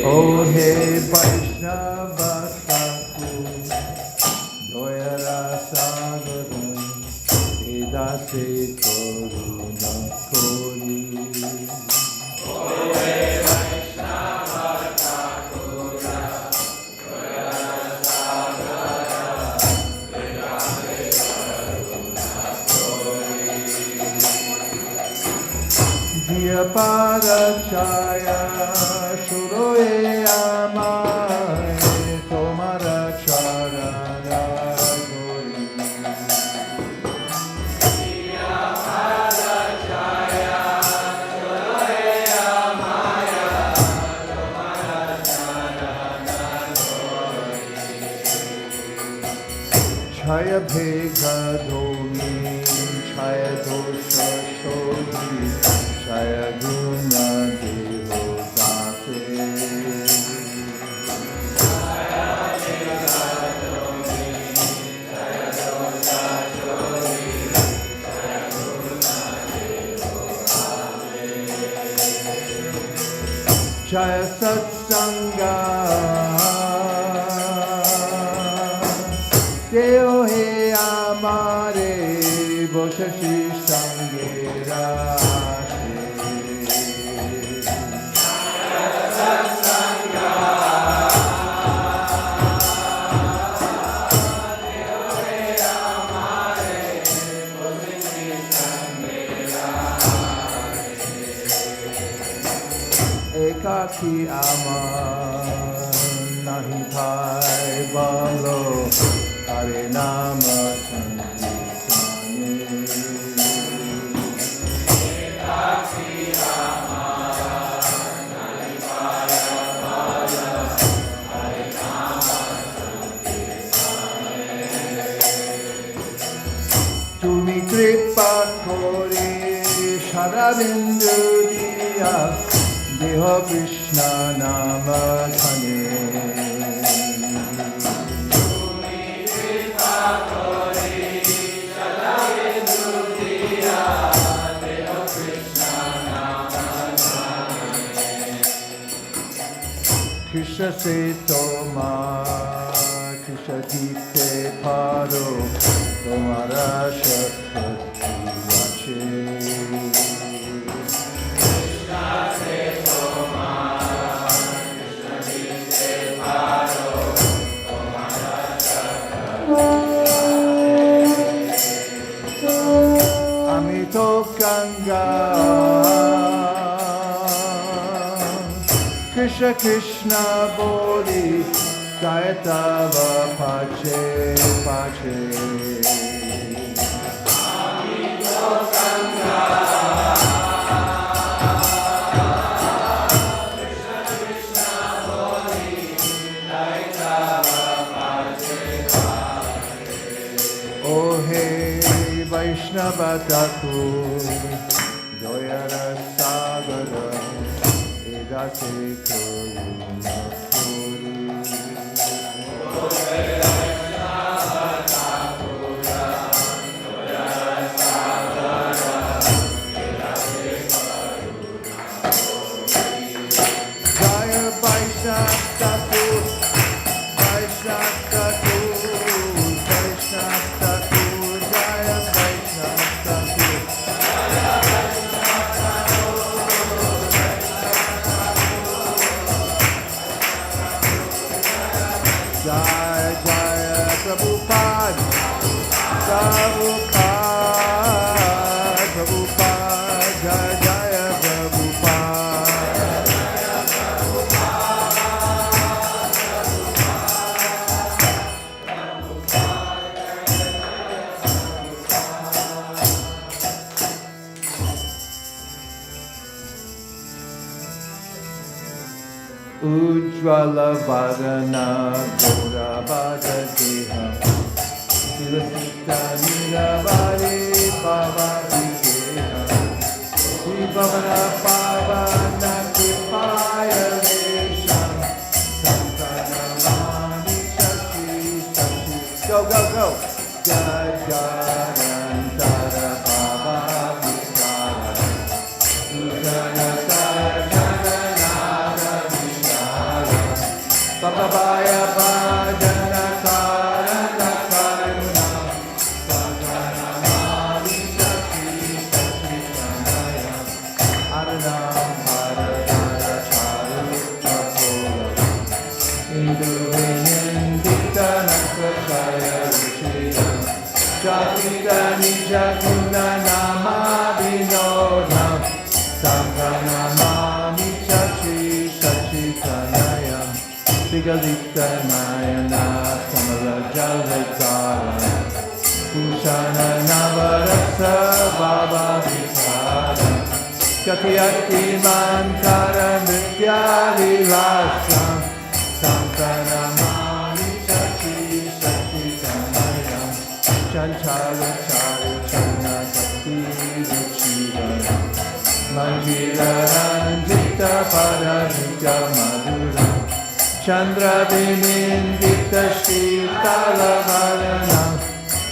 O he Vaishnava Thakur, Doyara Sagara, Edase Koruna Kori. O he Vaishnava Thakur, Doyara Sagara, Edase Koruna Kori. Diya Parachaya Shuroye Amai Tomara Charana Gori. Diya Parachaya Shuroye Amaya Tomara Charana Gori. Chaya Bhega Dhomi Chaya Dosha Shodhi Chaya Guna Devo Dase. Chaya Bhega Dhomi Chaya Dosha Shodhi Chaya Guna Devo Dase. Chaya Satsanga Deo He Amare Boshashi Sangera. Ekaki Amar Nahi Bhai Balo Hare Nama Sankirtane. Ekaki Amar Nahi Bhai Balo Hare Nama Sankirtane. Tumi Kripa Kore Sharavindu Diya Deha Krishna Nama Dhane. Tumi Kripa Kori Sharavindu Diya Deha Krishna Nama Dhane. Krishna se Toma Krishna Dite Paro Tomara Shakti Vache. Ganga Krishna Krishna Boli Gayatava Pache Pache. Amito Ganga Krishna Krishna Boli Gayatava Pache Pache. Oh hey Vaishnava Thakur Doyara Sagara Edase Koruna Kori. O he Vaishnava Thakur Doyara Sagara Edase Koruna Kori. Jaya Vaishnava Thakur Vaishnava Thakur Vaishnava Thakur Jaya Vaishnava Thakur. Jaya Jaya Prabhupada Prabhupada Prabhupada Jaya Jaya Prabhupada. Ujjvala Vadana Gora Vadadeha Silasita Niravare Pavadikeha Vivavana Pavana Kipaya Vesham Santanamani Shashi Shashi. Go, go, go! Jajarantara Bhava Vishara Sujana Sarjana Nara Vishara Sabhavaya bhajana karana karuna Bhavanāṁ Sati Satchitanaya Aranam Bharadara Charu Chakola Induvinindita Nakrashaya Rushira Jatita Nija Guna Nama Vinodam Sampranamami Chachi Satchitanaya Sigalita Nayana Samala Jalatara Kushana Navarasa Baba Vikara Katyati Mantara Nitya Vilasa Sampranamami Chachi Satchitanaya Chanchala Charu Chana Sakti Ruchira Manjira Ranjita Paramita Madhura Chandra Vinindita Shitala Varana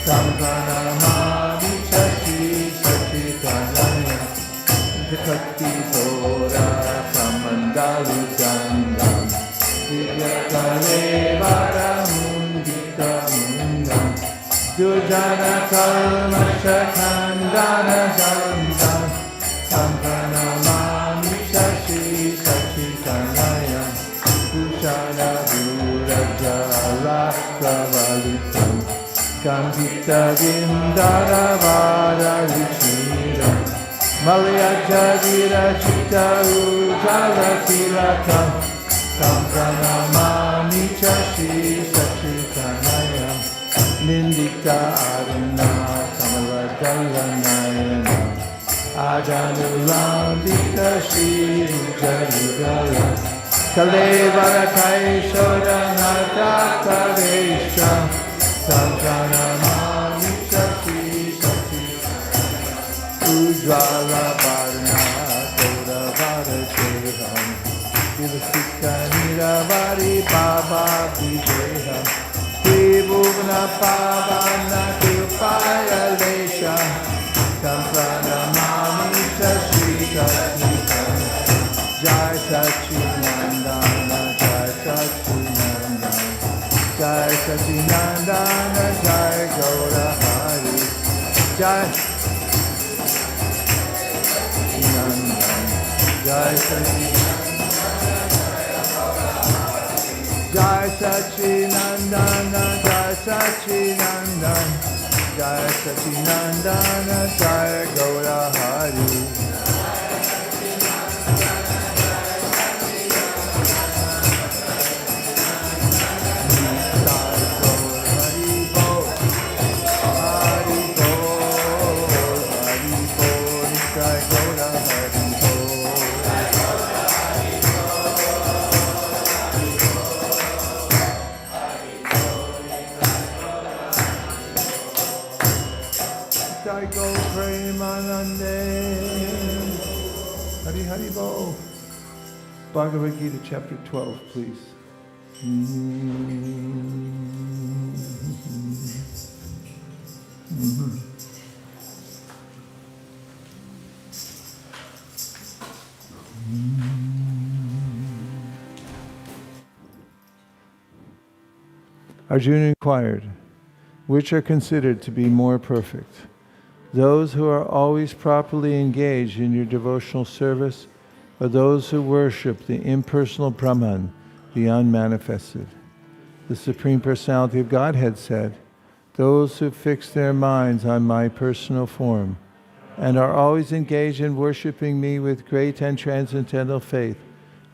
Sampranamami Chachi Satchitanaya Vikati Dora Samandalu Gandam Vidyakale Varamundita Mundam Dujana Kalmasha Khandana Jandam Sampranamami Chachi Satchitanaya Kushana Vuraja Lakravalitam Gambita Vindara Vara Vishira Malyaja Virachita Ujala Tilakam Sampranamami Chachi Satchitanaya Nindika Aruna Kamaladallanayana Ajanulambika Shirujayugala Kalevara Kaishora Natakaresha Sampranamami Chachi Satchitanaya Ujvala Varna Koda Varadeham Vaisesika Niravari Baba Vijeham Tribhuvana Pavana Kirpaya Lesha Sampranamami Chachi Satchitanaya Jai Satchinandana Jai Satchinandana Jai Satchinandana Jai Gaura Hari Jai Satchinandana Jai Satchinandana Jai Satchinandana Jai Satchinandana Jai Satchinandana Jai Gaura Hari Hari Hari Bo. Bhagavad Gita chapter 12, please. Arjuna inquired, which are considered to be more perfect? Those who are always properly engaged in your devotional service, or those who worship the impersonal Brahman, the unmanifested? The Supreme Personality of Godhead said, those who fix their minds on my personal form and are always engaged in worshiping me with great and transcendental faith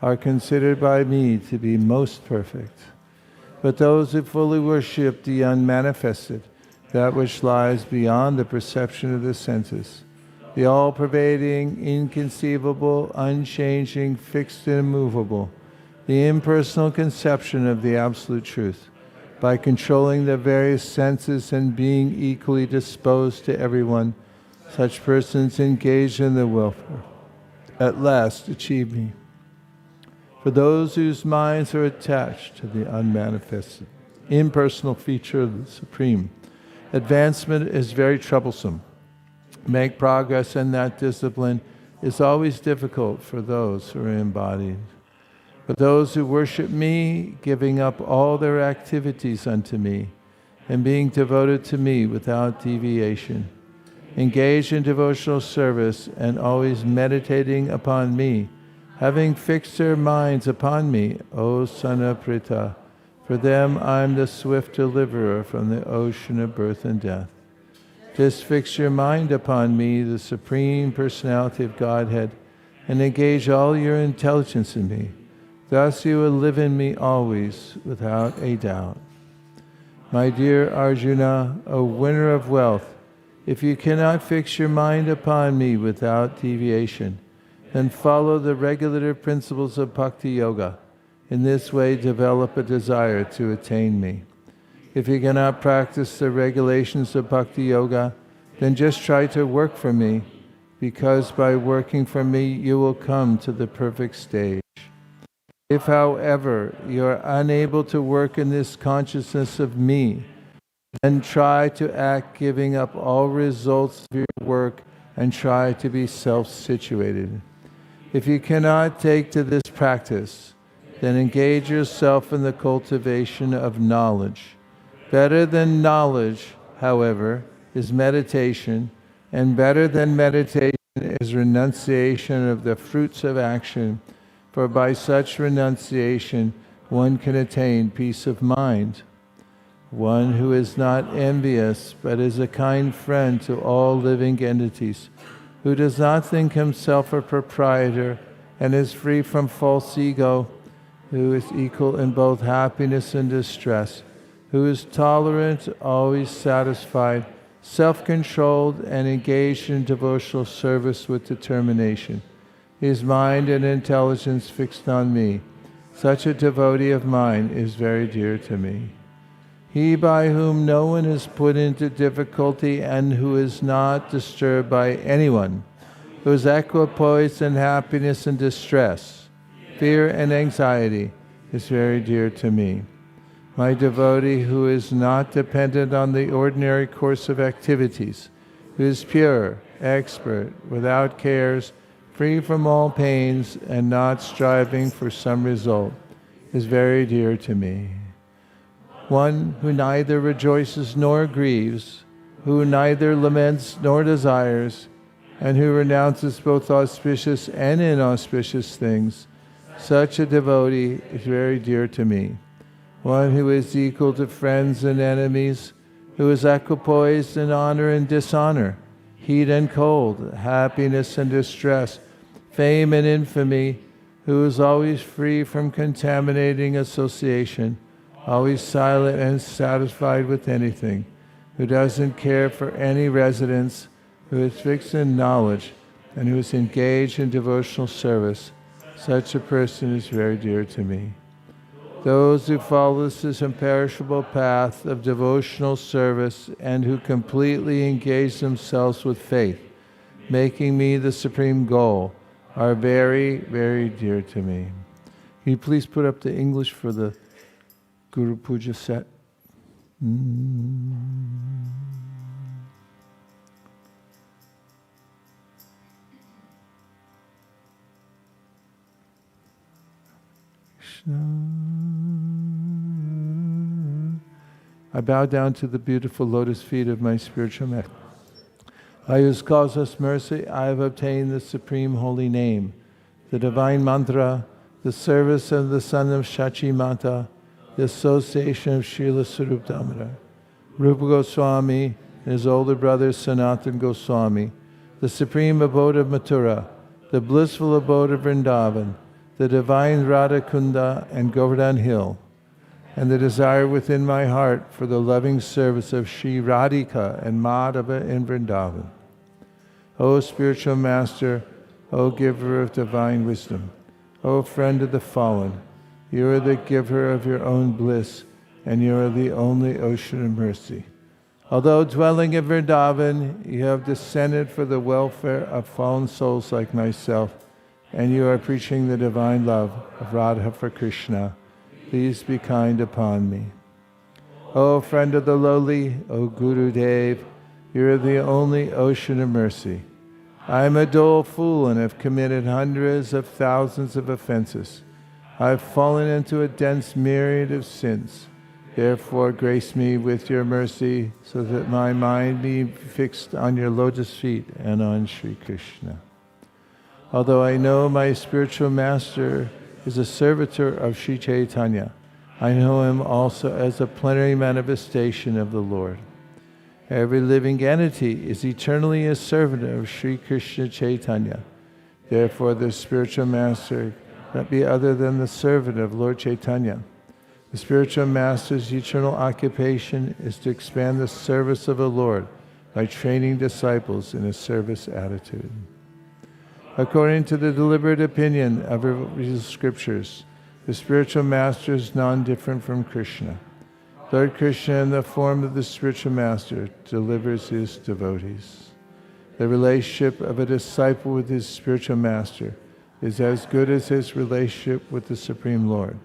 are considered by me to be most perfect. But those who fully worship the unmanifested, that which lies beyond the perception of the senses, the all-pervading, inconceivable, unchanging, fixed and immovable, the impersonal conception of the absolute truth, by controlling the various senses and being equally disposed to everyone, such persons engaged in the welfare at last achieve me. For those whose minds are attached to the unmanifested, impersonal feature of the Supreme, advancement is very troublesome. Make progress in that discipline is always difficult for those who are embodied. For those who worship me, giving up all their activities unto me, and being devoted to me without deviation, engaged in devotional service and always meditating upon me, having fixed their minds upon me, O son of tat-kṛtā, for them I am the swift deliverer from the ocean of birth and death. Just fix your mind upon me, the Supreme Personality of Godhead, and engage all your intelligence in me. Thus you will live in me always, without a doubt. My dear Arjuna, O winner of wealth, if you cannot fix your mind upon me without deviation, then follow the regulative principles of bhakti yoga. In this way, develop a desire to attain me. If you cannot practice the regulations of bhakti yoga, then just try to work for me, because by working for me, you will come to the perfect stage. If, however, you are unable to work in this consciousness of me, then try to act giving up all results of your work and try to be self-situated. If you cannot take to this practice, then engage yourself in the cultivation of knowledge. Better than knowledge, however, is meditation, and better than meditation is renunciation of the fruits of action, for by such renunciation one can attain peace of mind. One who is not envious, but is a kind friend to all living entities, who does not think himself a proprietor and is free from false ego, who is equal in both happiness and distress, who is tolerant, always satisfied, self-controlled, and engaged in devotional service with determination, his mind and intelligence fixed on me. Such a devotee of mine is very dear to me. He by whom no one is put into difficulty and who is not disturbed by anyone, who is equipoised in happiness and distress, fear and anxiety, is very dear to me. My devotee who is not dependent on the ordinary course of activities, who is pure, expert, without cares, free from all pains, and not striving for some result, is very dear to me. One who neither rejoices nor grieves, who neither laments nor desires, and who renounces both auspicious and inauspicious things, such a devotee is very dear to me. One who is equal to friends and enemies, who is equipoised in honor and dishonor, heat and cold, happiness and distress, fame and infamy, who is always free from contaminating association, always silent and satisfied with anything, who doesn't care for any residence, who is fixed in knowledge, and who is engaged in devotional service, such a person is very dear to me. Those who follow this imperishable path of devotional service and who completely engage themselves with faith, making me the supreme goal, are very, very dear to me. Can you please put up the English for the Guru Puja set? I bow down to the beautiful lotus feet of my spiritual master. By whose causeless mercy I have obtained the supreme holy name, the divine mantra, the service of the son of Shachi Mata, the association of Srila Sarup Damodar, Rupa Goswami and his older brother Sanatan Goswami, the supreme abode of Mathura, the blissful abode of Vrindavan, the divine Radha Kunda and Govardhan Hill, and the desire within my heart for the loving service of Shri Radhika and Madhava in Vrindavan. O spiritual master, O giver of divine wisdom, O friend of the fallen, you are the giver of your own bliss, and you are the only ocean of mercy. Although dwelling in Vrindavan, you have descended for the welfare of fallen souls like myself, and you are preaching the divine love of Radha for Krishna. Please be kind upon me. O friend of the lowly, O Guru Dev, you are the only ocean of mercy. I am a dull fool and have committed hundreds of thousands of offenses. I have fallen into a dense myriad of sins. Therefore, grace me with your mercy, so that my mind be fixed on your lotus feet and on Sri Krishna. Although I know my spiritual master is a servitor of Sri Chaitanya, I know him also as a plenary manifestation of the Lord. Every living entity is eternally a servant of Sri Krishna Chaitanya. Therefore, the spiritual master cannot be other than the servant of Lord Chaitanya. The spiritual master's eternal occupation is to expand the service of the Lord by training disciples in a service attitude. According to the deliberate opinion of the scriptures, the spiritual master is non-different from Krishna. Lord Krishna, in the form of the spiritual master, delivers his devotees. The relationship of a disciple with his spiritual master is as good as his relationship with the Supreme Lord.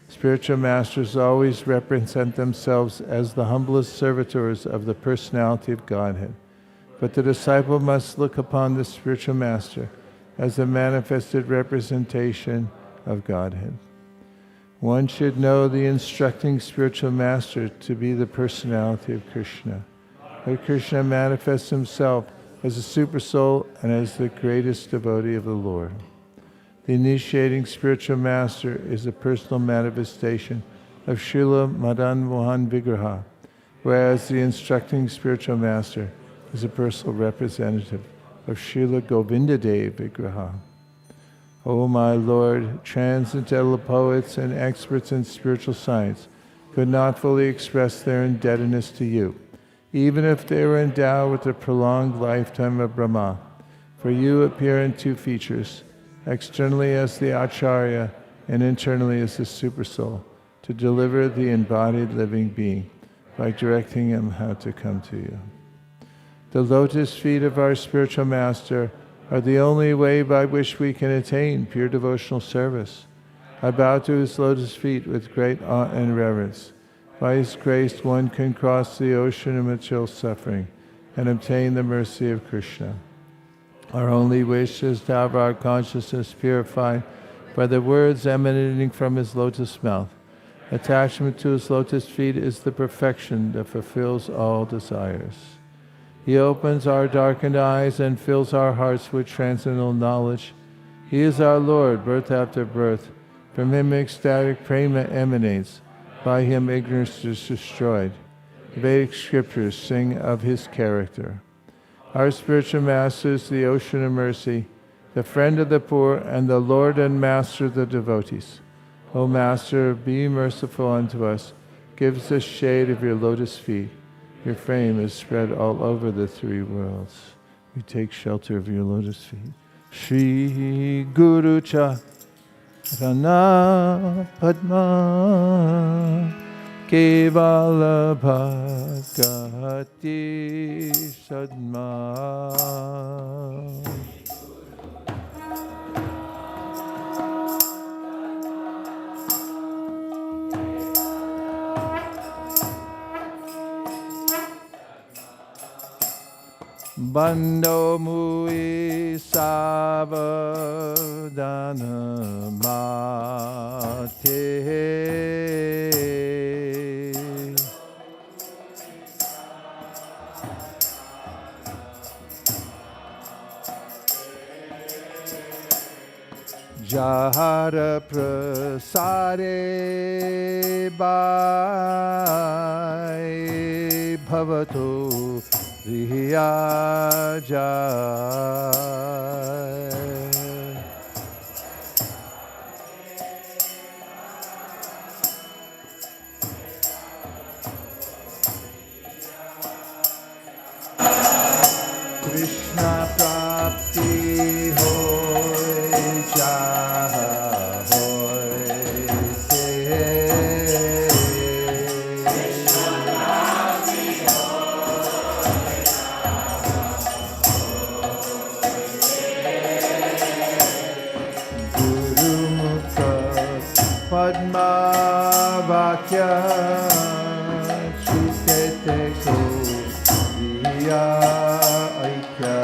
Spiritual masters always represent themselves as the humblest servitors of the personality of Godhead, but the disciple must look upon the spiritual master as a manifested representation of Godhead. One should know the instructing spiritual master to be the personality of Krishna. Lord Krishna manifests himself as a supersoul and as the greatest devotee of the Lord. The initiating spiritual master is a personal manifestation of Srila Madan Mohan Vigraha, whereas the instructing spiritual master is a personal representative of Srila Govindadev Vigraha. O my Lord, transcendental poets and experts in spiritual science could not fully express their indebtedness to you, even if they were endowed with the prolonged lifetime of Brahma. For you appear in two features, externally as the Acharya and internally as the Supersoul, to deliver the embodied living being by directing him how to come to you. The lotus feet of our spiritual master are the only way by which we can attain pure devotional service. I bow to his lotus feet with great awe and reverence. By his grace one can cross the ocean of material suffering and obtain the mercy of Krishna. Our only wish is to have our consciousness purified by the words emanating from his lotus mouth. Attachment to his lotus feet is the perfection that fulfills all desires. He opens our darkened eyes and fills our hearts with transcendental knowledge. He is our Lord, birth after birth. From him ecstatic prema emanates. By him ignorance is destroyed. The Vedic scriptures sing of his character. Our spiritual master is the ocean of mercy, the friend of the poor, and the Lord and master of the devotees. O Master, be merciful unto us. Give us the shade of your lotus feet. Your fame is spread all over the three worlds. We take shelter of your lotus feet. Shri Guru Cha Rana Padma Kevala Bhagati Sadma. Bando mui savadana mate. Jahara prasare bai bhavato Riyajai. Krishna prapti hoy jaha hoy se. Padma Vakya Chukete Ko Diya Aikya.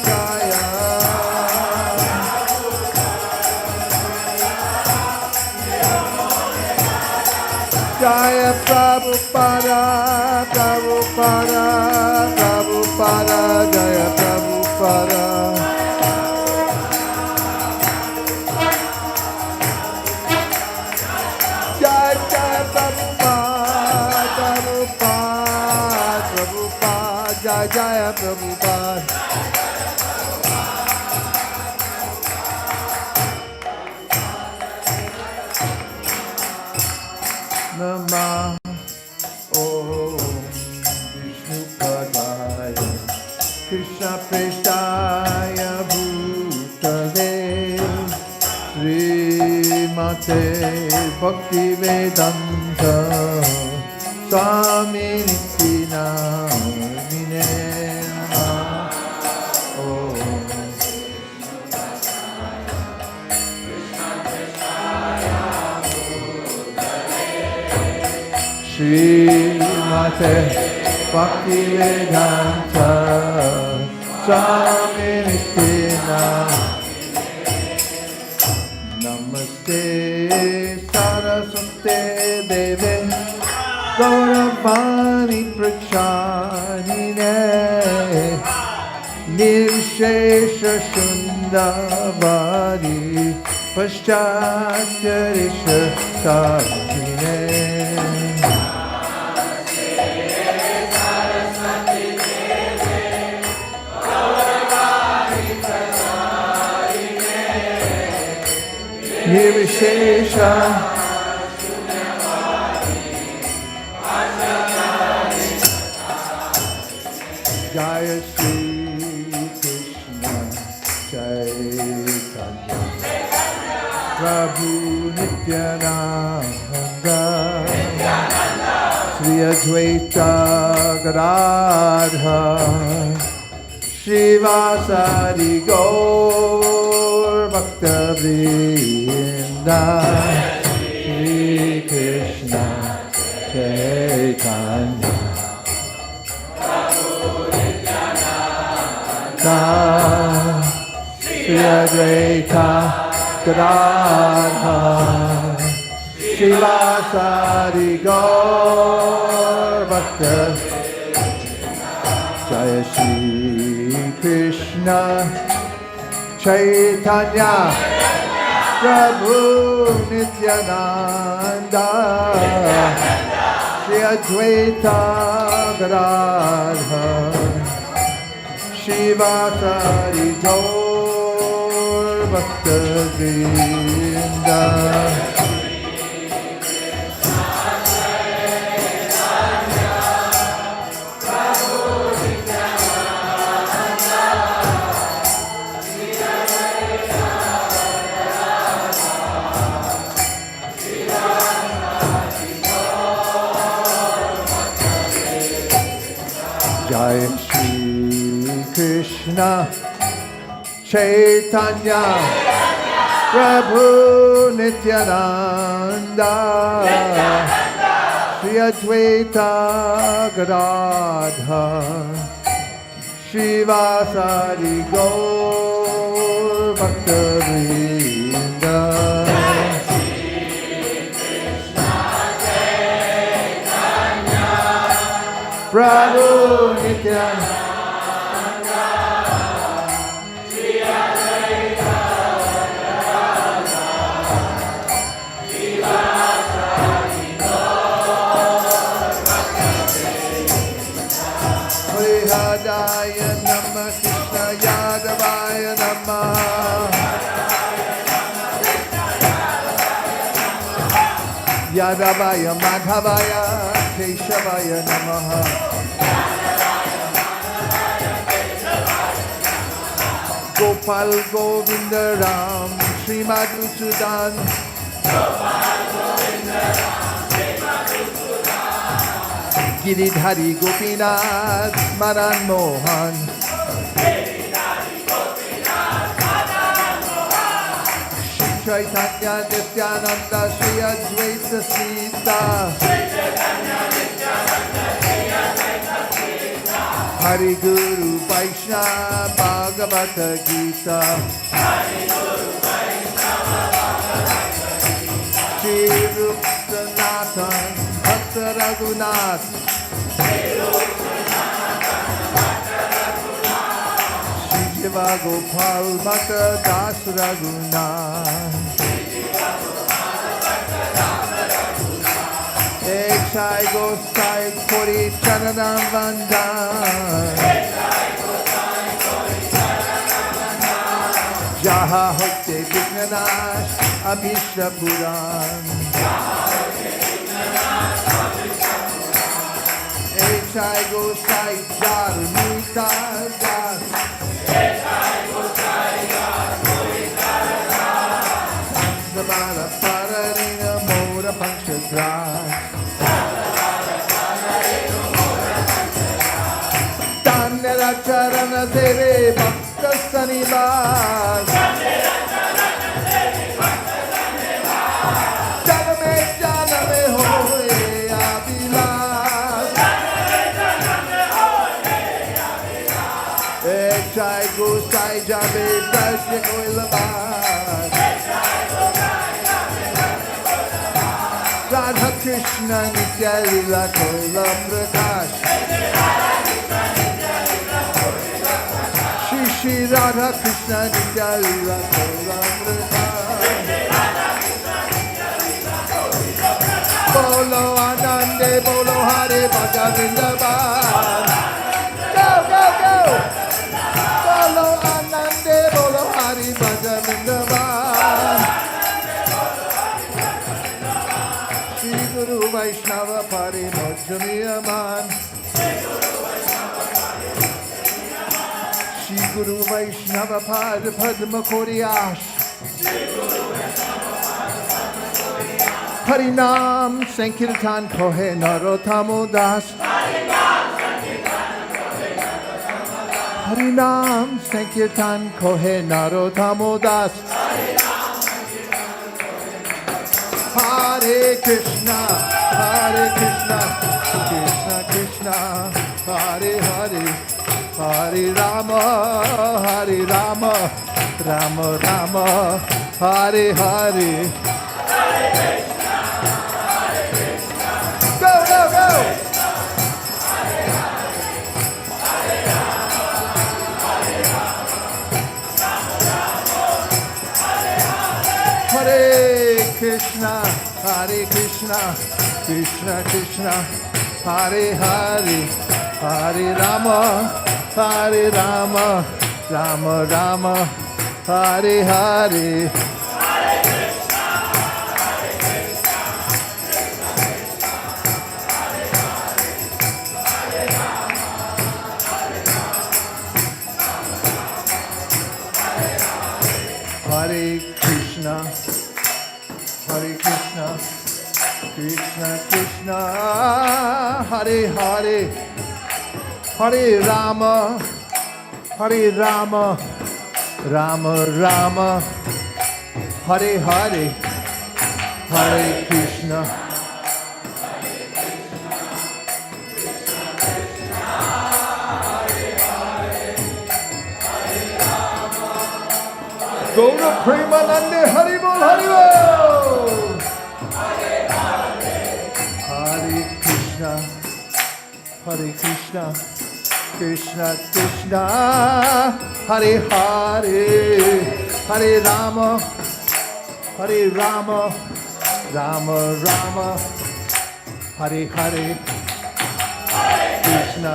Jaya Jaya Prabhupada, Prabhupada, Prabhupada, Jaya Prabhupada. Jaya Jaya Prabhupada, Prabhupada, Prabhupada, Jaya Jaya Prabhupada. Namah Om Vishnu Padaya Krishna Prestaya Bhutale Srimate Bhakti Vedanta Swami Nityanamine Namah Om Srimate Bhakti Vedanta Swami Nityanamine Namaste Saraswate Deve Gauravani Prachanine Nirshesha Shundavari Paschatyarisha Sarvine Nirvishesha Jaya Shri Krishna Chaitanya Prabhu Nityananda Shri Advaita Gadadhar Shrivasadi Gaur Bhakta Vrinda Shri Krishna Chaitanya Shri Advaita Gadadhar Shrivasadi Gaur Bhakta Jaya Shri Krishna Chaitanya Prabhu Nityananda Shri Advaita Gadadhar Shivasari Gaur Bhakta Vrinda Jai Shri Krishna Chaitanya Prabhu Nityananda Shri Advaita Gadadhar Shivasari Gaur Bhakta Vrinda Prabhu Nityananda Hridaya Namah Krishna Yadavaya Namah Yadavaya Madhavaya Keshavaya Namaha Gopal Govinda Ram Srimad Usudan Giridhari Gopinath Madan Mohan Shri Chaitanya Nityananda Shri Advaita Sita Hari Guru Vaishnava Bhagavata Gita Shri Rup Sanatan Raghunath, Shri Jiva Gopal Bhakta Das Raghunath, Ekshai Gosai Kori Charanam Vandan, Jaha Hote Vignanash Abhishra Puran, Ekshai Gosai Jar Mita Jar, Samara Pararina Mora Panchadras, Tannera Charana Deve Bhakta Sanivas, Janame Janame Hoye Abhilas, Ekshai Gosai Jabe Dasya Koilabas, Radha Krishna Nitya Lila Koila Prakash, Shri Radha Krishna Nitya Lila Koila Prakash, Bolo Anande Bolo Hare Bhaja Vrindavan, go go go, Bolo Anande Bolo Hare Bhaja Vrindavan, Shri Guru Vaishnava Pari Mojjamiyaman, Shri Guru Vaishnava Pad Padma Koriyash, Harinam Sankirtan Kohe Narottamo Das, Harinam Sankirtan Kohe Narottamo Das, Hare Krishna, Krishna Krishna, Hare Hare, Hare Rama, Rama Rama, Hare Hare. Go, go, go! Hare Krishna, Krishna Krishna, Hare Hare, Hare Rama, Rama Rama, Hare Hare. Hare Krishna, Krishna Krishna, Hare Hare, Hare Rama, Rama Rama, Hare Hare, Hare Krishna. Go to Premanande, Haribol, Haribol! Hare Krishna, Krishna Krishna, Hare Hare, Hare Rama, Rama Rama, Hare Hare, Krishna.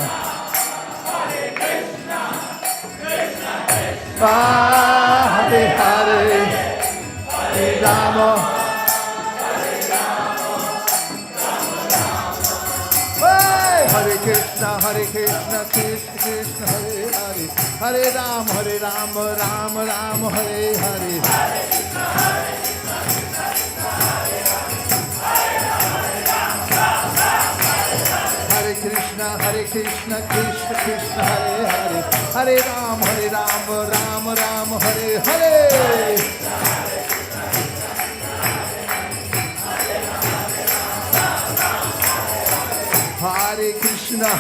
Hare Hare, Hare Rama, Hare Krishna, Krishna Krishna, Hare Hare, Hare Rama, Rama Rama, Hare Hare. Hare Krishna, Krishna Krishna, Hare Hare, Hare Rama, Rama Rama, Hare Hare. Hare Krishna,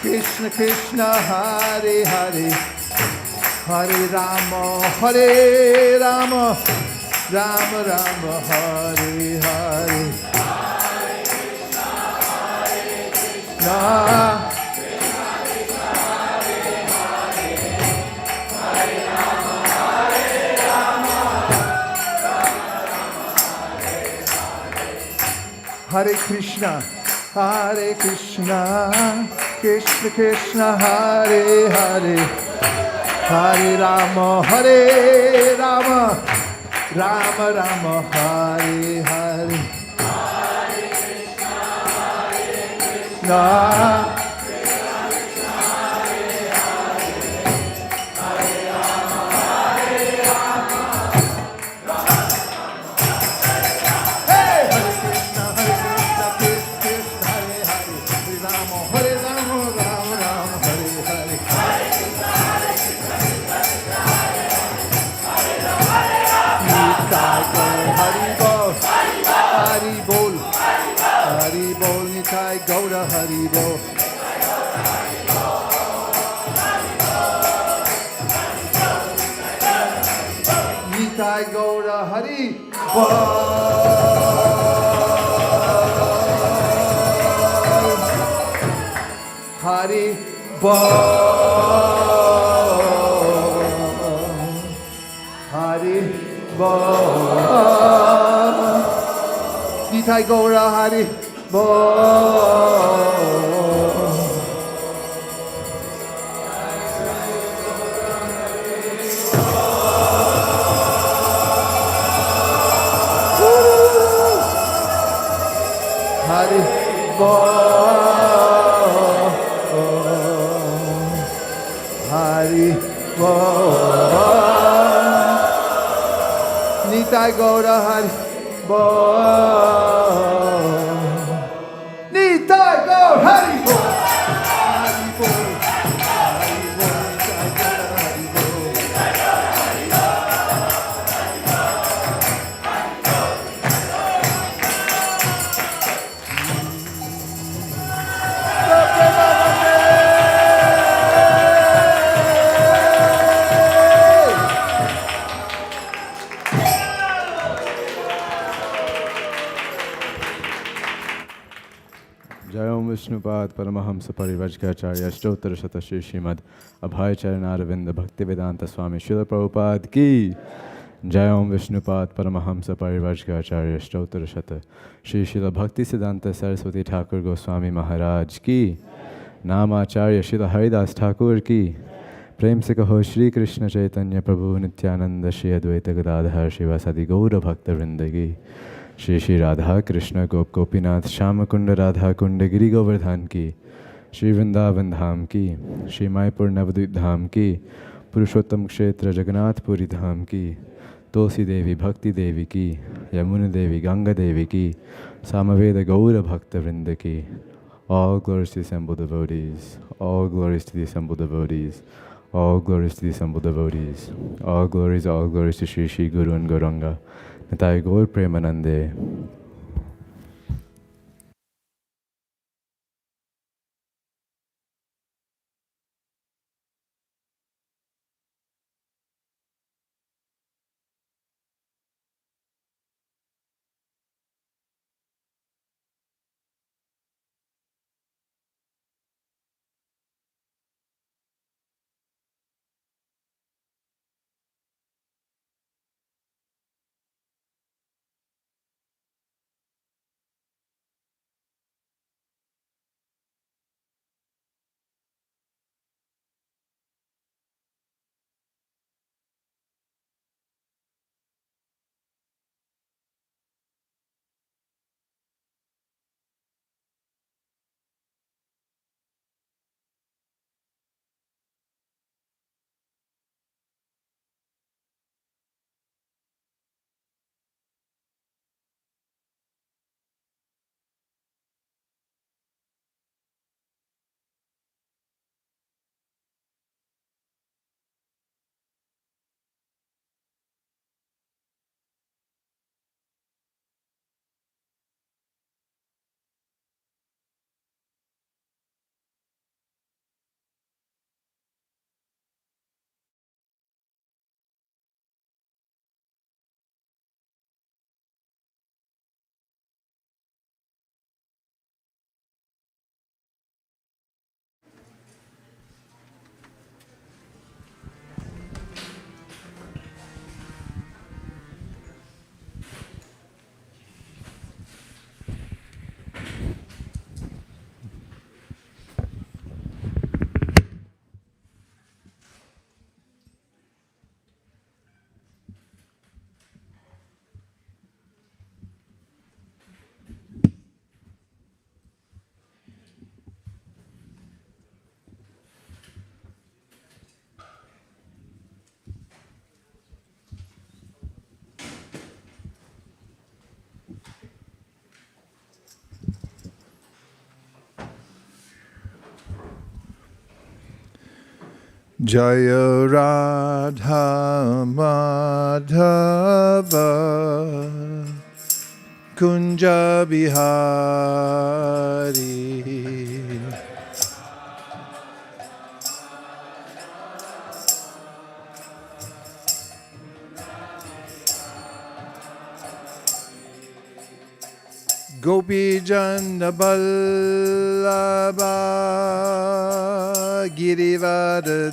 Krishna Krishna, Hare Hare, Hare Rama, Rama Rama, Hare Hare. Hare Krishna, Krishna Krishna, Hare Hare, Hare Rama, Hare Rama, Rama Rama, Hare Hare. Hare Krishna, Gaura Hari Bol. Nitai Gaura Hari Bol. Hari Bol. Hari Bol. Nitai Gaura Hari Bol. Hari Bol. Hari Bol. Nitai Gaura Hari Bol. Nitai Gaur Hari Bol. Hari Bol. Hari Bol. Nitai Gaur Hari Bol. Vishnupad Paramahamsa Parivajkacharya Stotara Shatashi Srimad Abhay Charanaravinda Bhaktivedanta Swami Srila Prabhupada Ki Jayam Vishnupad Paramahamsa Parivajkacharya Stotara Shata Shri Srila Bhakti Siddhanta Saraswati Thakur Goswami Maharaj Ki Namacharya Srila Haridas Thakur Ki Prem se kaho Shri Krishna Chaitanya Prabhu Nityananda Shri Advaita Gadadhar Shivasadi Gaura Bhakta Vrindagi Shri Shri Radha Krishna Gop Gopinath Shama Kunda Radha Kunda Giri Govardhan Ki Shri Vrindavan Dham Ki Shri Maipur Navadvip Dham Ki Purushottam Kshetra Jagannath Puri Dham Ki Tulsi Devi Bhakti Devi Ki Yamuna Devi Ganga Devi Ki Samaveda Gaura Bhakta Vrinda Ki. All glories to the assembled devotees. All glories to the assembled devotees. All glories to the assembled devotees. All glories to Shri Shri Guru and Gauranga. Nitai Gaur Premanande. Jaya Radha Madhava Kunja Bihari Gopi Jana Vallabha Girivardhari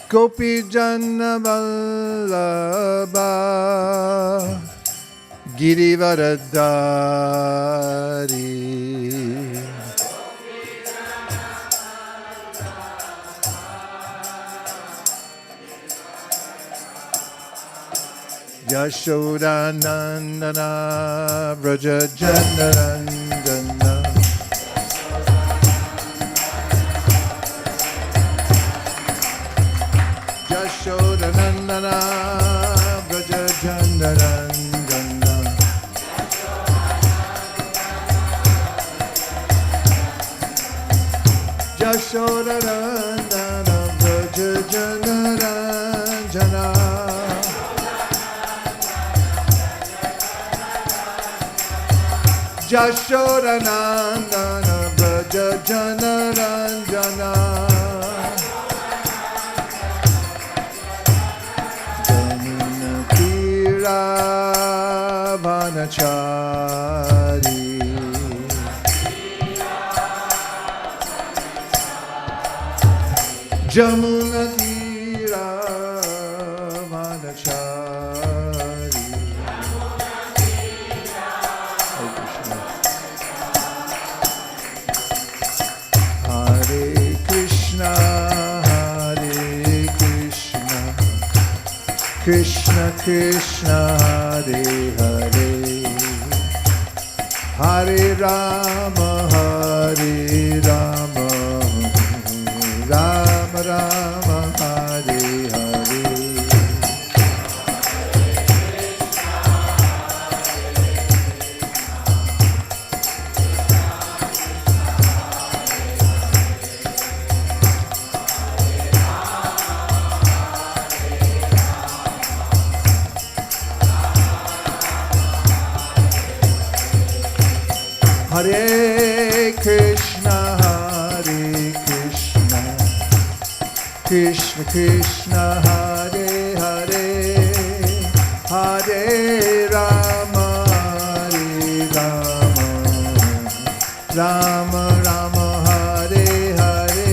Gopi Jana Vallabha Girivardhari Yashoda Nandana Vraja Janarandana Yashoda Nandana Vraja Janarandana Yashoda Nandana Vraja Janarandana Yashoda Nandana Vraja Janarandana Jamuna Tira Vanachari Jamuna Tira Vanachari Hare Krishna, Krishna Krishna, Hare Hare, Hare Rama, Hare Rama, Rama Rama, Hare Hare. Hare Krishna, Krishna Krishna, Hare Hare, Hare Rama, Rama Rama, Hare Hare.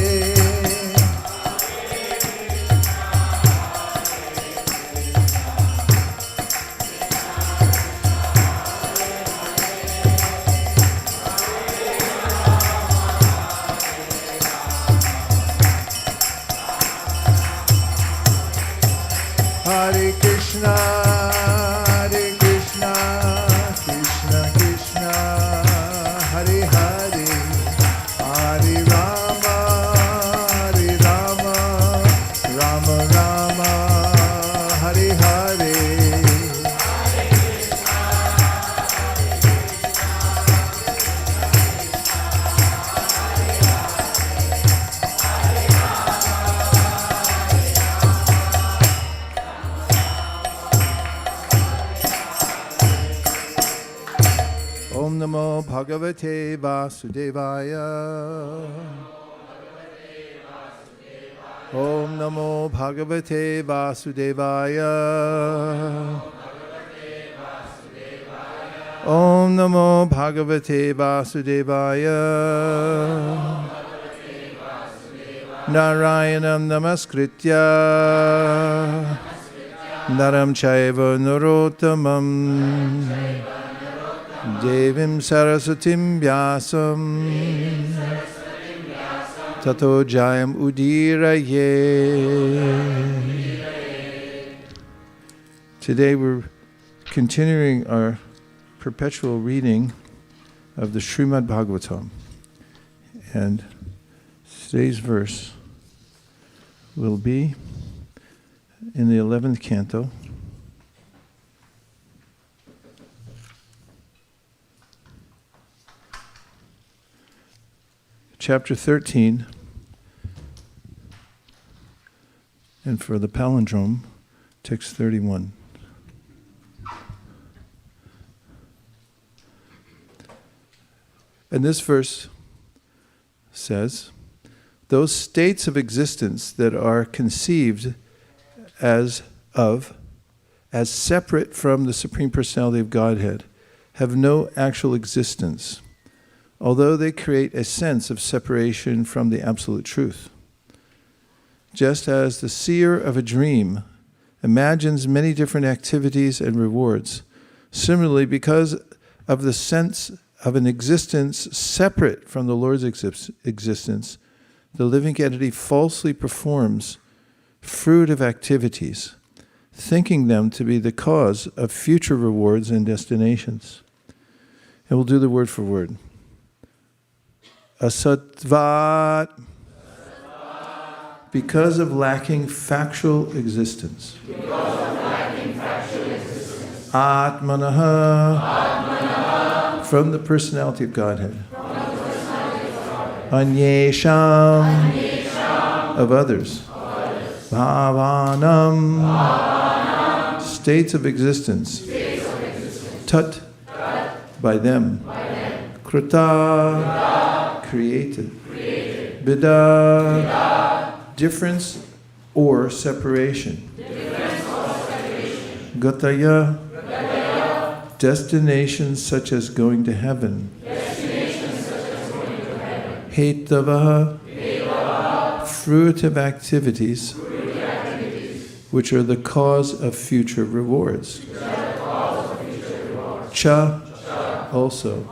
Hare Krishna, Krishna Krishna, Hare Hare, Hare Rama, Rama Rama, Hare Hare. Om Namo Bhagavate Vasudevaya. Om Namo Bhagavate Vasudevaya. Om Namo Bhagavate Vasudevaya. Narayanam Namaskritya Naram Chaiva Narottamam Devim Saraswatim Vyasam Tato Jayam Udiraye. Today we're continuing our perpetual reading of the Srimad Bhagavatam. And today's verse will be in the 11th canto. Chapter 13, and for the palindrome, text 31. And this verse says, those states of existence that are conceived as separate from the Supreme Personality of Godhead have no actual existence, although they create a sense of separation from the absolute truth. Just as the seer of a dream imagines many different activities and rewards, similarly, because of the sense of an existence separate from the Lord's existence, the living entity falsely performs fruitive activities, thinking them to be the cause of future rewards and destinations. And we'll do the word for word. Asattvāt, because of lacking factual existence. Ātmanaḥ, from the personality of Godhead. Anyeṣāṁ, of others. Bhāvānām, states of existence. Tat, by them. tat-kṛtā, created. bhidā, difference or separation. Gatayo, destinations such as going to heaven. Hetavaḥ, fruitive activities, which are the cause of future rewards. Also.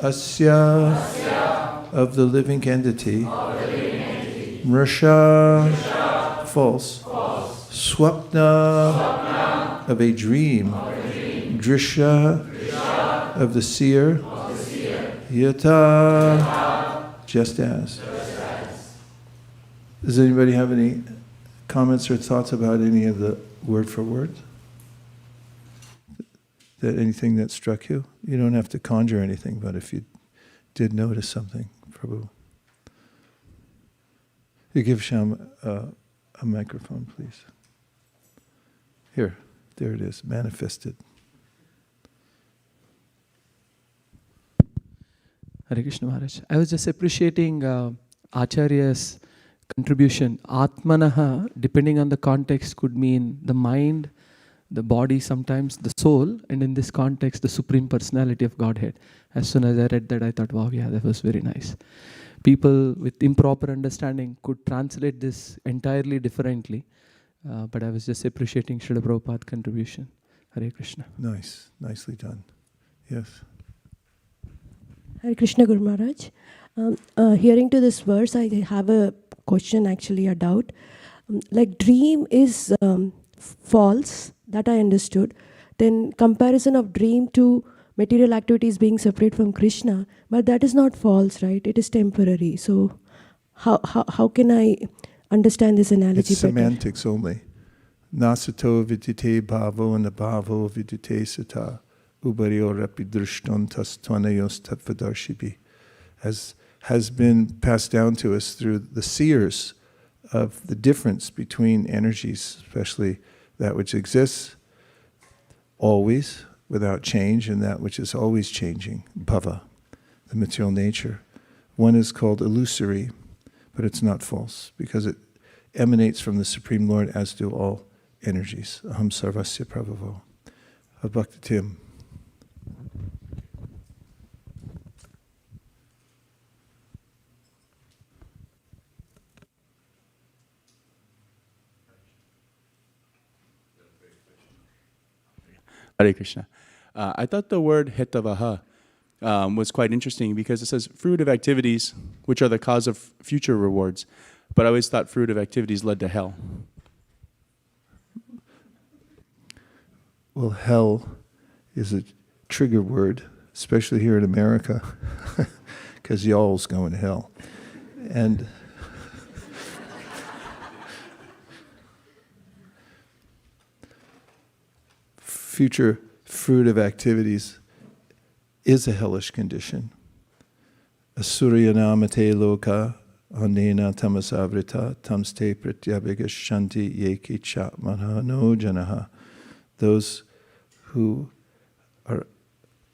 Asya, of the living entity. mṛṣā, false. Svapna, of a dream. dṛśaḥ, of the seer. yathā, just as. Does anybody have any comments or thoughts about any of the word for word? That anything that struck you? You don't have to conjure anything, but if you did notice something, Prabhu. You give Shyam a microphone, please. Here, there it is, manifested. Hare Krishna Maharaj. I was just appreciating Acharya's contribution. Ātmanaḥ, depending on the context, could mean the mind, the body, sometimes the soul, and in this context, the Supreme Personality of Godhead. As soon as I read that, I thought, wow, yeah, that was very nice. People with improper understanding could translate this entirely differently, but I was just appreciating Srila Prabhupada's contribution. Hare Krishna. Nice, nicely done. Yes. Hare Krishna Guru Maharaj. Hearing to this verse, I have a question, actually a doubt. Like dream is false, that I understood. Then comparison of dream to material activities being separate from Krishna, but that is not false, right? It is temporary. So how can I understand this analogy It's better? semantics only. Nasato vidite bhavo nabhavo vidite sata ubaryo rapi drishtantas tvanayos tattvadarshibhi, as has been passed down to us through the seers of the difference between energies, especially that which exists always without change and that which is always changing, bhava, the material nature. One is called illusory, but it's not false because it emanates from the Supreme Lord, as do all energies. Aham sarvasya prabhavo. Bhakti Tim. Hare Krishna. I thought the word hetavaḥ was quite interesting because it says fruitive activities, which are the cause of future rewards. But I always thought fruitive activities led to hell. Well, hell is a trigger word, especially here in America, because y'all's going to hell. And future fruitive activities is a hellish condition. Asuryanamate loka anena tamasavrita tamste pratyabhigashanti yeki ātmano no janaha. Those who are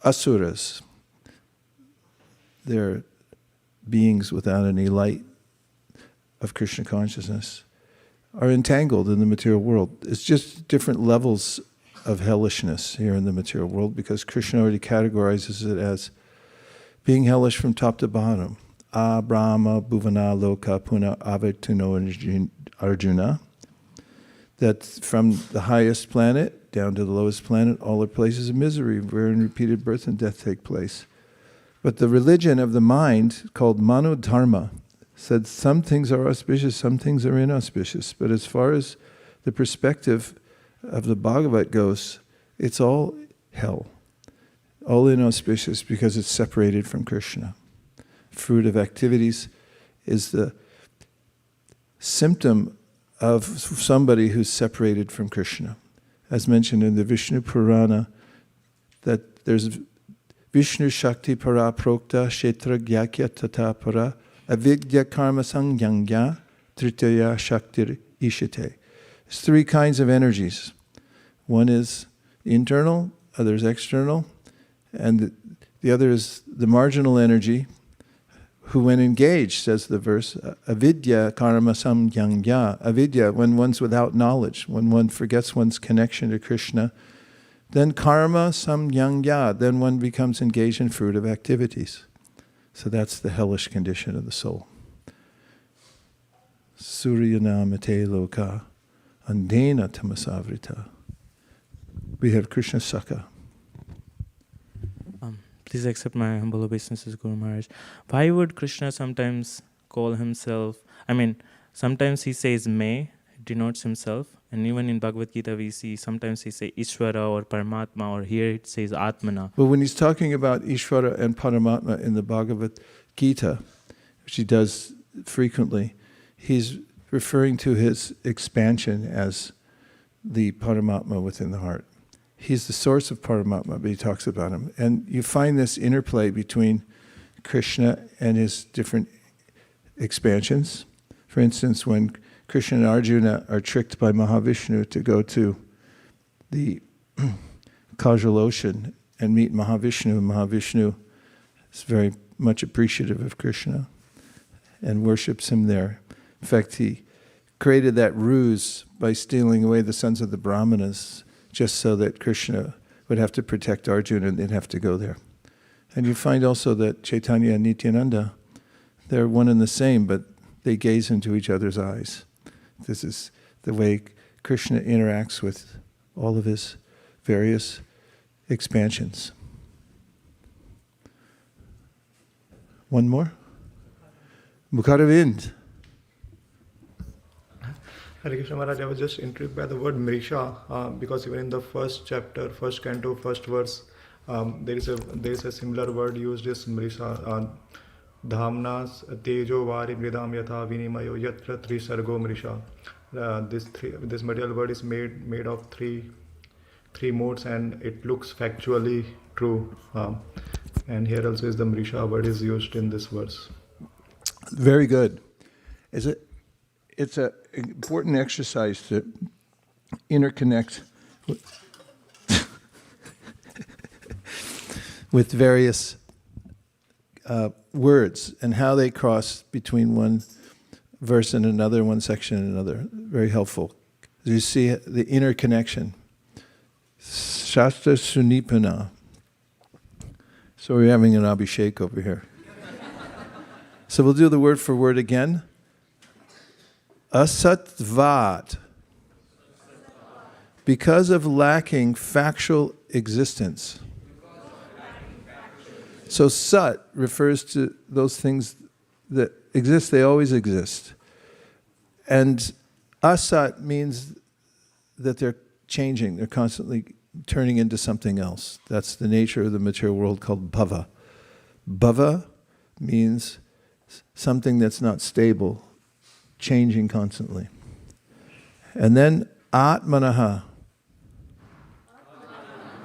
asuras, they're beings without any light of Krishna consciousness, are entangled in the material world. It's just different levels of hellishness here in the material world, because Krishna already categorizes it as being hellish from top to bottom. Brahma bhuvana loka puna avartuno Arjuna. That from the highest planet down to the lowest planet, all are places of misery, wherein repeated birth and death take place. But the religion of the mind, called manodharma, said some things are auspicious, some things are inauspicious. But as far as the perspective of the Bhagavad goes, it's all hell, all inauspicious, because it's separated from Krishna. Fruitive activities is the symptom of somebody who's separated from Krishna. As mentioned in the Vishnu Purana, that there's Vishnu Shakti Para Prokta Kshetra Gyakya Tata Para Avidya Karma Sangyangya Tritaya Shaktir Ishite. There's three kinds of energies. One is internal, other is external, and the other is the marginal energy, who when engaged, says the verse, avidya karma samgyangya, avidya, when one's without knowledge, when one forgets one's connection to Krishna, then karma samgyangya, then one becomes engaged in fruitive activities. So that's the hellish condition of the soul. Suryanamate loka andena tamasavrita. We have Krishna Saka. Please accept my humble obeisances, Guru Maharaj. Why would Krishna sometimes call himself, sometimes he says may, denotes himself, and even in Bhagavad Gita we see sometimes he says Ishvara or Paramatma, or here it says ātmana. But when he's talking about Ishvara and Paramatma in the Bhagavad Gita, which he does frequently, he's referring to his expansion as the Paramatma within the heart. He's the source of Paramatma, but he talks about him. And you find this interplay between Krishna and his different expansions. For instance, when Krishna and Arjuna are tricked by Mahavishnu to go to the causal ocean and meet Mahavishnu, Mahavishnu is very much appreciative of Krishna and worships him there. In fact, he created that ruse by stealing away the sons of the Brahmanas, just so that Krishna would have to protect Arjuna and they'd have to go there. And you find also that Chaitanya and Nityananda, they're one and the same, but they gaze into each other's eyes. This is the way Krishna interacts with all of his various expansions. One more? Mukharavind. Hare Krishna Maharaj, I was just intrigued by the word mṛṣā, because even in the first chapter, first canto, first verse, there is a similar word used as mṛṣā. Dhamnas tejo vari mridam yathā vinimayo yatra trisargo mṛṣā. This material word is made of three modes, and it looks factually true. And here also is the mṛṣā word is used in this verse. Very good. It's an important exercise to interconnect with various words and how they cross between one verse and another, one section and another. Very helpful. You see the interconnection. Shastra Sunipana. So we're having an abhishek over here. So we'll do the word for word again. Asattvād. Because of lacking factual existence. So sat refers to those things that exist, they always exist. And asat means that they're changing, they're constantly turning into something else. That's the nature of the material world called bhava. Bhava means something that's not stable, changing constantly. And then ātmanaḥ.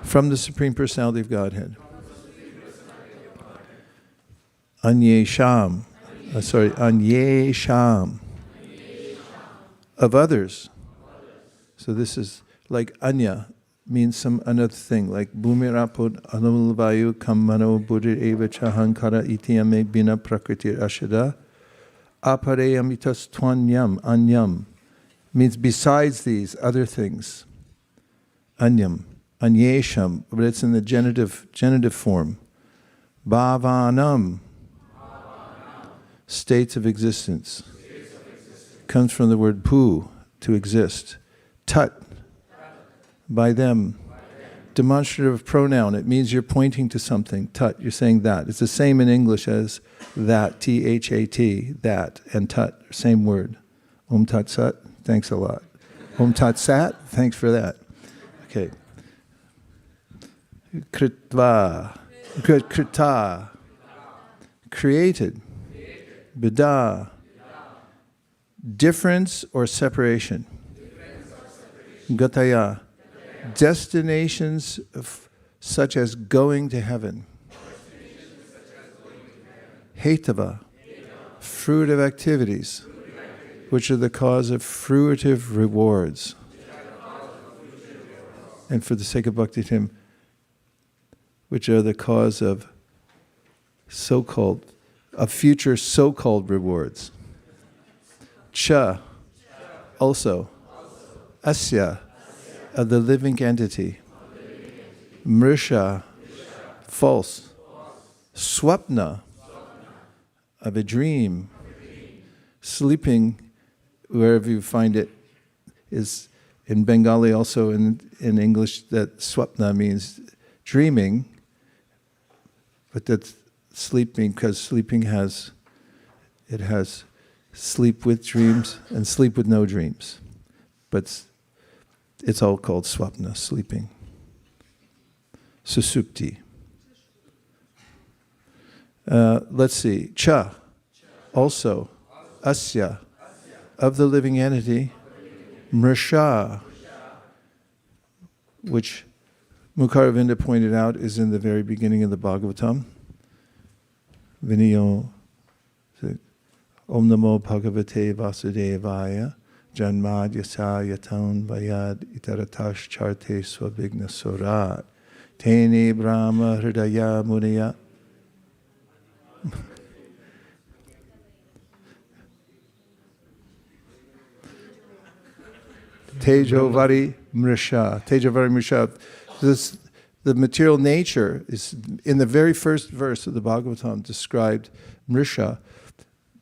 from the Supreme Personality of Godhead. Anyeṣāṁ. Anyeṣāṁ. Of others. So this is like anya, means some another thing, like bhumirapod anulvayu kammano buddhir eva chahankara ityame bina prakritir ashada apareyamitas twanyam anyam, means besides these other things. Anyam, anyeṣāṁ, but it's in the genitive form. Bhāvānāṁ, states of existence. Comes from the word bhu, to exist. Tat, by them. Demonstrative pronoun, it means you're pointing to something. Tat, you're saying that. It's the same in English as that, T-H-A-T, that, and tat, same word. Om tat sat, thanks a lot. Om tat sat, thanks for that. Okay. tat-kṛtā, created. Bhidā, difference or separation. Gatayaḥ, destinations such as going to heaven. Hetavaḥ, fruitive activities, which are the cause of fruitive rewards. And for the sake of Bhakti Tim, which are the cause of future so-called rewards. Cha, also. Asya, of the living entity. mṛṣā, false. Svapna, of a dream. Sleeping, wherever you find it, is in Bengali, also in English, that svapna means dreaming, but that's sleeping, because sleeping has sleep with dreams and sleep with no dreams. But it's all called svapna, sleeping. Susupti. Let's see. Cha, also. Asya, of the living entity. mṛṣā, which Mukaravinda pointed out is in the very beginning of the Bhagavatam. Viniyo, Om Namo Bhagavate Vasudevaya, Janmad Yasa Yaton Vayad Itaratas Charte Svabhigna Sorat, Tene Brahma Hridaya Munaya. Tejovari mṛṣā. Tejovari mṛṣā. The material nature is, in the very first verse of the Bhagavatam, described mṛṣā,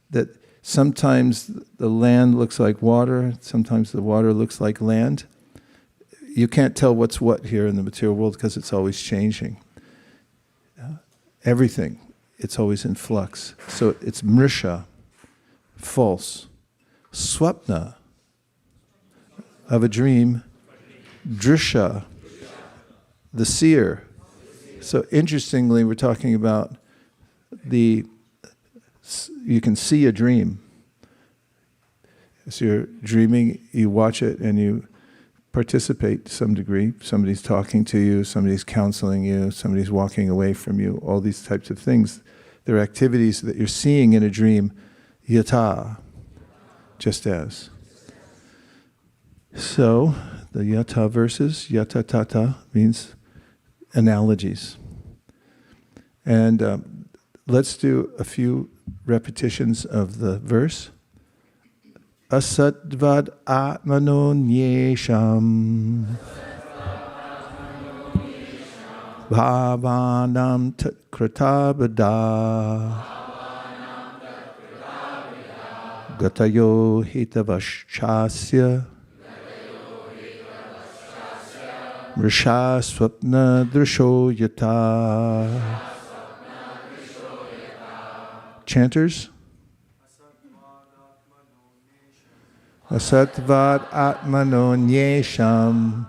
that sometimes the land looks like water, sometimes the water looks like land. You can't tell what's what here in the material world because it's always changing. Everything, it's always in flux. So it's mṛṣā, false. Svapna, of a dream. dṛśaḥ, the seer. So interestingly, we're talking about you can see a dream. As you're dreaming, you watch it and you participate to some degree. Somebody's talking to you, somebody's counseling you, somebody's walking away from you, all these types of things. They're activities that you're seeing in a dream, yathā, just as. So, the yathā verses, yathā tata, means analogies. And let's do a few repetitions of the verse. Asattvād ātmano nyeṣāṁ bhāvānāṁ tat-kṛtā bhidā gatayo hetavaś cāsya mṛṣā svapna-dṛśo yathā. Chanters? Asattvād ātmano nyeṣāṁ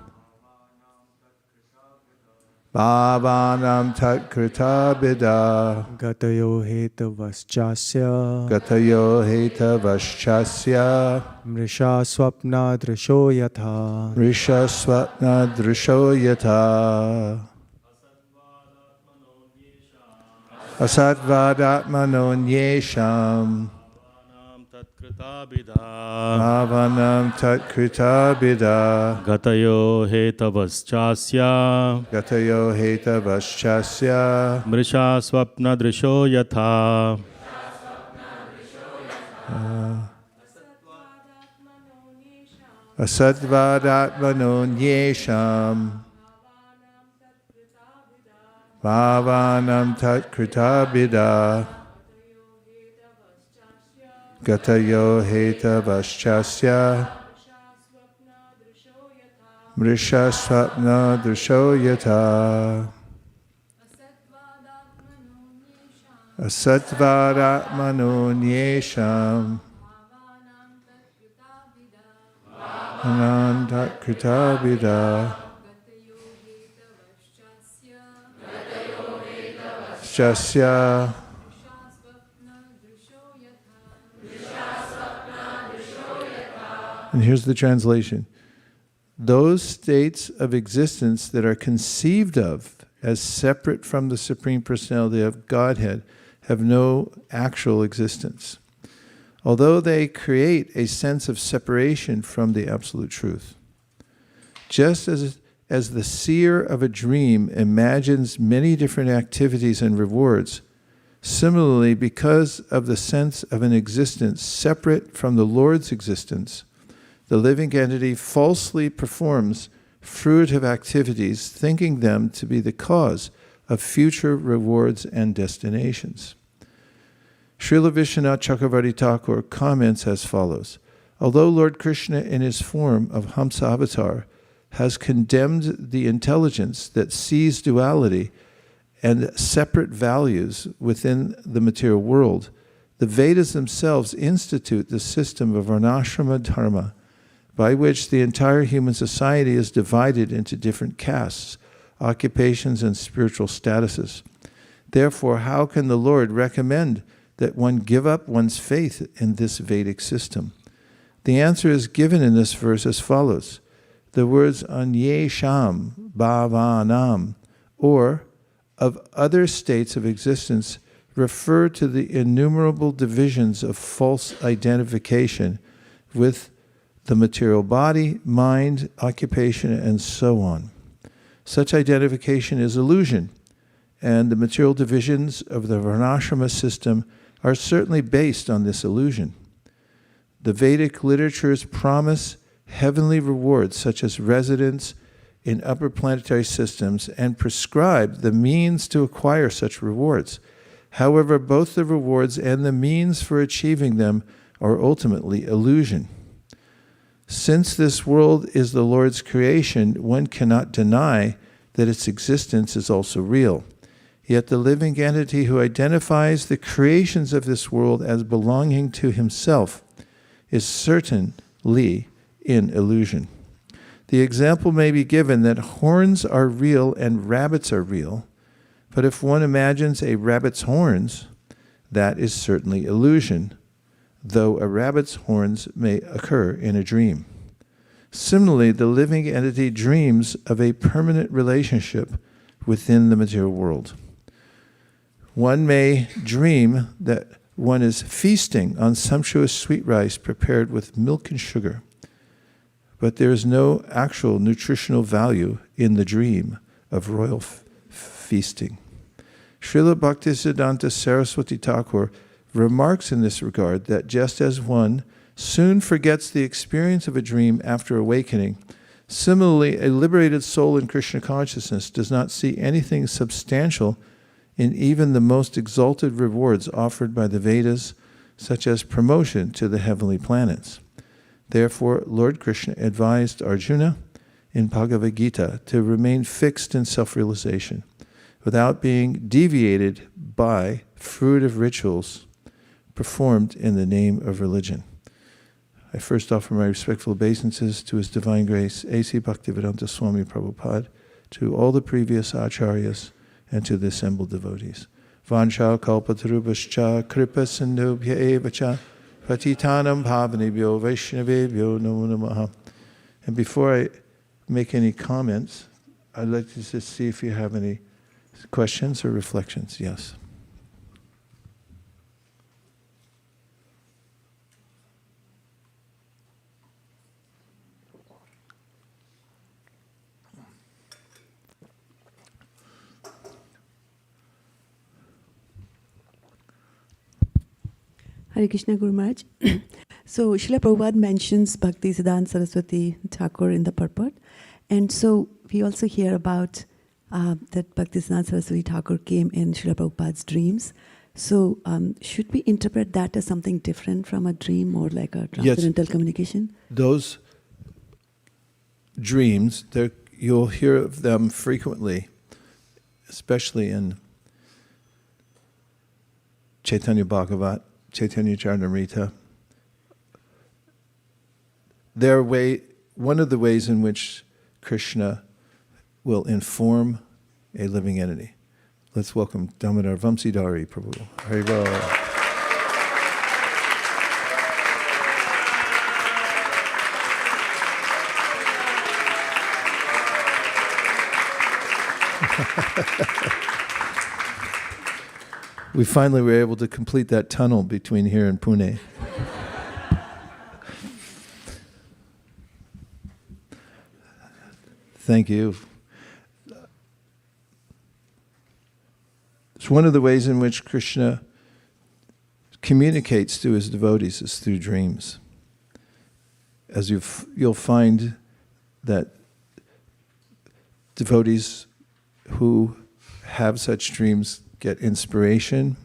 bhāvānāṁ tat-kṛtā bhidā gatayo hetavaś cāsya gatayo hetavaś cāsya mṛṣā svapna-dṛśo yathā mṛṣā svapna-dṛśo yathā asattvād ātmano nyeṣāṁ bhāvānāṁ tat-kṛtā bhidā gatayo hetavaś gatayo hetavaś mṛṣā svapna-dṛśo yathā asattvād ātmano nyeṣāṁ bhāvānāṁ tat-kṛtā bhidā gatayo hetavaś mṛṣā svapna-dṛśo yathā asattvād ātmano nyeṣāṁ bhāvānāṁ tat-kṛtā bhidā cāsya. And here's the translation. Those states of existence that are conceived of as separate from the Supreme Personality of Godhead have no actual existence, although they create a sense of separation from the Absolute Truth. Just as the seer of a dream imagines many different activities and rewards, similarly, because of the sense of an existence separate from the Lord's existence, the living entity falsely performs fruitive activities, thinking them to be the cause of future rewards and destinations. Srila Vishwanath Chakravarti Thakur comments as follows. Although Lord Krishna in his form of Hamsa Avatar has condemned the intelligence that sees duality and separate values within the material world, the Vedas themselves institute the system of varnashrama dharma, by which the entire human society is divided into different castes, occupations, and spiritual statuses. Therefore, how can the Lord recommend that one give up one's faith in this Vedic system? The answer is given in this verse as follows. The words anyeṣāṁ, bhāvānām, or of other states of existence, refer to the innumerable divisions of false identification with the material body, mind, occupation, and so on. Such identification is illusion, and the material divisions of the varnashrama system are certainly based on this illusion. The Vedic literatures promise heavenly rewards such as residence in upper planetary systems and prescribe the means to acquire such rewards. However, both the rewards and the means for achieving them are ultimately illusion. Since this world is the Lord's creation, one cannot deny that its existence is also real. Yet the living entity who identifies the creations of this world as belonging to himself is certainly in illusion. The example may be given that horns are real and rabbits are real, but if one imagines a rabbit's horns, that is certainly illusion, though a rabbit's horns may occur in a dream. Similarly, the living entity dreams of a permanent relationship within the material world. One may dream that one is feasting on sumptuous sweet rice prepared with milk and sugar, but there is no actual nutritional value in the dream of royal feasting. Srila Bhaktisiddhanta Saraswati Thakur remarks in this regard that just as one soon forgets the experience of a dream after awakening, similarly, a liberated soul in Krishna consciousness does not see anything substantial in even the most exalted rewards offered by the Vedas, such as promotion to the heavenly planets. Therefore, Lord Krishna advised Arjuna in Bhagavad Gita to remain fixed in self-realization without being deviated by fruitive rituals performed in the name of religion. I first offer my respectful obeisances to His Divine Grace, A.C. Bhaktivedanta Swami Prabhupada, to all the previous acharyas, and to the assembled devotees. Vansha kalpatarubhascha kripa sindhubhya eva cha patitanam bhavanebhyo vaishnavebhyo namo namaha. And before I make any comments, I'd like to just see if you have any questions or reflections. Yes. Hare Krishna Guru Maharaj. So Srila Prabhupada mentions Bhaktisiddhanta Saraswati Thakur in the purport. And so we also hear about that Bhaktisiddhanta Saraswati Thakur came in Srila Prabhupada's dreams. So should we interpret that as something different from a dream or like a transcendental communication? Those dreams, you'll hear of them frequently, especially in Chaitanya Bhagavat, Chaitanya Charitamrita. One of the ways in which Krishna will inform a living entity. Let's welcome Damodar Vamsidhari Prabhu. Haribol. We finally were able to complete that tunnel between here and Pune. Thank you. It's one of the ways in which Krishna communicates to his devotees is through dreams. As you'll find that devotees who have such dreams get inspiration.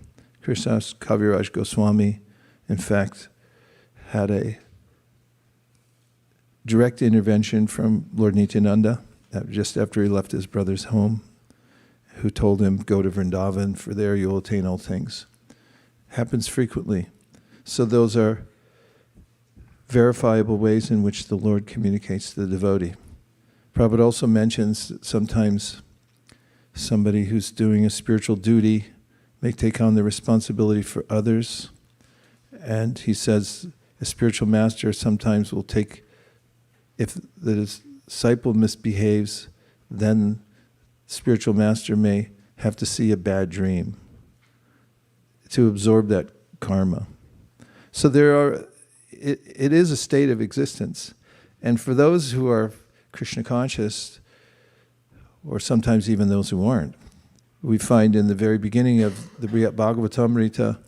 Krishnadas Kaviraj Goswami, in fact, had a direct intervention from Lord Nityananda just after he left his brother's home, who told him, go to Vrindavan, for there you'll attain all things. Happens frequently. So those are verifiable ways in which the Lord communicates to the devotee. Prabhupada also mentions that sometimes somebody who's doing a spiritual duty may take on the responsibility for others. And he says a spiritual master sometimes will take, if the disciple misbehaves, then spiritual master may have to see a bad dream to absorb that karma. So it is a state of existence. And for those who are Krishna conscious, or sometimes even those who aren't, we find in the very beginning of the Bhagavatamrita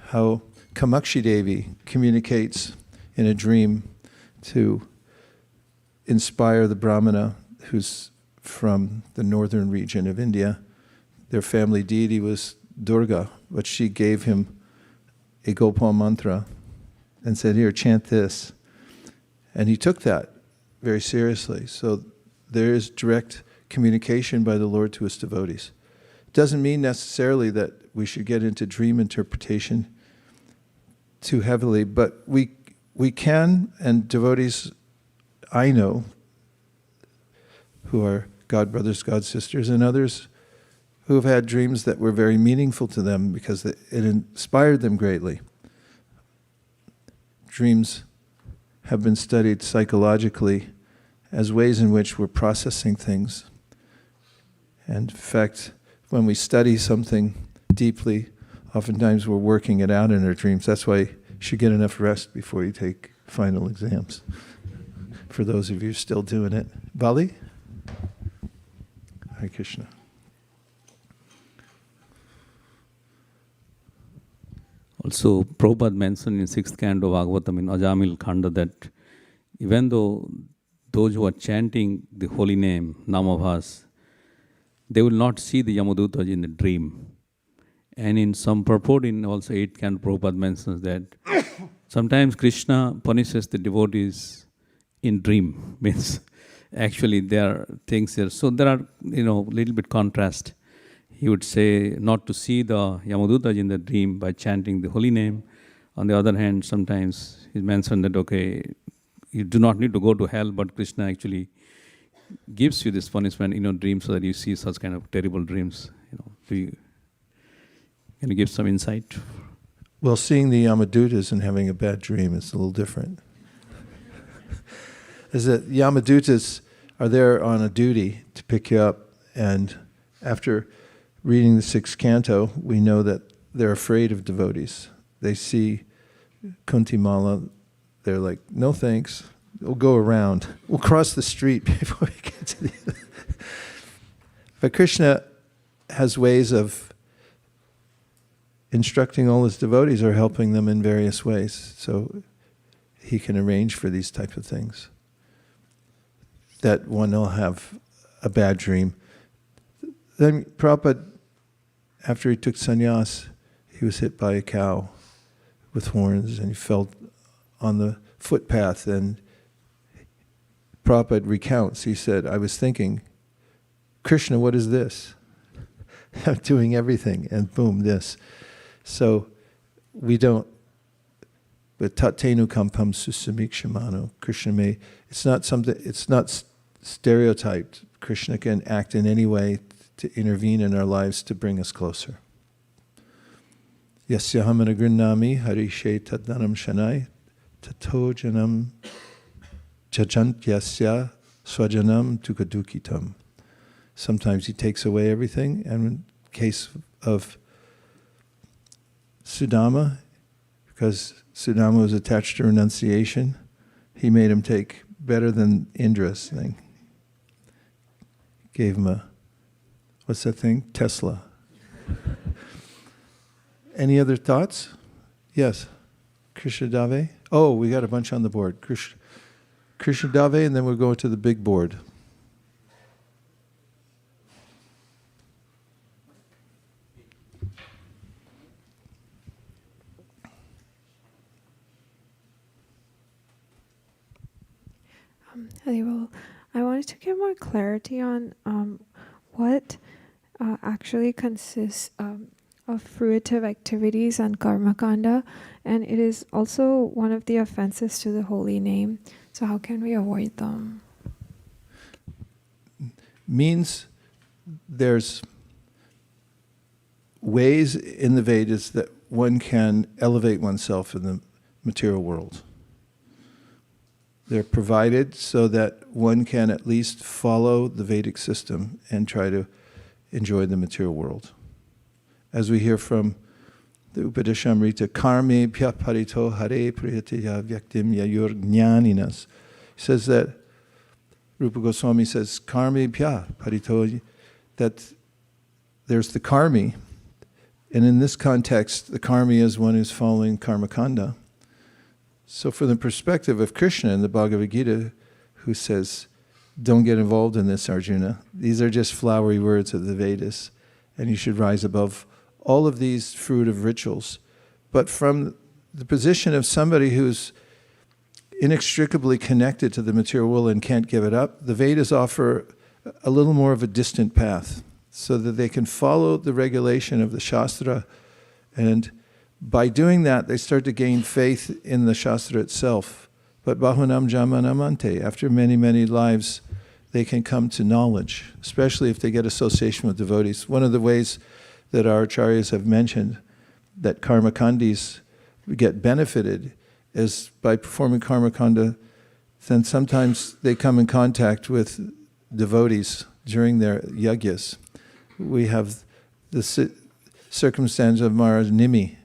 how Kamakshi Devi communicates in a dream to inspire the Brahmana who's from the northern region of India. Their family deity was Durga, but she gave him a Gopal mantra and said, here, chant this. And he took that very seriously. So there is direct communication by the Lord to his devotees. It doesn't mean necessarily that we should get into dream interpretation too heavily, but we can, and devotees I know who are God brothers, God sisters, and others who have had dreams that were very meaningful to them because it inspired them greatly. Dreams have been studied psychologically as ways in which we're processing things. And in fact, when we study something deeply, oftentimes we're working it out in our dreams. That's why you should get enough rest before you take final exams. For those of you still doing it. Bali? Hare Krishna. Also, Prabhupada mentioned in 6th canto of Bhagavatam in Ajamil Khanda that even though those who are chanting the holy name, Namabhas, they will not see the Yamadutas in the dream. And in some purport in also 8th canto, Prabhupada mentions that sometimes Krishna punishes the devotees in dream. Means actually there are things there. So there are, little bit contrast. He would say not to see the Yamadutas in the dream by chanting the holy name. On the other hand, sometimes he mentioned that, okay, you do not need to go to hell, but Krishna actually gives you this punishment in your dreams so that you see such kind of terrible dreams? Can you give some insight? Well, seeing the Yamadutas and having a bad dream is a little different. Is that Yamadutas are there on a duty to pick you up, and after reading the 6th canto, we know that they're afraid of devotees. They see Kuntimala, they're like, no thanks, we'll go around. We'll cross the street before we get to the other. But Krishna has ways of instructing all his devotees or helping them in various ways. So he can arrange for these type of things. That one will have a bad dream. Then Prabhupada, after he took sannyas, he was hit by a cow with horns and he fell on the footpath, and Prabhupada recounts, he said, I was thinking, Krishna, what is this? I'm doing everything, and boom, this. So we don't, but tattenu kampam susamikshimano, Krishna may, it's not something, it's not stereotyped. Krishna can act in any way to intervene in our lives to bring us closer. Yasyaham anagrinnami harishe taddanam shanai tato janam jajantyasya swajanam tukadukitam. Sometimes he takes away everything, and in case of Sudama, because Sudama was attached to renunciation, he made him take better than Indra's thing. Gave him a, what's that thing? Tesla. Any other thoughts? Yes. Krishna Dave? Oh, we got a bunch on the board. Krishna Dave, and then we'll go to the big board. Well, I wanted to get more clarity on what actually consists of fruitive activities and karma kanda, and it is also one of the offenses to the holy name. So how can we avoid them? Means there's ways in the Vedas that one can elevate oneself in the material world. They're provided so that one can at least follow the Vedic system and try to enjoy the material world. As we hear from the Upadeshamrita, karme pya parito hare priyatiya vyaktim yayur jnaninas. He says that, Rupa Goswami says, karme pya parito, that there's the karmi, and in this context, the karmi is one who's following karma kanda. So from the perspective of Krishna in the Bhagavad Gita, who says, don't get involved in this, Arjuna. These are just flowery words of the Vedas, and you should rise above all of these fruitive rituals. But from the position of somebody who's inextricably connected to the material world and can't give it up, the Vedas offer a little more of a distant path so that they can follow the regulation of the Shastra, and by doing that, they start to gain faith in the Shastra itself. But bhāvānāṁ jamanamante, after many, many lives, they can come to knowledge, especially if they get association with devotees. One of the ways that our acharyas have mentioned that karmakandis get benefited is by performing karmakanda. Then sometimes they come in contact with devotees during their yagyas. We have the circumstance of Maharaj Nimi,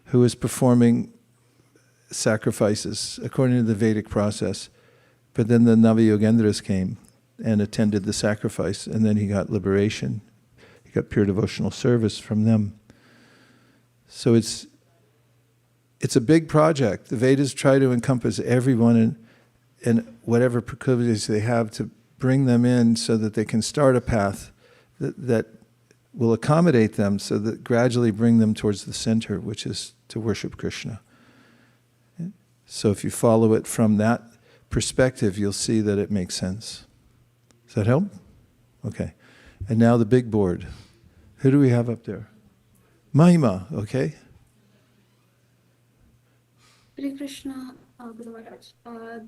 who is performing sacrifices according to the Vedic process. But then the Navayogendras came and attended the sacrifice, and then he got liberation. He got pure devotional service from them. So it's a big project. The Vedas try to encompass everyone and whatever proclivities they have to bring them in so that they can start a path that will accommodate them, so that gradually bring them towards the center, which is to worship Krishna. So if you follow it from that perspective, you'll see that it makes sense. Does that help? Okay. And now the big board. Who do we have up there? Mahima, okay? Hare Krishna. Guru Maharaj.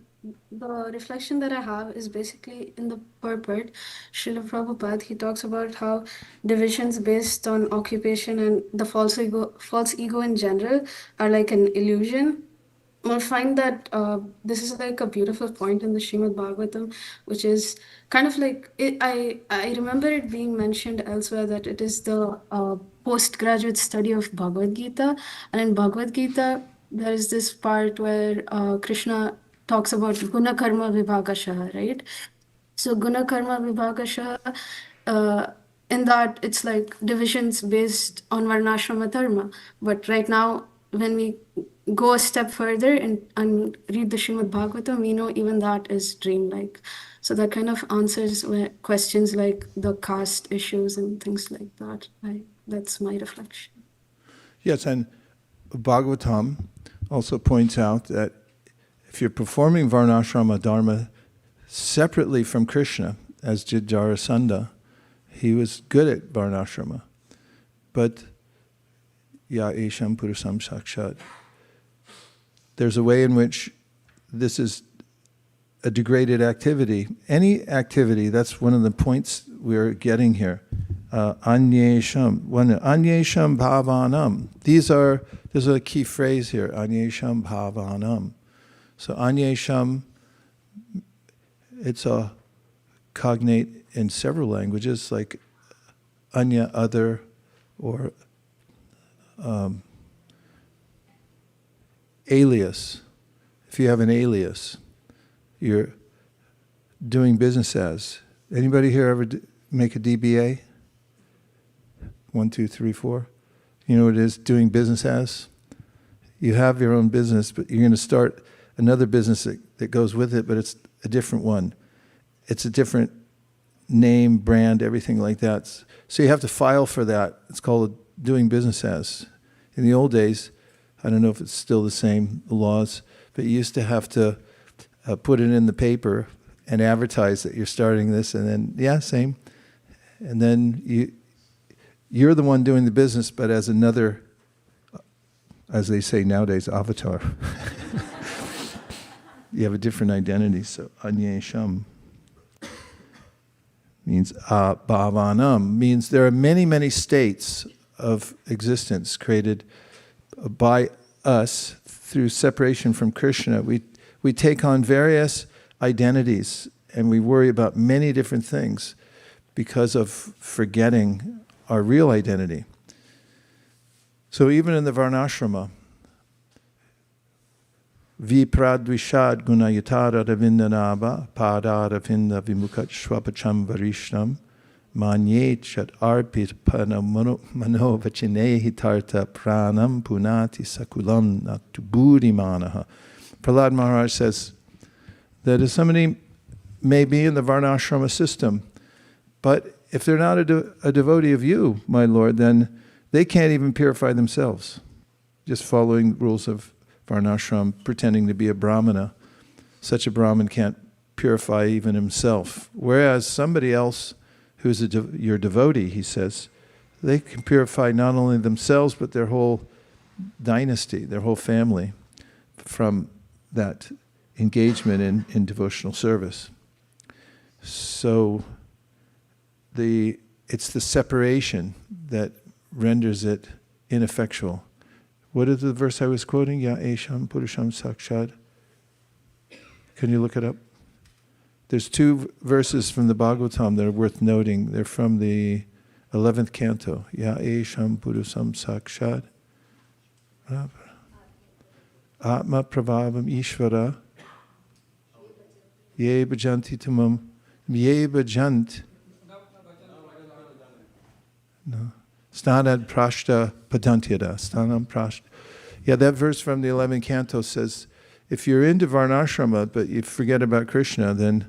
The reflection that I have is basically in the purport. Srila Prabhupada, he talks about how divisions based on occupation and the false ego in general are like an illusion. We'll find that this is like a beautiful point in the Srimad Bhagavatam, which is kind of like, I remember it being mentioned elsewhere that it is the postgraduate study of Bhagavad Gita. And in Bhagavad Gita, there is this part where Krishna talks about guna karma vibhagashaha, right? So guna karma vibhagashaha, in that it's like divisions based on varnashrama dharma. But right now, when we go a step further and read the Srimad Bhagavatam, we know even that is dreamlike. So that kind of answers questions like the caste issues and things like that. That's my reflection. Yes, and Bhagavatam also points out that if you're performing varnashrama dharma separately from Krishna, as did Jarasandha, he was good at varnashrama. But ya'esham purusam sakshat, there's a way in which this is a degraded activity. Any activity, that's one of the points we're getting here. Anyeṣāṁ, anyeṣām bhāvānāṁ. There's a key phrase here, anyeṣām bhāvānāṁ. So anyeṣām, it's a cognate in several languages, like anya, other, or alias. If you have an alias, you're doing business as. Anybody here ever make a DBA? 1, 2, 3, 4. You know what it is, doing business as? You have your own business, but you're going to start another business that goes with it, but it's a different one. It's a different name, brand, everything like that. So you have to file for that. It's called doing business as. In the old days, I don't know if it's still the same, the laws, but you used to have to put it in the paper and advertise that you're starting this, and then, yeah, same. And then you're the one doing the business, but as another, as they say nowadays, avatar. You have a different identity. So anyeṣāṁ means bhāvānām, means there are many, many states of existence created by us through separation from Krishna. We take on various identities and we worry about many different things because of forgetting our real identity. So even in the varnashrama, vipradvishad gunayatara ravindanaba padaravinda vimukat shwapacham varishtam manyechat arpit panamano vachinehi tarta pranam punati sakulam natuburi manaha. Prahlad Maharaj says that if somebody may be in the varnashrama system, but if they're not a devotee of you, my Lord, then they can't even purify themselves, just following the rules of varnashram, pretending to be a brahmana. Such a brahmin can't purify even himself. Whereas somebody else who's your devotee, he says, they can purify not only themselves, but their whole dynasty, their whole family, from that engagement in devotional service. So it's the separation that renders it ineffectual. What is the verse I was quoting? Ya'esham purusham sakshat. Can you look it up? There's 2 verses from the Bhagavatam that are worth noting. They're from the 11th canto. Ya'esham purusham sakshat. Atma prabhavam ishvara. Ye bhajanti tamam. Ye bhajant. No. Stanad prashta padantyada. Stanam prashta. Yeah, that verse from the 11th canto says, if you're into varnashrama but you forget about Krishna, then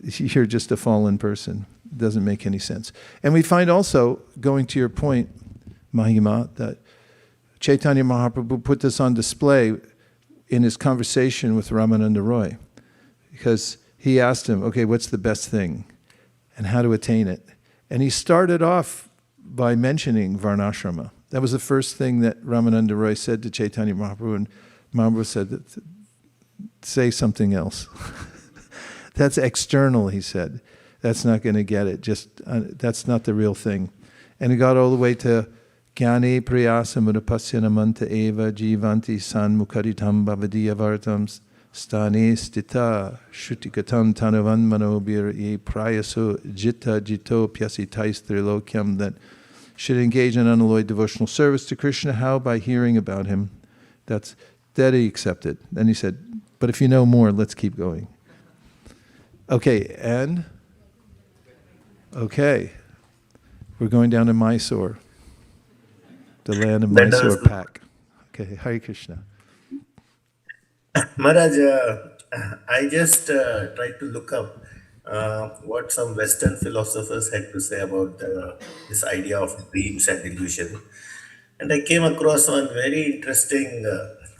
you're just a fallen person. It doesn't make any sense. And we find also, going to your point, Mahima, that Chaitanya Mahaprabhu put this on display in his conversation with Ramananda Roy. Because he asked him, okay, what's the best thing? And how to attain it? And he started off by mentioning varnashrama. That was the first thing that Ramananda Roy said to Chaitanya Mahaprabhu, and Mahaprabhu said that say something else. That's external, he said. That's not going to get it. That's not the real thing. And he got all the way to Jnane priyasa mudapasyanamanta eva jivanti san mukaritam bhavadiya vartam stane stita shrutikatam tanavan manobir e prayaso jitta jito pyasitais trilokyam, that should engage in unalloyed devotional service to Krishna. How? By hearing about him. That he accepted. Then he said, but if you know more, let's keep going. Okay, and? Okay. We're going down to Mysore, the land of Mysore Pak. Okay, Hare Krishna. Maharaj, I just tried to look up what some Western philosophers had to say about this idea of dreams and illusion. And I came across one very interesting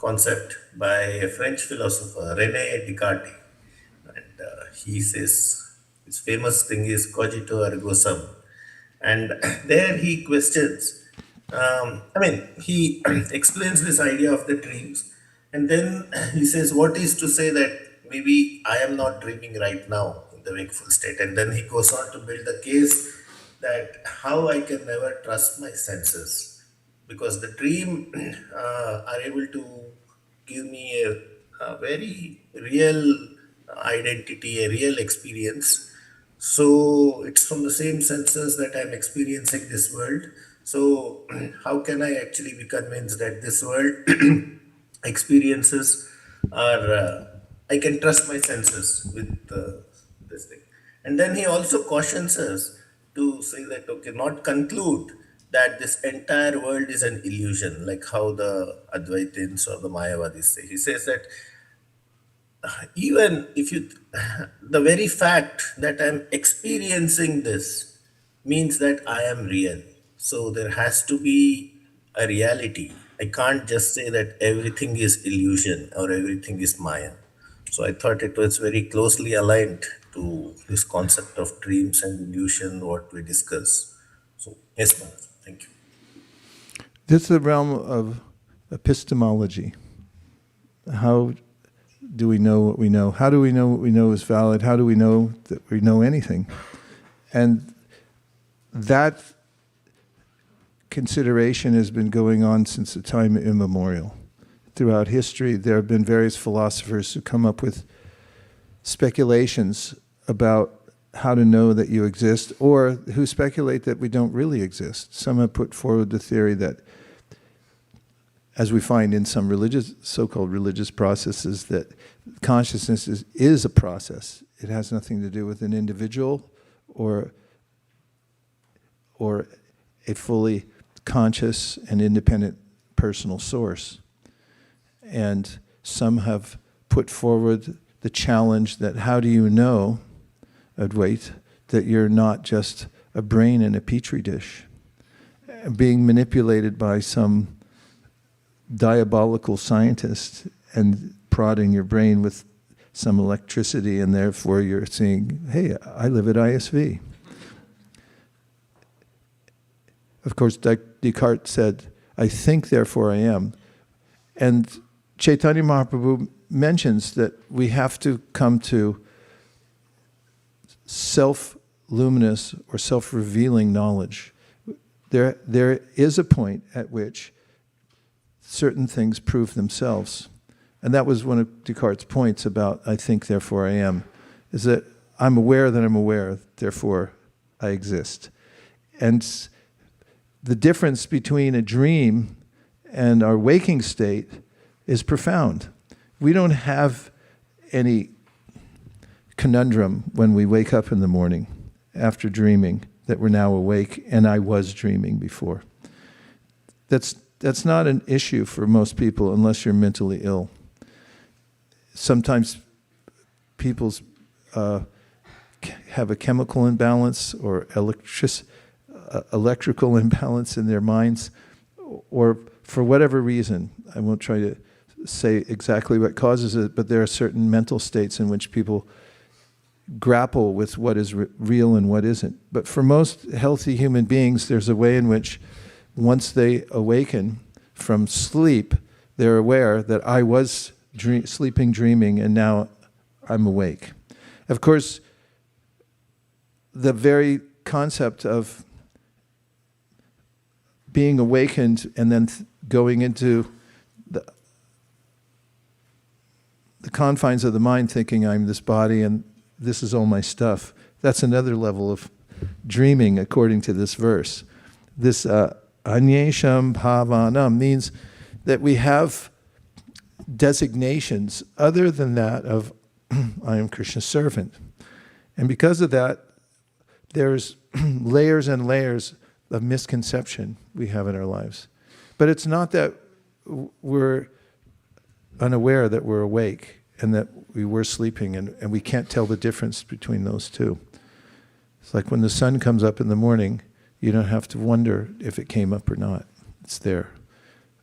concept by a French philosopher, René Descartes. And he says, his famous thing is cogito ergo sum. And there he questions, he explains this idea of the dreams. And then he says, what is to say that maybe I am not dreaming right now in the wakeful state? And then he goes on to build the case that how I can never trust my senses, because the dream are able to give me a very real identity, a real experience. So it's from the same senses that I'm experiencing this world. So how can I actually be convinced that this world experiences are, I can trust my senses with this thing. And then he also cautions us to say that, okay, not conclude that this entire world is an illusion, like how the Advaitins or the Mayavadis say. He says that even if the very fact that I'm experiencing this means that I am real. So there has to be a reality. I can't just say that everything is illusion or everything is Maya. So I thought it was very closely aligned to this concept of dreams and illusion, what we discuss. So, yes, Maharaj. Thank you. This is the realm of epistemology. How do we know what we know? How do we know what we know is valid? How do we know that we know anything? And that consideration has been going on since the time immemorial. Throughout history, there have been various philosophers who come up with speculations about how to know that you exist, or who speculate that we don't really exist. Some have put forward the theory that, as we find in some religious, so-called religious processes, that consciousness is a process. It has nothing to do with an individual or a fully conscious and independent personal source. And some have put forward the challenge that how do you know, Advait, that you're not just a brain in a petri dish, being manipulated by some diabolical scientist and prodding your brain with some electricity, and therefore you're seeing, hey, I live at ISV. Of course, Descartes said, I think, therefore I am. And Chaitanya Mahaprabhu mentions that we have to come to self-luminous or self-revealing knowledge. There is a point at which certain things prove themselves. And that was one of Descartes' points about I think, therefore I am, is that I'm aware that I'm aware, therefore I exist. And the difference between a dream and our waking state is profound. We don't have any conundrum when we wake up in the morning after dreaming that we're now awake and I was dreaming before. That's not an issue for most people unless you're mentally ill. Sometimes people have a chemical imbalance or electrical imbalance in their minds, or for whatever reason. I won't try to say exactly what causes it, but there are certain mental states in which people grapple with what is real and what isn't. But for most healthy human beings, there's a way in which once they awaken from sleep, they're aware that I was sleeping, dreaming, and now I'm awake. Of course, the very concept of being awakened and then going into the confines of the mind, thinking I'm this body and this is all my stuff, that's another level of dreaming according to this verse. This anyeṣāṁ bhāvānāṁ means that we have designations other than that of I am Krishna's servant. And because of that, there's layers and layers of misconception we have in our lives. But it's not that we're unaware that we're awake and that we were sleeping and we can't tell the difference between those two. It's like when the sun comes up in the morning, you don't have to wonder if it came up or not. It's there.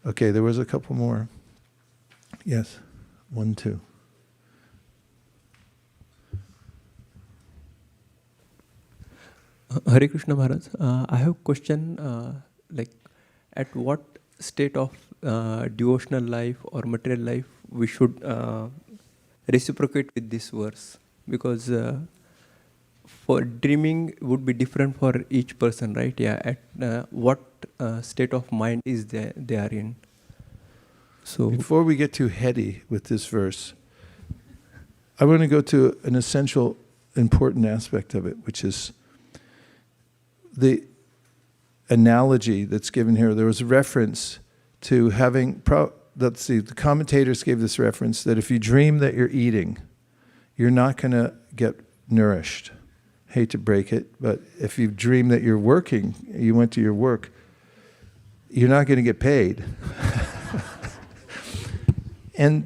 Okay, there was a couple more. Yes, 1, 2. Hare Krishna Maharaj, I have a question, like at what state of devotional life or material life we should reciprocate with this verse? Because for dreaming would be different for each person, right? Yeah, at what state of mind is they are in? So before we get too heady with this verse, I want to go to an essential, important aspect of it, which is the analogy that's given here. There was a reference to having, let's see, the commentators gave this reference that if you dream that you're eating, you're not going to get nourished. Hate to break it, but if you dream that you're working, you went to your work, you're not going to get paid. And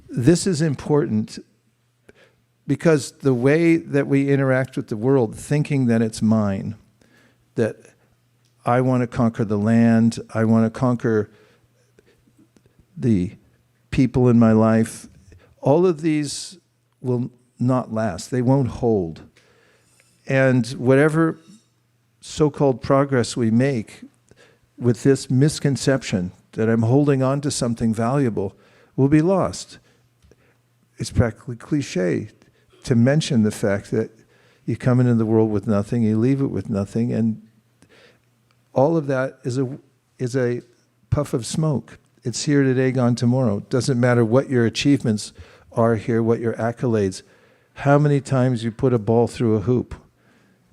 this is important because the way that we interact with the world, thinking that it's mine, that I want to conquer the land, I want to conquer the people in my life, all of these will not last. They won't hold. And whatever so-called progress we make with this misconception that I'm holding on to something valuable will be lost. It's practically cliche to mention the fact that you come into the world with nothing, you leave it with nothing, and all of that is a puff of smoke. It's here today, gone tomorrow. It doesn't matter what your achievements are here, what your accolades, how many times you put a ball through a hoop.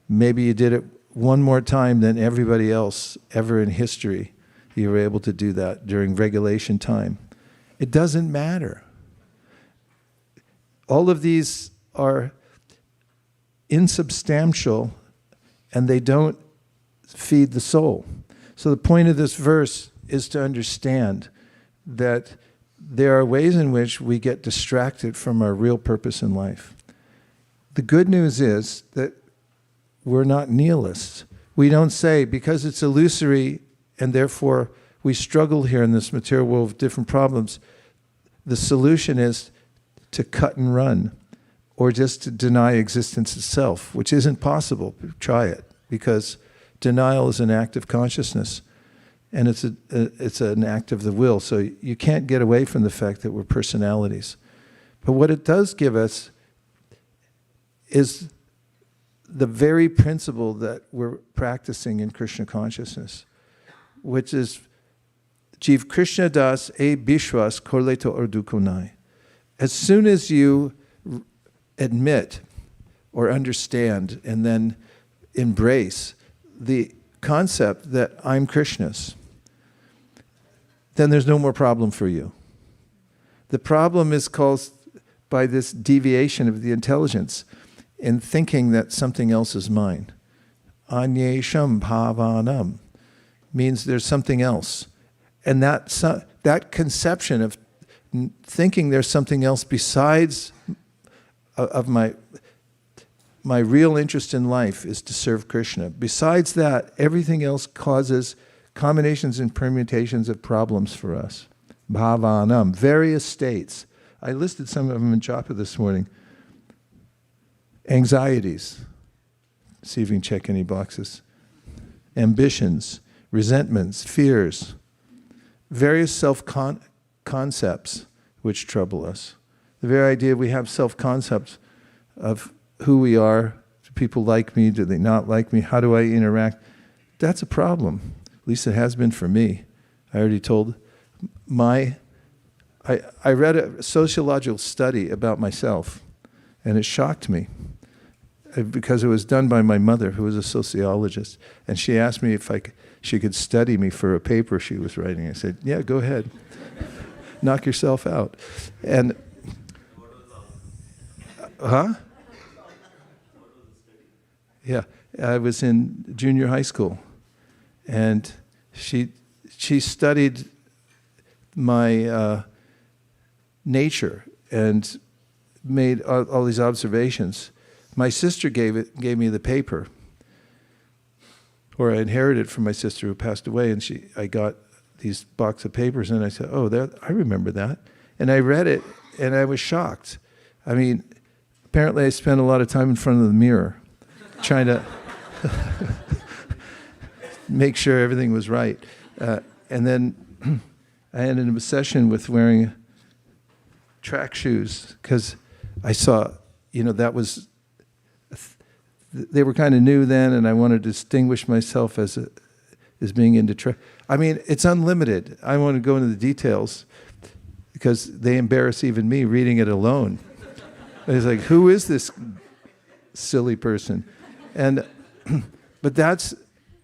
Maybe you did it one more time than everybody else ever in history. You were able to do that during regulation time. It doesn't matter. All of these are insubstantial and they don't feed the soul. So the point of this verse is to understand that there are ways in which we get distracted from our real purpose in life. The good news is that we're not nihilists. We don't say, because it's illusory and therefore we struggle here in this material world with different problems, the solution is to cut and run or just to deny existence itself, which isn't possible. Try it, because denial is an act of consciousness and it's an act of the will. So you can't get away from the fact that we're personalities. But what it does give us is the very principle that we're practicing in Krishna consciousness, which is Jiv Krishna Das e Bishwas Korleto Ordukonai. As soon as you admit or understand and then embrace the concept that I'm Krishna's, then there's no more problem for you. The problem is caused by this deviation of the intelligence in thinking that something else is mine. Anyeṣāṁ bhāvānāṁ means there's something else. And that conception of thinking there's something else besides of my real interest in life is to serve Krishna. Besides that, everything else causes combinations and permutations of problems for us. Bhāvānāṁ, various states. I listed some of them in japa this morning. Anxieties, see if you can check any boxes. Ambitions, resentments, fears, various self-concepts, which trouble us. The very idea we have self-concepts of who we are. Do people like me? Do they not like me? How do I interact? That's a problem. At least it has been for me. I already told I read a sociological study about myself, and it shocked me because it was done by my mother, who was a sociologist, and she asked me if she could study me for a paper she was writing. I said, yeah, go ahead. Knock yourself out. And yeah, I was in junior high school, and she studied my nature and made all these observations. My sister gave me the paper, or I inherited it from my sister who passed away, and I got these box of papers, and I said, oh, I remember that. And I read it, and I was shocked. I mean, apparently I spent a lot of time in front of the mirror trying to make sure everything was right. And then I had an obsession with wearing track shoes because I saw, they were kind of new then, and I wanted to distinguish myself as being into track. I mean, it's unlimited. I want to go into the details because they embarrass even me reading it alone. It's like, who is this silly person? But that's,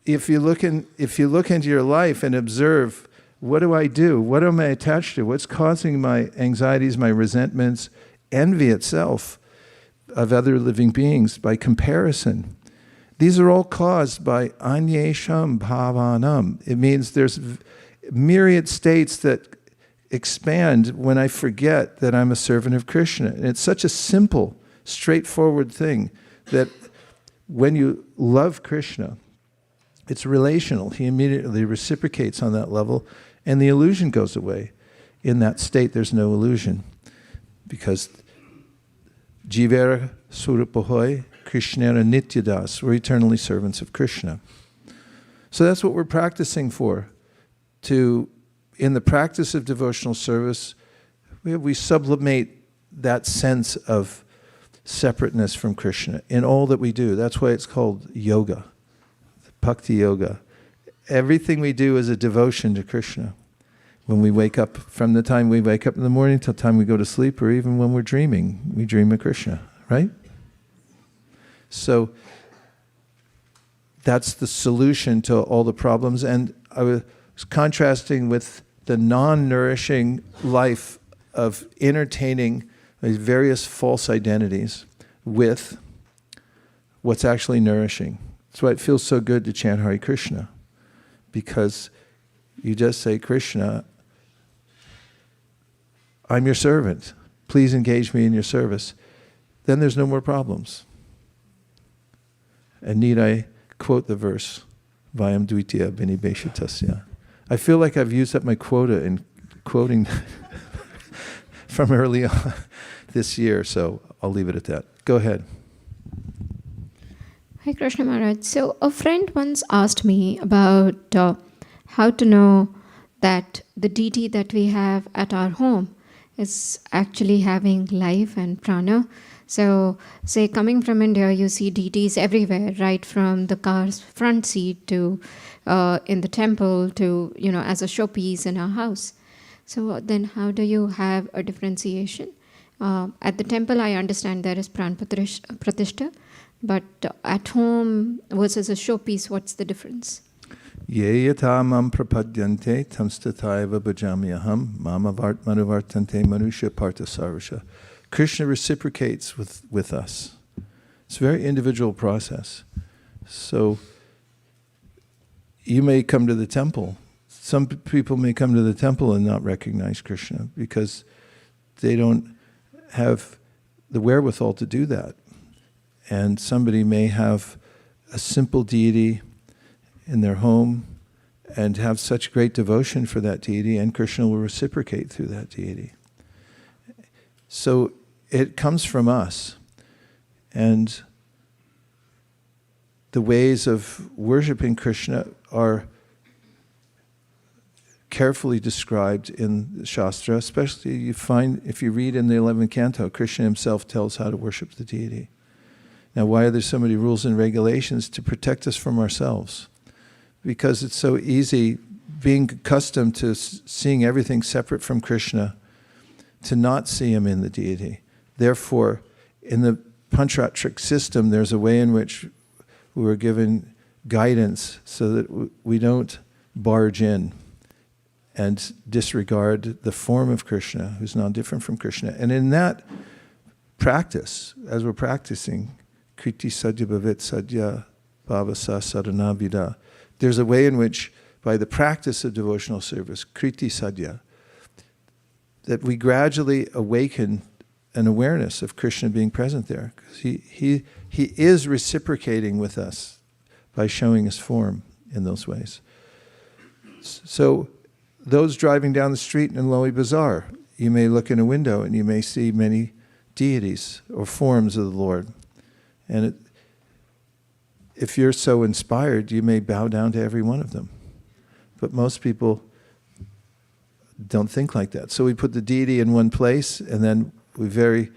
if you look into your life and observe, what do I do? What am I attached to? What's causing my anxieties, my resentments, envy itself of other living beings by comparison? These are all caused by anyeṣāṁ bhāvānāṁ. It means there's myriad states that expand when I forget that I'm a servant of Krishna. And it's such a simple, straightforward thing that when you love Krishna, it's relational. He immediately reciprocates on that level, and the illusion goes away. In that state, there's no illusion, because jivera surapahoy krishnera nityadas, we're eternally servants of Krishna. So that's what we're practicing for. In the practice of devotional service, we sublimate that sense of separateness from Krishna in all that we do. That's why it's called yoga, bhakti yoga. Everything we do is a devotion to Krishna. When we wake up, from the time we wake up in the morning till the time we go to sleep, or even when we're dreaming, we dream of Krishna, right? So that's the solution to all the problems. And I was contrasting with the non-nourishing life of entertaining these various false identities with what's actually nourishing. That's why it feels so good to chant Hare Krishna, because you just say, Krishna, I'm your servant. Please engage me in your service. Then there's no more problems. And need I quote the verse, Vayam dvitiya binibesha tasya. I feel like I've used up my quota in quoting from early on this year, so I'll leave it at that. Go ahead. Hi, Krishna Maharaj. So a friend once asked me about how to know that the deity that we have at our home is actually having life and prana. So, say coming from India, you see deities everywhere, right from the car's front seat to in the temple to, as a showpiece in our house. So then how do you have a differentiation? At the temple, I understand there is pran pratishtha, but at home versus a showpiece, what's the difference? Ye yathā mam prapadyante tamstataiva bhajamyaham mama ātmano manusya partha sarvasya. Krishna reciprocates with us. It's a very individual process. So you may come to the temple. Some people may come to the temple and not recognize Krishna because they don't have the wherewithal to do that. And somebody may have a simple deity in their home and have such great devotion for that deity, and Krishna will reciprocate through that deity. So it comes from us. And the ways of worshiping Krishna are carefully described in the Shastra, especially you find, if you read in the 11th canto, Krishna himself tells how to worship the deity. Now, why are there so many rules and regulations? To protect us from ourselves. Because it's so easy, being accustomed to seeing everything separate from Krishna, to not see him in the deity. Therefore, in the Panchatric system, there's a way in which we were given guidance so that we don't barge in and disregard the form of Krishna, who's non-different from Krishna. And in that practice, as we're practicing, kriti sadhya bhavet sadhya bhavasa sadhana bhidā, there's a way in which, by the practice of devotional service, kriti sadhya, that we gradually awaken an awareness of Krishna being present there. Because he is reciprocating with us by showing his form in those ways. So, those driving down the street in Lowy Bazaar, you may look in a window and you may see many deities or forms of the Lord. And if you're so inspired, you may bow down to every one of them. But most people don't think like that. So we put the deity in one place, and then we very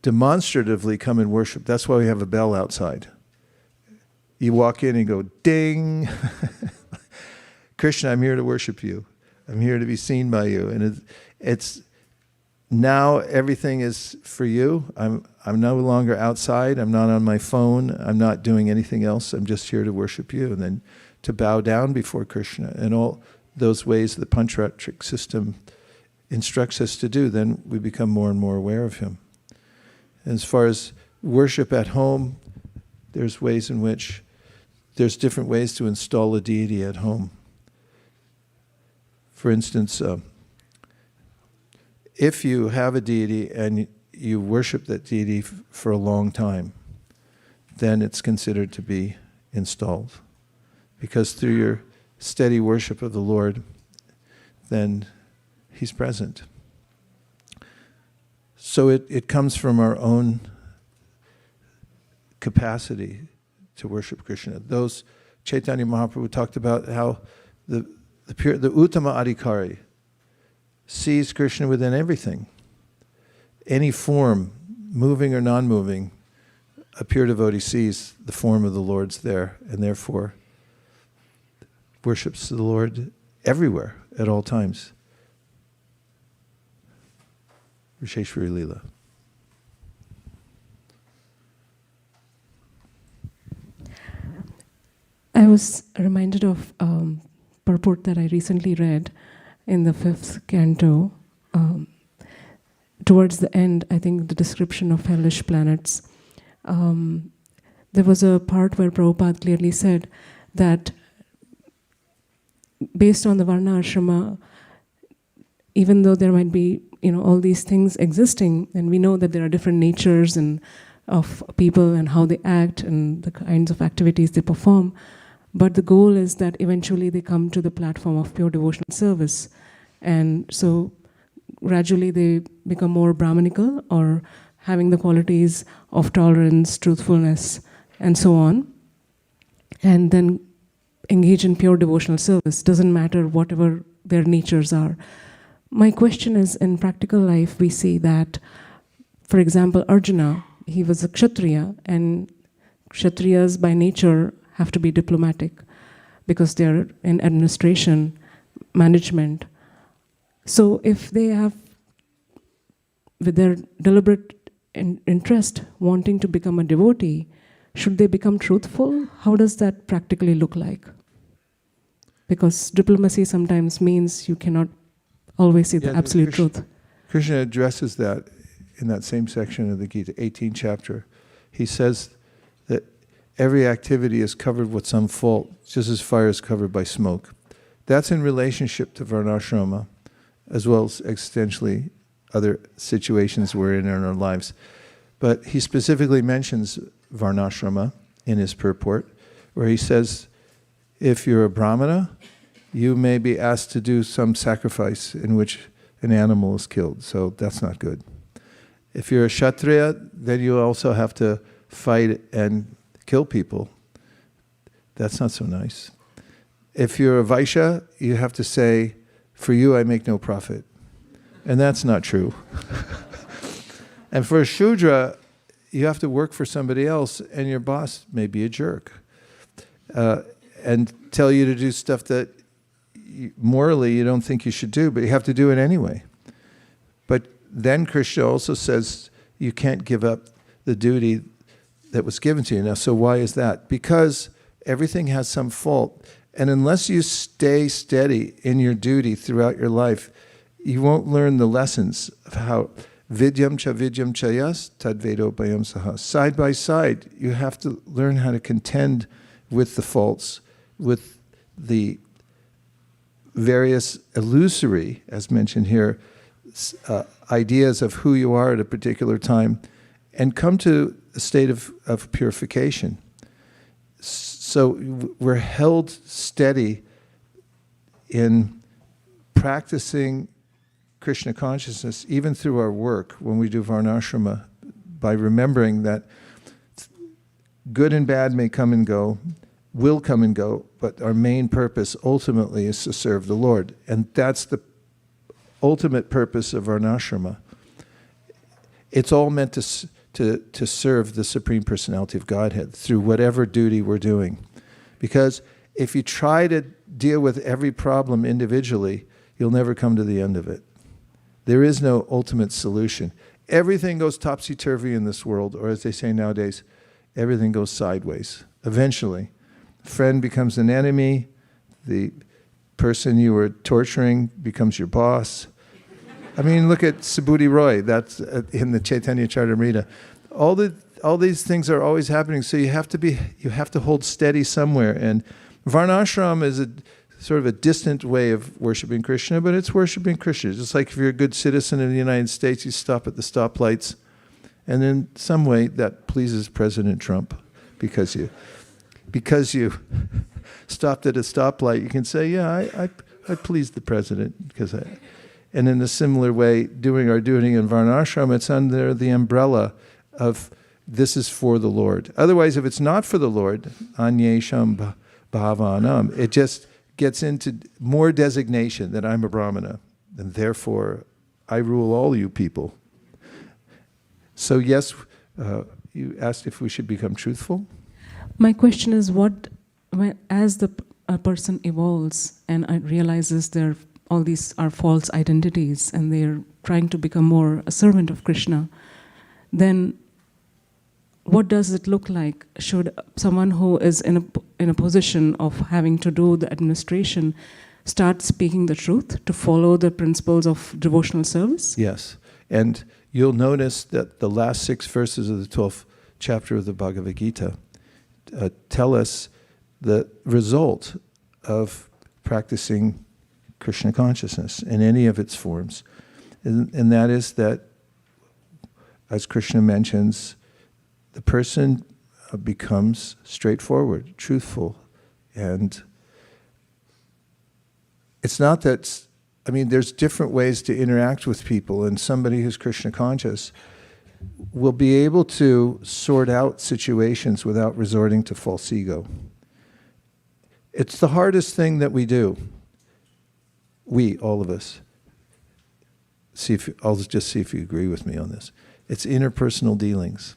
demonstratively come and worship. That's why we have a bell outside. You walk in and go, ding! Krishna, I'm here to worship you. I'm here to be seen by you. And it's now everything is for you. I'm no longer outside. I'm not on my phone. I'm not doing anything else. I'm just here to worship you. And then to bow down before Krishna. And all those ways the Panchatric system instructs us to do, then we become more and more aware of him. And as far as worship at home, there's ways in which there's different ways to install a deity at home. For instance, if you have a deity and you worship that deity for a long time, then it's considered to be installed. Because through your steady worship of the Lord, then he's present. So it comes from our own capacity to worship Krishna. Those Chaitanya Mahaprabhu talked about how the Uttama Adhikari sees Krishna within everything. Any form, moving or non-moving, a pure devotee sees the form of the Lord's there, and therefore worships the Lord everywhere, at all times. Visheshwari Leela. I was reminded of purport that I recently read in the 5th canto. Towards the end, I think the description of hellish planets, there was a part where Prabhupada clearly said that based on the Varna Ashrama, even though there might be all these things existing, and we know that there are different natures and of people and how they act and the kinds of activities they perform, but the goal is that eventually they come to the platform of pure devotional service. And so gradually they become more Brahmanical, or having the qualities of tolerance, truthfulness, and so on, and then engage in pure devotional service. Doesn't matter whatever their natures are. My question is, in practical life, we see that, for example, Arjuna, he was a Kshatriya, and Kshatriyas by nature have to be diplomatic because they're in administration, management. So if they have, with their deliberate interest, wanting to become a devotee, should they become truthful? How does that practically look like? Because diplomacy sometimes means you cannot always see the absolute truth. Krishna addresses that in that same section of the Gita, 18th chapter. He says that every activity is covered with some fault, just as fire is covered by smoke. That's in relationship to Varnashrama, as well as existentially other situations we're in our lives. But he specifically mentions Varnashrama in his purport, where he says, if you're a Brahmana, you may be asked to do some sacrifice in which an animal is killed, so that's not good. If you're a Kshatriya, then you also have to fight and kill people. That's not so nice. If you're a Vaishya, you have to say, for you I make no profit. And that's not true. And for a Shudra, you have to work for somebody else, and your boss may be a jerk. And tell you to do stuff that morally you don't think you should do, but you have to do it anyway. But then Krishna also says you can't give up the duty that was given to you. Now, so why is that? Because everything has some fault. And unless you stay steady in your duty throughout your life, you won't learn the lessons of how vidyam cha yas tadvedo bayam saha. Side by side, you have to learn how to contend with the faults, with the various illusory, as mentioned here, ideas of who you are at a particular time, and come to a state of purification. So we're held steady in practicing Krishna consciousness, even through our work when we do varnashrama, by remembering that good and bad may come and go, will come and go, but our main purpose ultimately is to serve the Lord. And that's the ultimate purpose of varnashrama. It's all meant to serve the Supreme Personality of Godhead through whatever duty we're doing. Because if you try to deal with every problem individually, you'll never come to the end of it. There is no ultimate solution. Everything goes topsy-turvy in this world, or as they say nowadays, everything goes sideways. Eventually, a friend becomes an enemy, the person you were torturing becomes your boss. I mean, look at Subhuti Roy, that's in the Chaitanya Charitamrita. All these things are always happening, so you have to hold steady somewhere. And Varnashram is a sort of a distant way of worshiping Krishna, but it's worshiping Krishna. Just like if you're a good citizen of the United States, you stop at the stoplights, and in some way that pleases President Trump, because you stopped at a stoplight. You can say, yeah, I pleased the president because I. And in a similar way, doing our duty in Varnashram, it's under the umbrella of this is for the Lord. Otherwise, if it's not for the Lord, anyeṣāṁ bhāvānāṁ, it just gets into more designation that I'm a Brahmana, and therefore I rule all you people. So yes, you asked if we should become truthful. My question is, as a person evolves and realizes all these are false identities and they're trying to become more a servant of Krishna, then what does it look like? Should someone who is in a position of having to do the administration start speaking the truth to follow the principles of devotional service? Yes. And you'll notice that the last 6 verses of the 12th chapter of the Bhagavad Gita tell us the result of practicing Krishna consciousness in any of its forms. And that is that, as Krishna mentions, the person becomes straightforward, truthful. And it's not that, there's different ways to interact with people, and somebody who's Krishna conscious will be able to sort out situations without resorting to false ego. It's the hardest thing that we do. All of us. I'll just see if you agree with me on this. It's interpersonal dealings.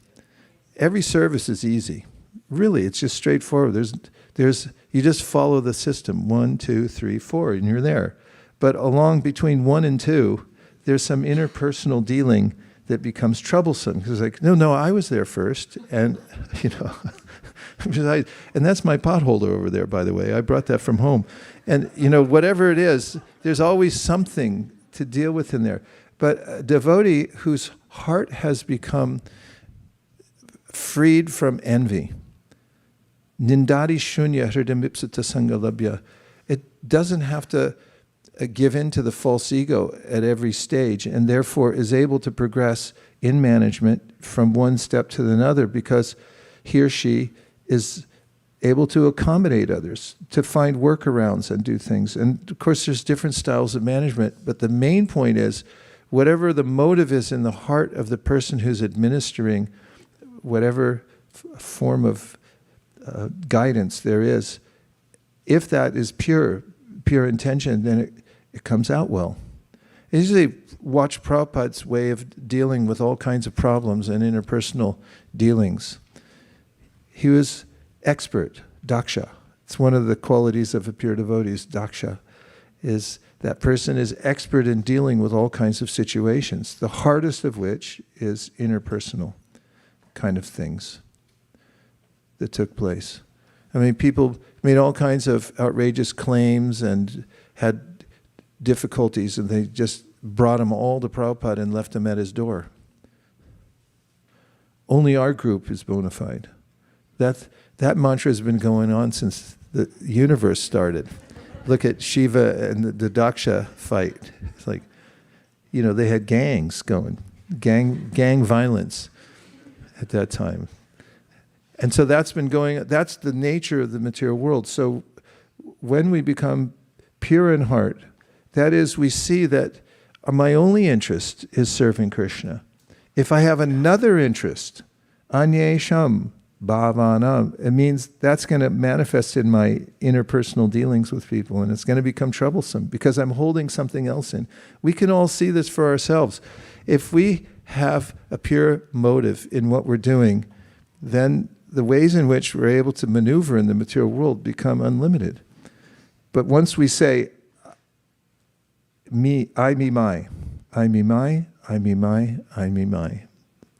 Every service is easy. Really, it's just straightforward. You just follow the system. 1, 2, 3, 4, and you're there. But along between 1 and 2, there's some interpersonal dealing that becomes troublesome. Because no, I was there first, and and that's my potholder over there, by the way. I brought that from home. And whatever it is, there's always something to deal with in there. But a devotee whose heart has become freed from envy, nindadi shunya hridamipsata sangalabhya, it doesn't have to give in to the false ego at every stage, and therefore is able to progress in management from one step to another, because he or she is able to accommodate others, to find workarounds and do things. And of course there's different styles of management, but the main point is, whatever the motive is in the heart of the person who's administering whatever form of guidance there is, if that is pure intention, then it comes out well. I usually watch Prabhupada's way of dealing with all kinds of problems and interpersonal dealings. He was expert, daksha. It's one of the qualities of a pure devotee, daksha, is that person is expert in dealing with all kinds of situations, the hardest of which is interpersonal kind of things that took place. I mean, people made all kinds of outrageous claims and had difficulties, and they just brought them all to Prabhupada and left them at his door. Only our group is bona fide. That mantra has been going on since the universe started. Look at Shiva and the Daksha fight. It's like, they had gangs going, gang violence at that time. And so that's been going, that's the nature of the material world. So when we become pure in heart, that is, we see that my only interest is serving Krishna. If I have another interest, anyeṣāṁ, bhāvānāṁ, it means that's going to manifest in my interpersonal dealings with people, and it's going to become troublesome because I'm holding something else in. We can all see this for ourselves. If we have a pure motive in what we're doing, then the ways in which we're able to maneuver in the material world become unlimited. But once we say, me, I, me, my, I, me, my, I, me, my, I, me, my,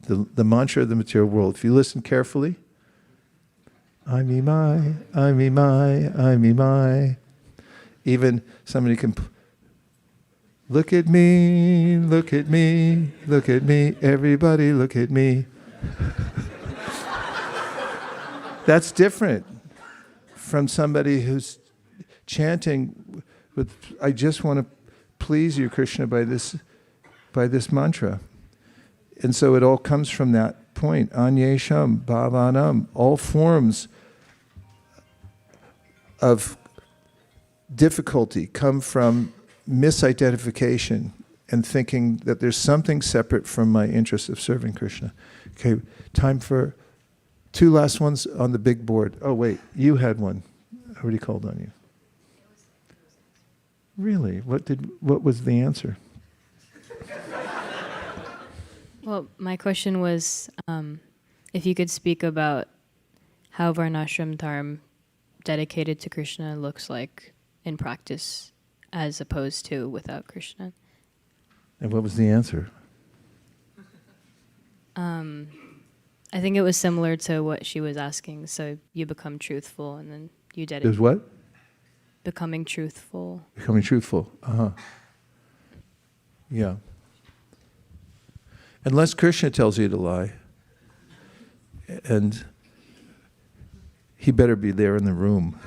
the mantra of the material world, if you listen carefully, I, me, my, I, me, my, I, me, my. Even somebody can, look at me, look at me, look at me, everybody look at me. That's different from somebody who's chanting with, I just want to please you, Krishna, by this mantra. And so it all comes from that point, anyeṣāṁ, bhāvānāṁ, all forms of difficulty come from misidentification and thinking that there's something separate from my interest of serving Krishna. Okay, time for 2 last ones on the big board. Oh wait, you had one. I already called on you. Really? What was the answer? Well, my question was if you could speak about how varnashram dharma dedicated to Krishna looks like in practice as opposed to without Krishna. And what was the answer? I think it was similar to what she was asking. So you become truthful and then you dedicate. There's what? Becoming truthful. Becoming truthful. Yeah. Unless Krishna tells you to lie. And he better be there in the room.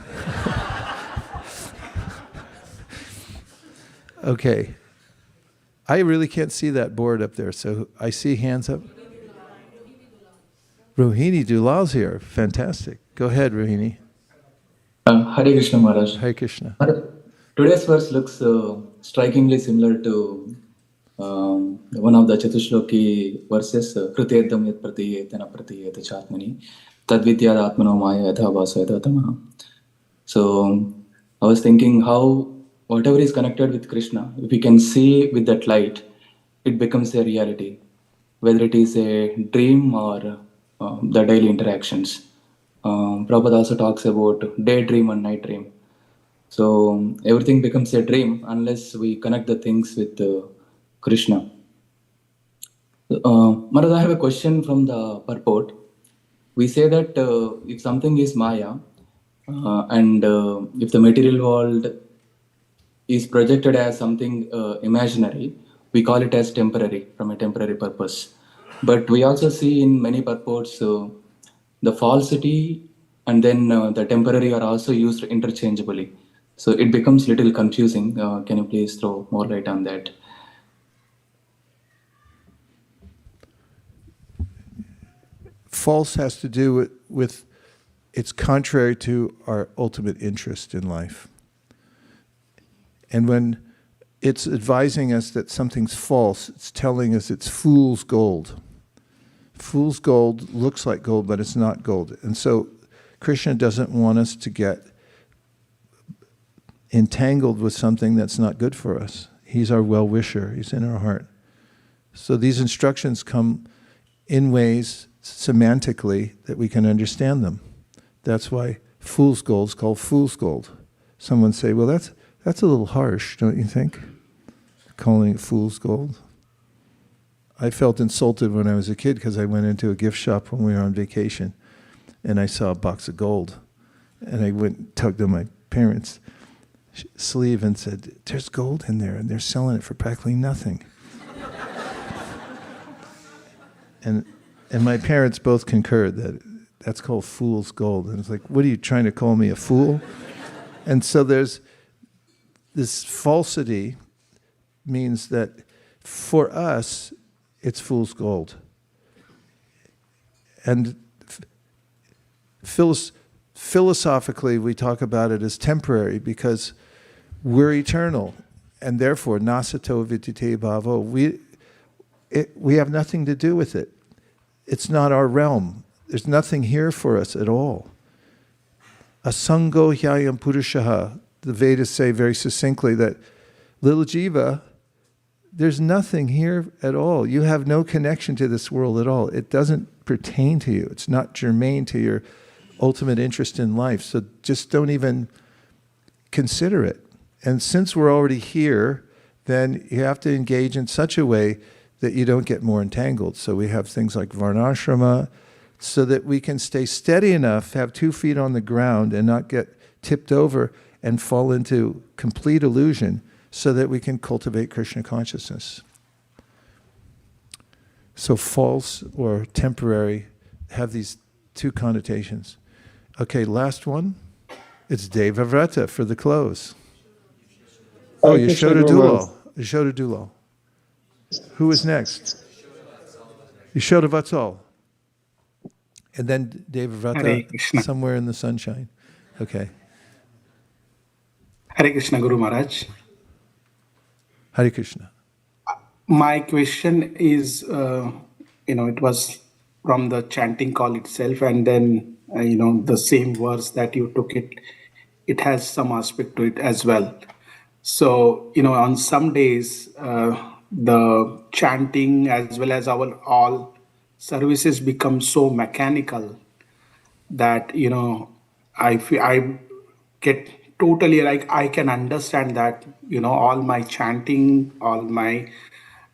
Okay. I really can't see that board up there, so I see hands up. Rohini Dulal's here. Fantastic. Go ahead, Rohini. Hare Krishna Maharaj. Hare Krishna. Today's verse looks strikingly similar to one of the Chatushloki verses, Kritedam yat pratiyetana pratiyeta chatmani tadvityad ātmano maya yathā vāsayata tamaha. So I was thinking how whatever is connected with Krishna, if we can see with that light, it becomes a reality. Whether it is a dream or the daily interactions. Prabhupada also talks about daydream and night dream. So everything becomes a dream unless we connect the things with Krishna. Maharaj, I have a question from the purport. We say that if something is Maya and if the material world is projected as something imaginary, we call it as temporary, from a temporary purpose. But we also see in many purports the falsity and then the temporary are also used interchangeably. So it becomes little confusing. Can you please throw more light on that? False has to do with it's contrary to our ultimate interest in life. And when it's advising us that something's false, it's telling us it's fool's gold. Fool's gold looks like gold, but it's not gold. And so Krishna doesn't want us to get entangled with something that's not good for us. He's our well-wisher. He's in our heart. So these instructions come in ways semantically that we can understand them. That's why fool's gold is called fool's gold. Someone say, well, that's a little harsh, don't you think? Calling it fool's gold. I felt insulted when I was a kid because I went into a gift shop when we were on vacation and I saw a box of gold. And I went and tugged on my parents' sleeve and said, there's gold in there and they're selling it for practically nothing. and my parents both concurred that that's called fool's gold. And it's like, what are you trying to call me, a fool? And so there's this falsity means that for us, it's fool's gold. And philosophically, we talk about it as temporary because we're eternal. And therefore, nasato vidite bhavo, we have nothing to do with it. It's not our realm. There's nothing here for us at all. Asango hyayam purushaha. The Vedas say very succinctly that little jiva, there's nothing here at all. You have no connection to this world at all. It doesn't pertain to you. It's not germane to your ultimate interest in life. So just don't even consider it. And since we're already here, then you have to engage in such a way that you don't get more entangled. So we have things like varnashrama, so that we can stay steady enough, have 2 feet on the ground and not get tipped over and fall into complete illusion, so that we can cultivate Krishna consciousness. So false or temporary have these 2 connotations. Okay, last one. It's Devavrata for the close. Oh, Yashoda Dulal. Yashoda Dulal. Who is next? Yashoda Vatsal. And then Devavrata somewhere in the sunshine. Okay. Hare Krishna, Guru Maharaj. Hare Krishna. My question is, it was from the chanting call itself, and then, the same verse that you took it has some aspect to it as well. So, on some days, the chanting as well as our all services become so mechanical that, I get totally, like, I can understand that, all my chanting, all my,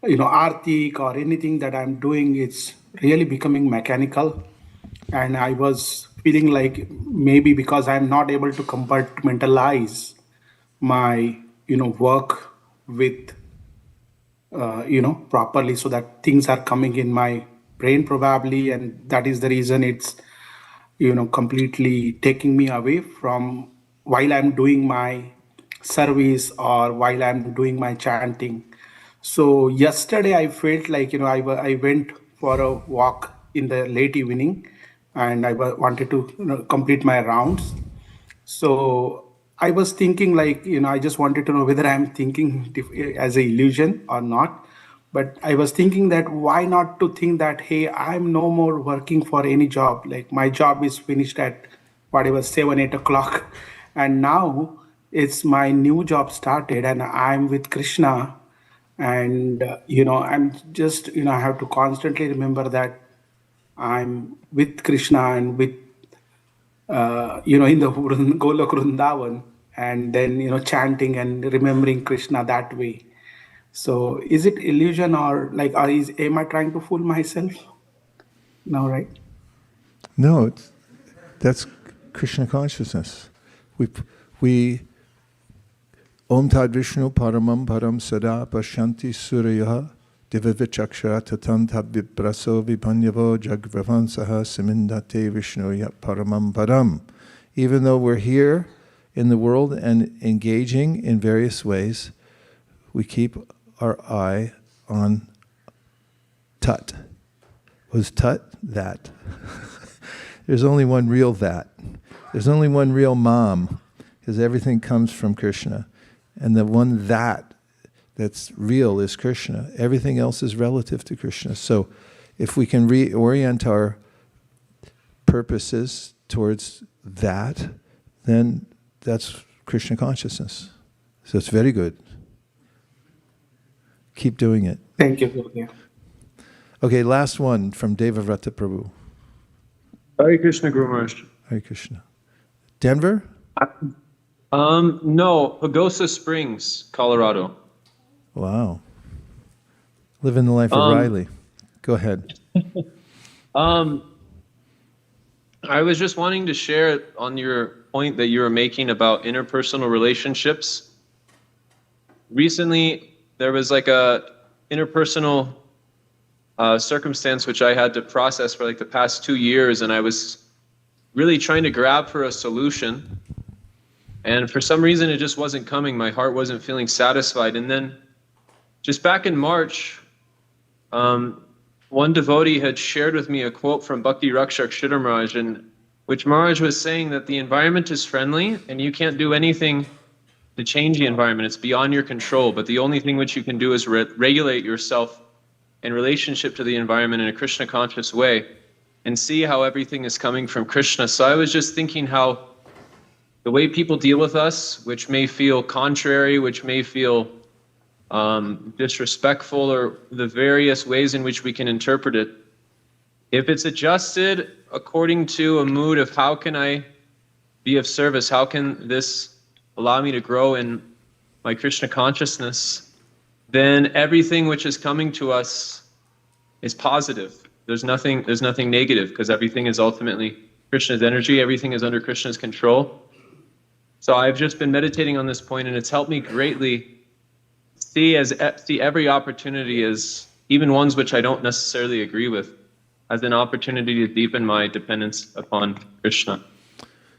artik or anything that I'm doing, it's really becoming mechanical. And I was feeling like maybe because I'm not able to compartmentalize my, work with, properly, so that things are coming in my brain probably. And that is the reason it's, completely taking me away from while I'm doing my service or while I'm doing my chanting. So yesterday I felt like, I went for a walk in the late evening and I wanted to complete my rounds. So I was thinking like, I just wanted to know whether I'm thinking as an illusion or not. But I was thinking that why not to think that, hey, I'm no more working for any job. Like my job is finished at whatever, 7, 8 o'clock. And now it's my new job started and I'm with Krishna. And, I'm just, I have to constantly remember that I'm with Krishna and with, in the Golok Vrindavan, and then, chanting and remembering Krishna that way. So is it illusion or like, am I trying to fool myself? No, right? No, that's Krishna consciousness. We Om Tad Vishnu Paramam Param Sada Pashanti Suryaha Divavichakshara Tatan Tabvipraso Vipanyavo Jagvavansaha Simindate Vishnu Yat Paramam Param. Even though we're here in the world and engaging in various ways, we keep our eye on tat. Was tat? That. There's only one real that. There's only one real mom, because everything comes from Krishna. And the one that's real is Krishna. Everything else is relative to Krishna. So if we can reorient our purposes towards that, then that's Krishna consciousness. So it's very good. Keep doing it. Thank you. Yeah. Okay, last one from Devavrata Prabhu. Hare Krishna, Guru Maharaj. Hare Krishna. Denver? No, Pagosa Springs, Colorado. Wow. Living the life of Riley. Go ahead. I was just wanting to share on your point that you were making about interpersonal relationships. Recently, there was like a interpersonal circumstance which I had to process for like the past 2 years, and I was really trying to grab for a solution. And for some reason, it just wasn't coming. My heart wasn't feeling satisfied. And then just back in March, one devotee had shared with me a quote from Bhakti Rakshak Maharaj, in which Maharaj was saying that the environment is friendly and you can't do anything to change the environment. It's beyond your control. But the only thing which you can do is regulate yourself in relationship to the environment in a Krishna conscious way and see how everything is coming from Krishna. So I was just thinking how the way people deal with us, which may feel contrary, which may feel disrespectful, or the various ways in which we can interpret it, if it's adjusted according to a mood of how can I be of service, how can this allow me to grow in my Krishna consciousness, then everything which is coming to us is positive. There's nothing negative, because everything is ultimately Krishna's energy, everything is under Krishna's control. So I've just been meditating on this point, and it's helped me greatly see every opportunity as, even ones which I don't necessarily agree with, as an opportunity to deepen my dependence upon Krishna.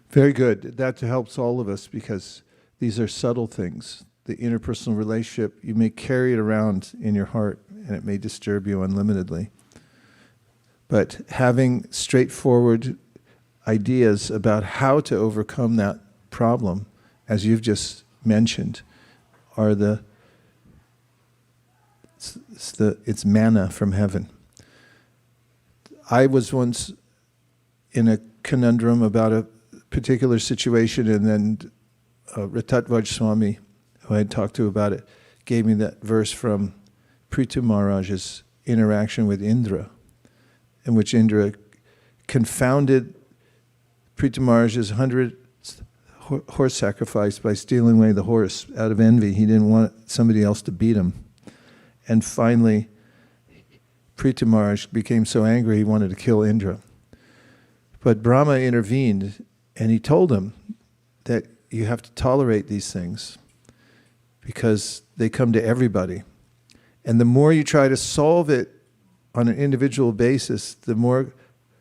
Very good. That helps all of us, because these are subtle things. The interpersonal relationship, you may carry it around in your heart and it may disturb you unlimitedly. But having straightforward ideas about how to overcome that problem, as you've just mentioned, are it's manna from heaven. I was once in a conundrum about a particular situation, and then Ratatvaj Swami, who I had talked to about it, gave me that verse from Prithu Maharaj's interaction with Indra, in which Indra confounded Prithu Maharaj's 100 horse sacrifice by stealing away the horse out of envy. He didn't want somebody else to beat him. And finally, Prithu Maharaj became so angry he wanted to kill Indra. But Brahma intervened, and he told him that you have to tolerate these things because they come to everybody. And the more you try to solve it on an individual basis, the more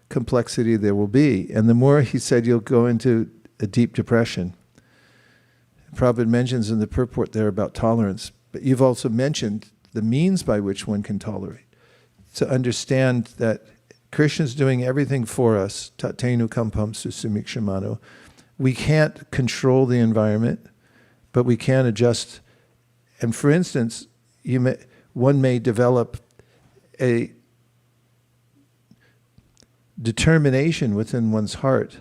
complexity there will be. And the more, he said, you'll go into a deep depression. Prabhupada mentions in the purport there about tolerance, but you've also mentioned the means by which one can tolerate. To understand that Krishna's doing everything for us, tatenu kampam susumikshamano. We can't control the environment, but we can adjust. And for instance, one may develop a determination within one's heart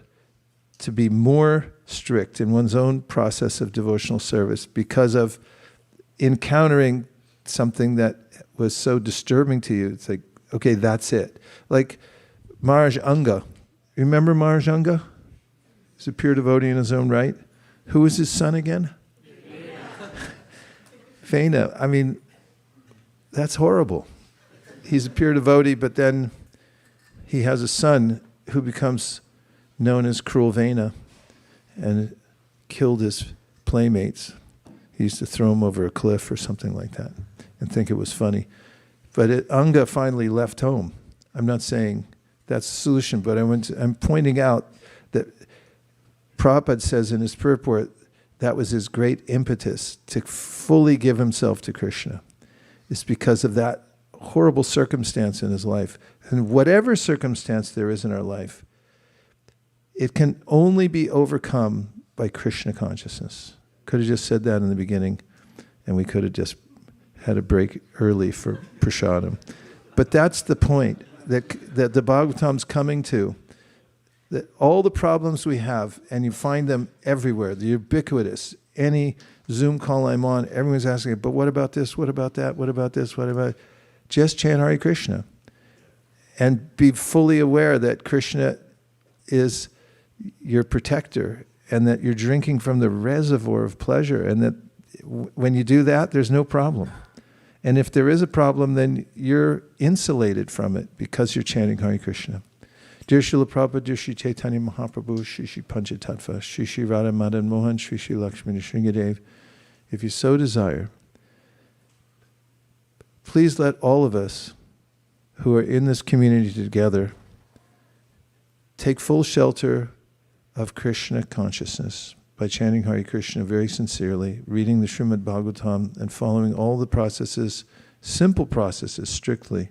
to be more strict in one's own process of devotional service because of encountering something that was so disturbing to you. It's like, okay, that's it. Like Maharaj Anga. Remember Maharaj Anga? He's a pure devotee in his own right. Who was his son again? Vena. I mean, that's horrible. He's a pure devotee, but then he has a son who becomes known as Cruel Vena and killed his playmates. He used to throw him over a cliff or something like that and think it was funny. But Anga finally left home. I'm not saying that's the solution, but I'm pointing out that Prabhupada says in his purport that was his great impetus to fully give himself to Krishna. It's because of that horrible circumstance in his life. And whatever circumstance there is in our life, it can only be overcome by Krishna consciousness. Could have just said that in the beginning, and we could have just had a break early for prasadam. But that's the point that the Bhagavatam's coming to. that all the problems we have, and you find them everywhere, they're ubiquitous. Any Zoom call I'm on, everyone's asking, but what about this? What about that? What about this? What about... Just chant Hare Krishna. And be fully aware that Krishna is your protector, and that you're drinking from the reservoir of pleasure, and that when you do that, there's no problem. And if there is a problem, then you're insulated from it because you're chanting Hare Krishna. Dear Srila Prabhupada, dear Sri Chaitanya Mahaprabhu, Shri Shri Panchatattva, Shri Shri Radha Madan Mohan, Shri Shri Lakshmi Nrsingadev, if you so desire, please let all of us who are in this community together take full shelter of Krishna consciousness by chanting Hare Krishna very sincerely, reading the Srimad Bhagavatam, and following all the processes, simple processes, strictly.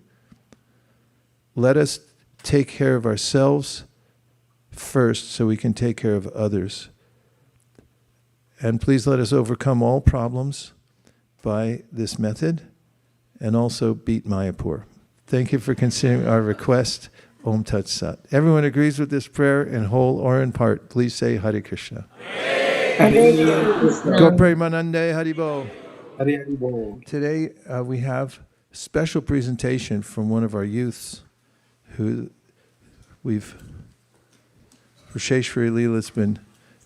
Let us take care of ourselves first so we can take care of others. And please let us overcome all problems by this method, and also beat Mayapur. Thank you for considering our request. Om Tat Sat. Everyone agrees with this prayer in whole or in part. Please say Hare Krishna. Go Premanande Haribol. Today we have a special presentation from one of our youths who Rasheshwari Leela's been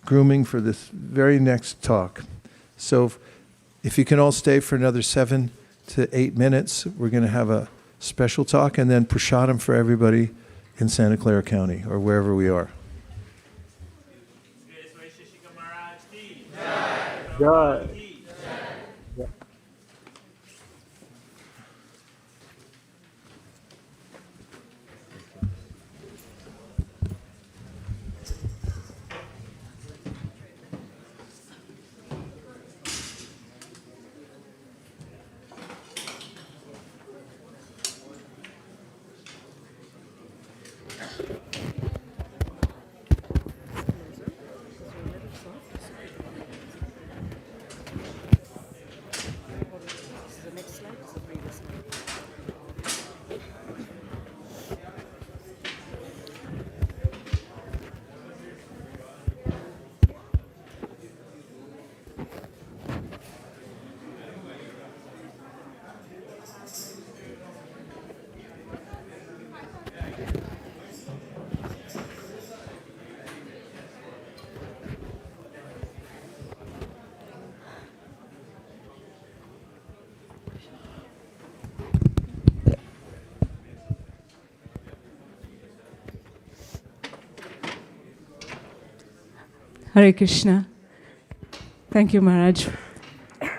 grooming for this very next talk. So if you can all stay for another 7 to 8 minutes, we're going to have a special talk and then prasadam for everybody in Santa Clara County or wherever we are. Jai. Hare Krishna. Thank you, Maharaj,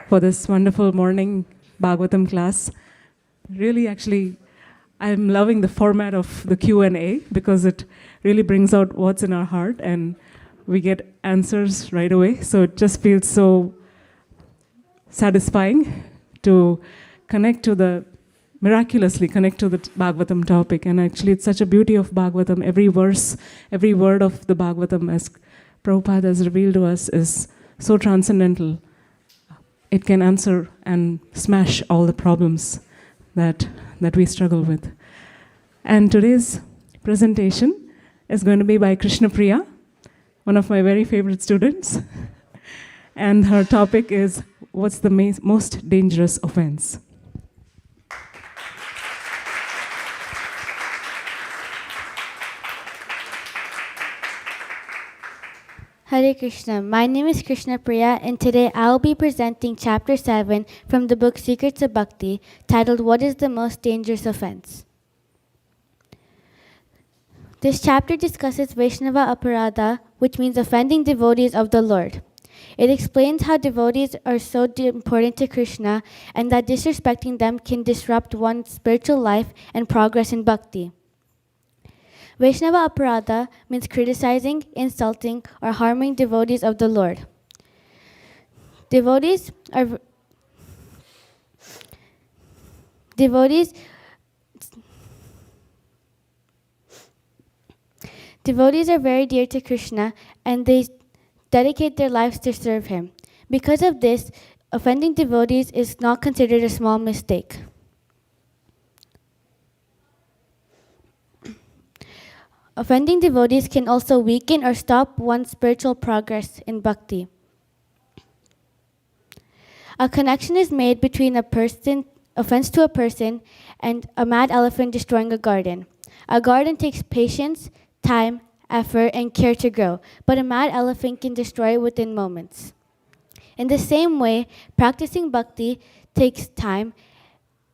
for this wonderful morning Bhagavatam class. Really, actually, I'm loving the format of the Q&A because it really brings out what's in our heart and we get answers right away. So it just feels so satisfying to miraculously connect to the Bhagavatam topic. And actually, it's such a beauty of Bhagavatam. Every verse, every word of the Bhagavatam, as Prabhupada has revealed to us, is so transcendental. It can answer and smash all the problems that we struggle with. And today's presentation is going to be by Krishna Priya, one of my very favorite students. And her topic is, what's the most dangerous offense? Hare Krishna. My name is Krishna Priya, and today I will be presenting Chapter 7 from the book Secrets of Bhakti, titled What is the Most Dangerous Offense? This chapter discusses Vaishnava Aparadha, which means offending devotees of the Lord. It explains how devotees are so important to Krishna and that disrespecting them can disrupt one's spiritual life and progress in bhakti. Vaishnava Aparadha means criticizing, insulting, or harming devotees of the Lord. Devotees are very dear to Krishna, and they dedicate their lives to serve him. Because of this, offending devotees is not considered a small mistake. Offending devotees can also weaken or stop one's spiritual progress in bhakti. A connection is made between offense to a person and a mad elephant destroying a garden. A garden takes patience, time, effort, and care to grow, but a mad elephant can destroy it within moments. In the same way, practicing bhakti takes time,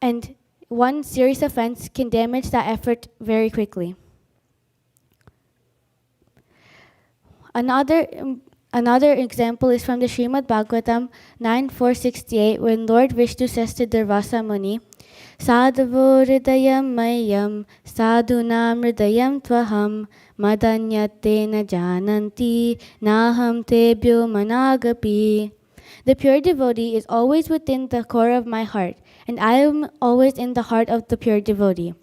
and one serious offense can damage that effort very quickly. Another example is from the Srimad Bhagavatam 9.468, when Lord Vishnu says to Durvasa Muni, Sadhavo hridayam mayam sadhunam hridayam tvaham madanyate na jananti naham tebhyo managapi. The pure devotee is always within the core of my heart, and I am always in the heart of the pure devotee.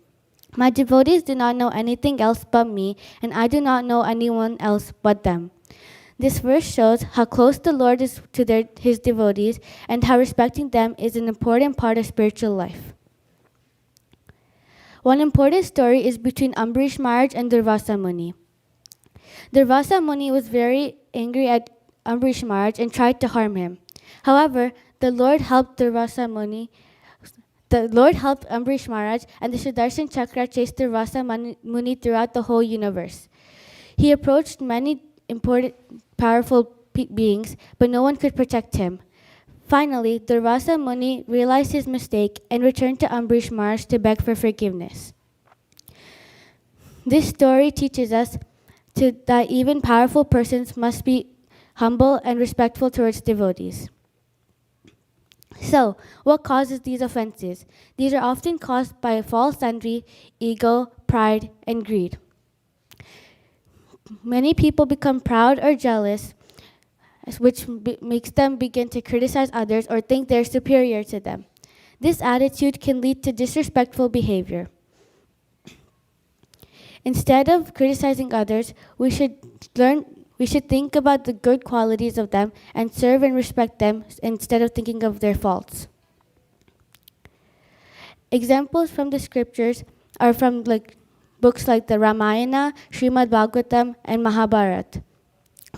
My devotees do not know anything else but me, and I do not know anyone else but them. This verse shows how close the Lord is to his devotees and how respecting them is an important part of spiritual life. One important story is between Ambarish Maharaj and Durvasa Muni. Durvasa Muni was very angry at Ambarish Maharaj and tried to harm him. However, the Lord helped Ambarish Maharaj, and the Sudarshan Chakra chased Durvasa Muni throughout the whole universe. He approached many important, powerful beings, but no one could protect him. Finally, Durvasa Muni realized his mistake and returned to Ambarish Maharaj to beg for forgiveness. This story teaches us that even powerful persons must be humble and respectful towards devotees. So, what causes these offenses? These are often caused by false envy, ego, pride, and greed. Many people become proud or jealous, which makes them begin to criticize others or think they're superior to them. This attitude can lead to disrespectful behavior. Instead of criticizing others, we should think about the good qualities of them and serve and respect them instead of thinking of their faults. Examples from the scriptures are from books like the Ramayana, Srimad Bhagavatam, and Mahabharata.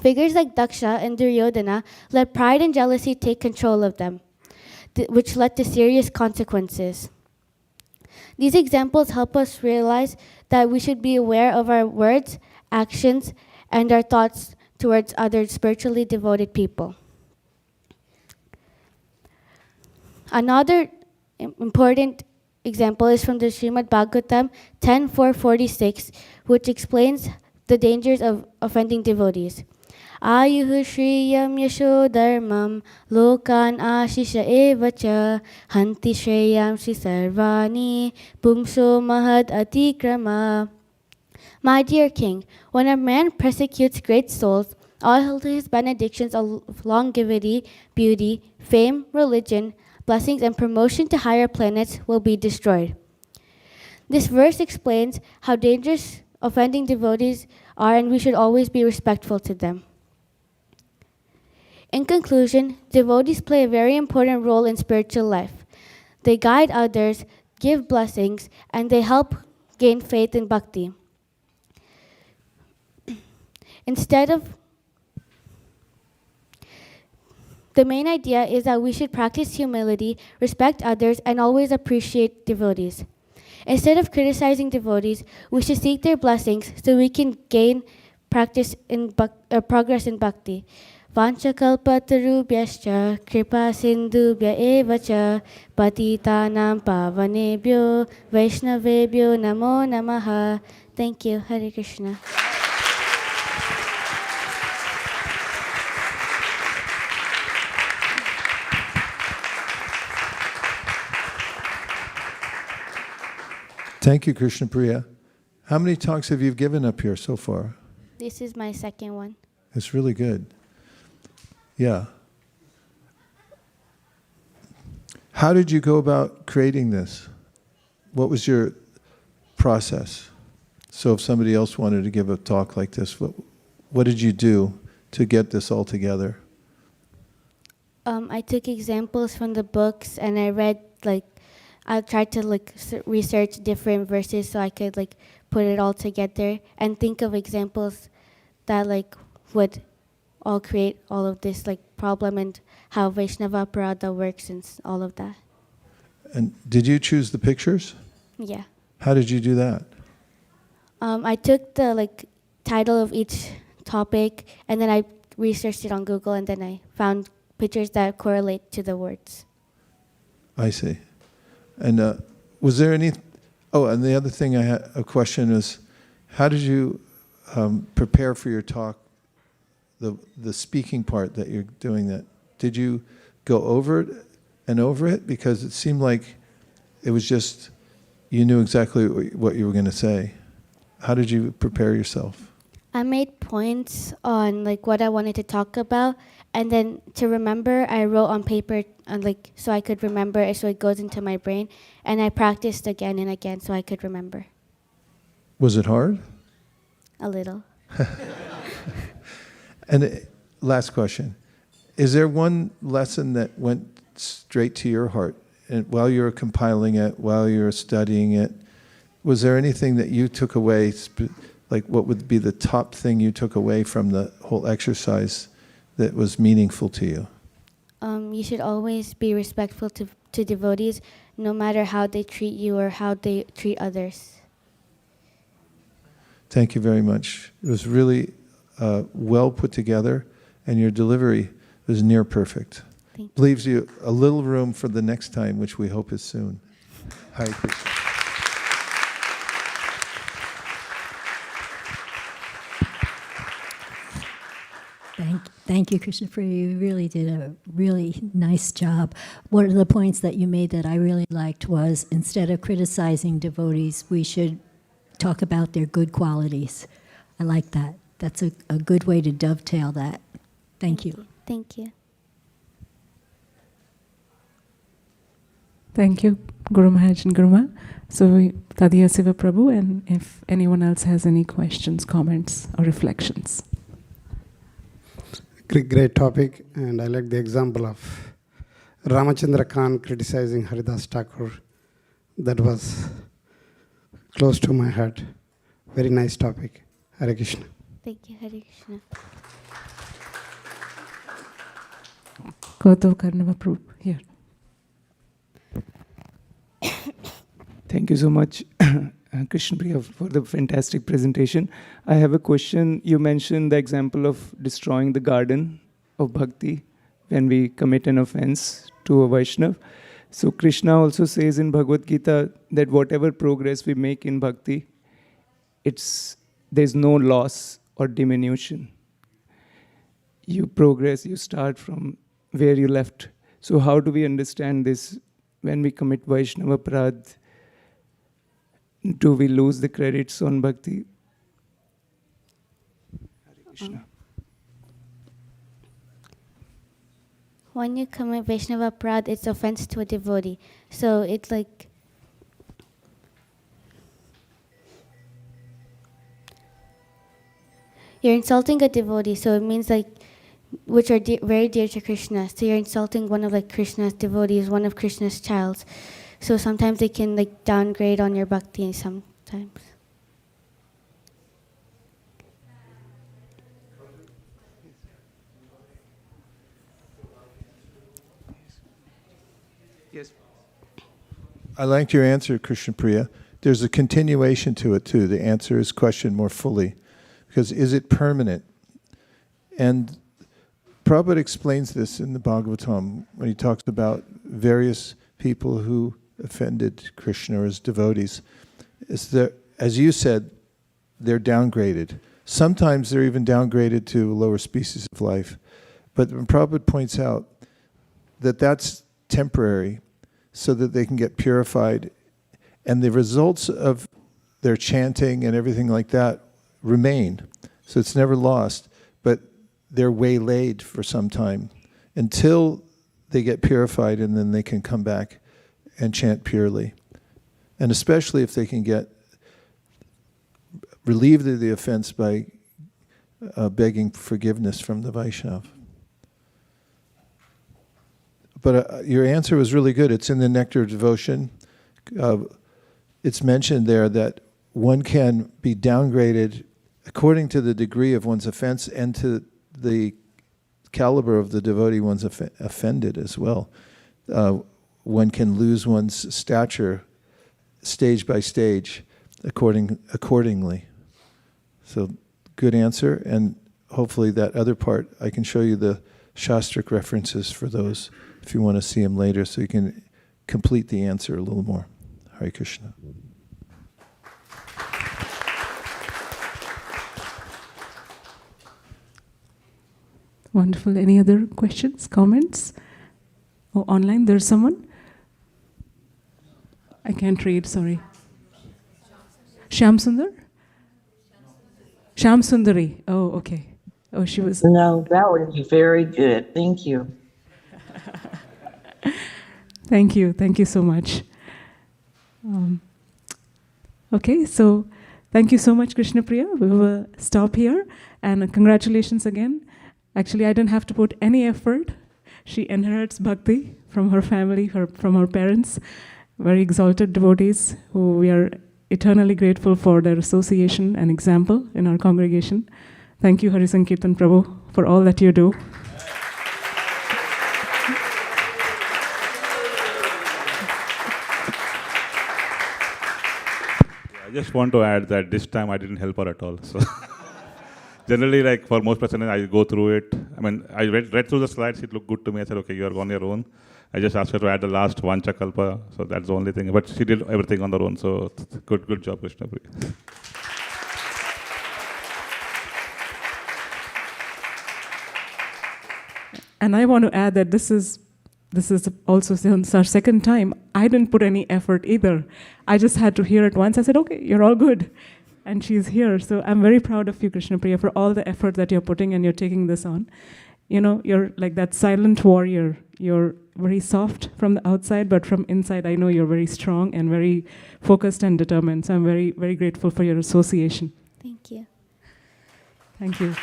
Figures like Daksha and Duryodhana let pride and jealousy take control of them, which led to serious consequences. These examples help us realize that we should be aware of our words, actions, and our thoughts towards other spiritually devoted people. Another important example is from the Srimad Bhagavatam 10.446, which explains the dangers of offending devotees. Ayuhu shriyam yasho dharmam lokan ashisha evacha hanti shreyam shri sarvani pumso mahad atikrama. My dear king, when a man persecutes great souls, all his benedictions of longevity, beauty, fame, religion, blessings, and promotion to higher planets will be destroyed. This verse explains how dangerous offending devotees are, and we should always be respectful to them. In conclusion, devotees play a very important role in spiritual life. They guide others, give blessings, and they help gain faith in bhakti. The main idea is that we should practice humility, respect others, and always appreciate devotees. Instead of criticizing devotees, we should seek their blessings so we can gain progress in bhakti. Vanchakalpatarubhyascha kripa sindhubhya evacha patitanam pavanebhyo vaishnavebhyo namo namaha. Thank you. Hare Krishna. Thank you, Krishna Priya. How many talks have you given up here so far? This is my second one. It's really good. Yeah. How did you go about creating this? What was your process? So if somebody else wanted to give a talk like this, what did you do to get this all together? I took examples from the books, and I read I tried to research different verses so I could put it all together and think of examples that like would all create all of this like problem and how Vaishnava Aparada works and all of that. And did you choose the pictures? Yeah. How did you do that? I took the like title of each topic and then I researched it on Google and then I found pictures that correlate to the words. I see. And was there any... Oh, and the other thing I had a question is, how did you prepare for your talk, the speaking part that you're doing that? Did you go over it and over it? Because it seemed like it was just, you knew exactly what you were going to say. How did you prepare yourself? I made points on like what I wanted to talk about, and then to remember, I wrote on paper, like so I could remember it, so it goes into my brain, and I practiced again and again so I could remember. Was it hard? A little. And last question: is there one lesson that went straight to your heart, and while you were compiling it, while you were studying it? Was there anything that you took away? Like, what would be the top thing you took away from the whole exercise that was meaningful to you? You should always be respectful to devotees, no matter how they treat you or how they treat others. Thank you very much. It was really well put together, and your delivery was near perfect. Leaves you a little room for the next time, which we hope is soon. Hare Krishna. Thank you, Krishna Priya. You really did a really nice job. One of the points that you made that I really liked was, instead of criticizing devotees, we should talk about their good qualities. I like that. That's a good way to dovetail that. Thank you. Thank you. Thank you, Guru Maharaj and Guru Ma. So, Tadiya Siva Prabhu, and if anyone else has any questions, comments, or reflections. Great topic, and I like the example of Ramachandra Khan criticizing Haridas Thakur. That was close to my heart. Very nice topic. Hare Krishna. Thank you, Hare Krishna. Koto Karnava Prabhu, here. Thank you so much, Krishna Priya, for the fantastic presentation. I have a question. You mentioned the example of destroying the garden of bhakti when we commit an offense to a Vaishnav. So Krishna also says in Bhagavad Gita that whatever progress we make in bhakti, there's no loss or diminution. You progress, you start from where you left. So how do we understand this when we commit Vaishnava Aparadha? Do we lose the credits on bhakti? Hare Krishna. When you commit Vaishnava Aparadha, it's offense to a devotee. So it's like you're insulting a devotee, so it means like, which are very dear to Krishna. So you're insulting one of like Krishna's devotees, one of Krishna's childs. So sometimes they can like downgrade on your bhakti sometimes. Yes. I liked your answer, Krishna Priya. There's a continuation to it too. The answer is questioned more fully. Because is it permanent? And Prabhupada explains this in the Bhagavatam when he talks about various people who offended Krishna as devotees. As you said, they're downgraded. Sometimes they're even downgraded to lower species of life. But when Prabhupada points out that that's temporary so that they can get purified, and the results of their chanting and everything like that remain. So it's never lost, but they're waylaid for some time until they get purified, and then they can come back and chant purely. And especially if they can get relieved of the offense by begging forgiveness from the Vaishnava. But your answer was really good. It's in the Nectar of Devotion. It's mentioned there that one can be downgraded according to the degree of one's offense and to the caliber of the devotee one's offended as well. One can lose one's stature stage by stage accordingly. So good answer, and hopefully that other part, I can show you the Shastric references for those if you want to see them later, so you can complete the answer a little more. Hare Krishna. Wonderful. Any other questions, comments? Oh, online, there's someone? I can't read, sorry. Shyam Sundar? Shyam Sundari. Oh, okay. Oh, she was... No, that was very good. Thank you. Thank you. Thank you so much. Okay, so thank you so much, Krishna Priya. We will stop here. And congratulations again. Actually, I didn't have to put any effort. She inherits bhakti from her family, from her parents, very exalted devotees who we are eternally grateful for their association and example in our congregation. Thank you, Hari Sankirtan Prabhu, for all that you do. I just want to add that this time I didn't help her at all. So generally, like for most persons, I go through it. I mean, I read through the slides. It looked good to me. I said, okay, you're on your own. I just asked her to add the last Vancha Kalpa. So that's the only thing. But she did everything on her own. So good job, Krishna Priya. And I want to add that this is also since our second time. I didn't put any effort either. I just had to hear it once. I said, okay, you're all good. And she's here. So I'm very proud of you, Krishna Priya, for all the effort that you're putting and you're taking this on. You know, you're like that silent warrior. You're very soft from the outside, but from inside, I know you're very strong and very focused and determined. So I'm very, very grateful for your association. Thank you. Thank you.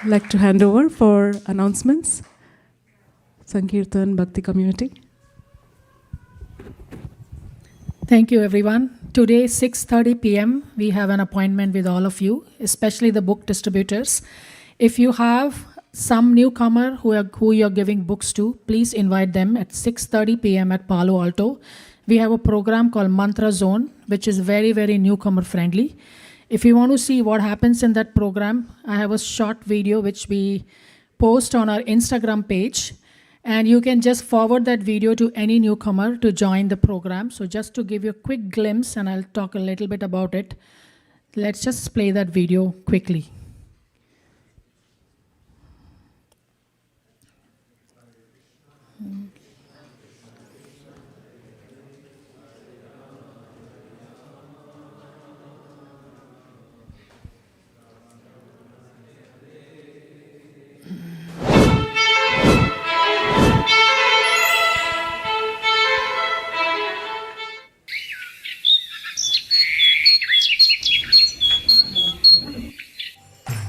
I'd like to hand over for announcements. Sankirtan Bhakti Community. Thank you, everyone. Today, 6:30 p.m., we have an appointment with all of you, especially the book distributors. If you have some newcomer who you're giving books to, please invite them at 6:30 p.m. at Palo Alto. We have a program called Mantra Zone, which is very, very newcomer friendly. If you want to see what happens in that program, I have a short video which we post on our Instagram page. And you can just forward that video to any newcomer to join the program. So just to give you a quick glimpse, and I'll talk a little bit about it, let's just play that video quickly.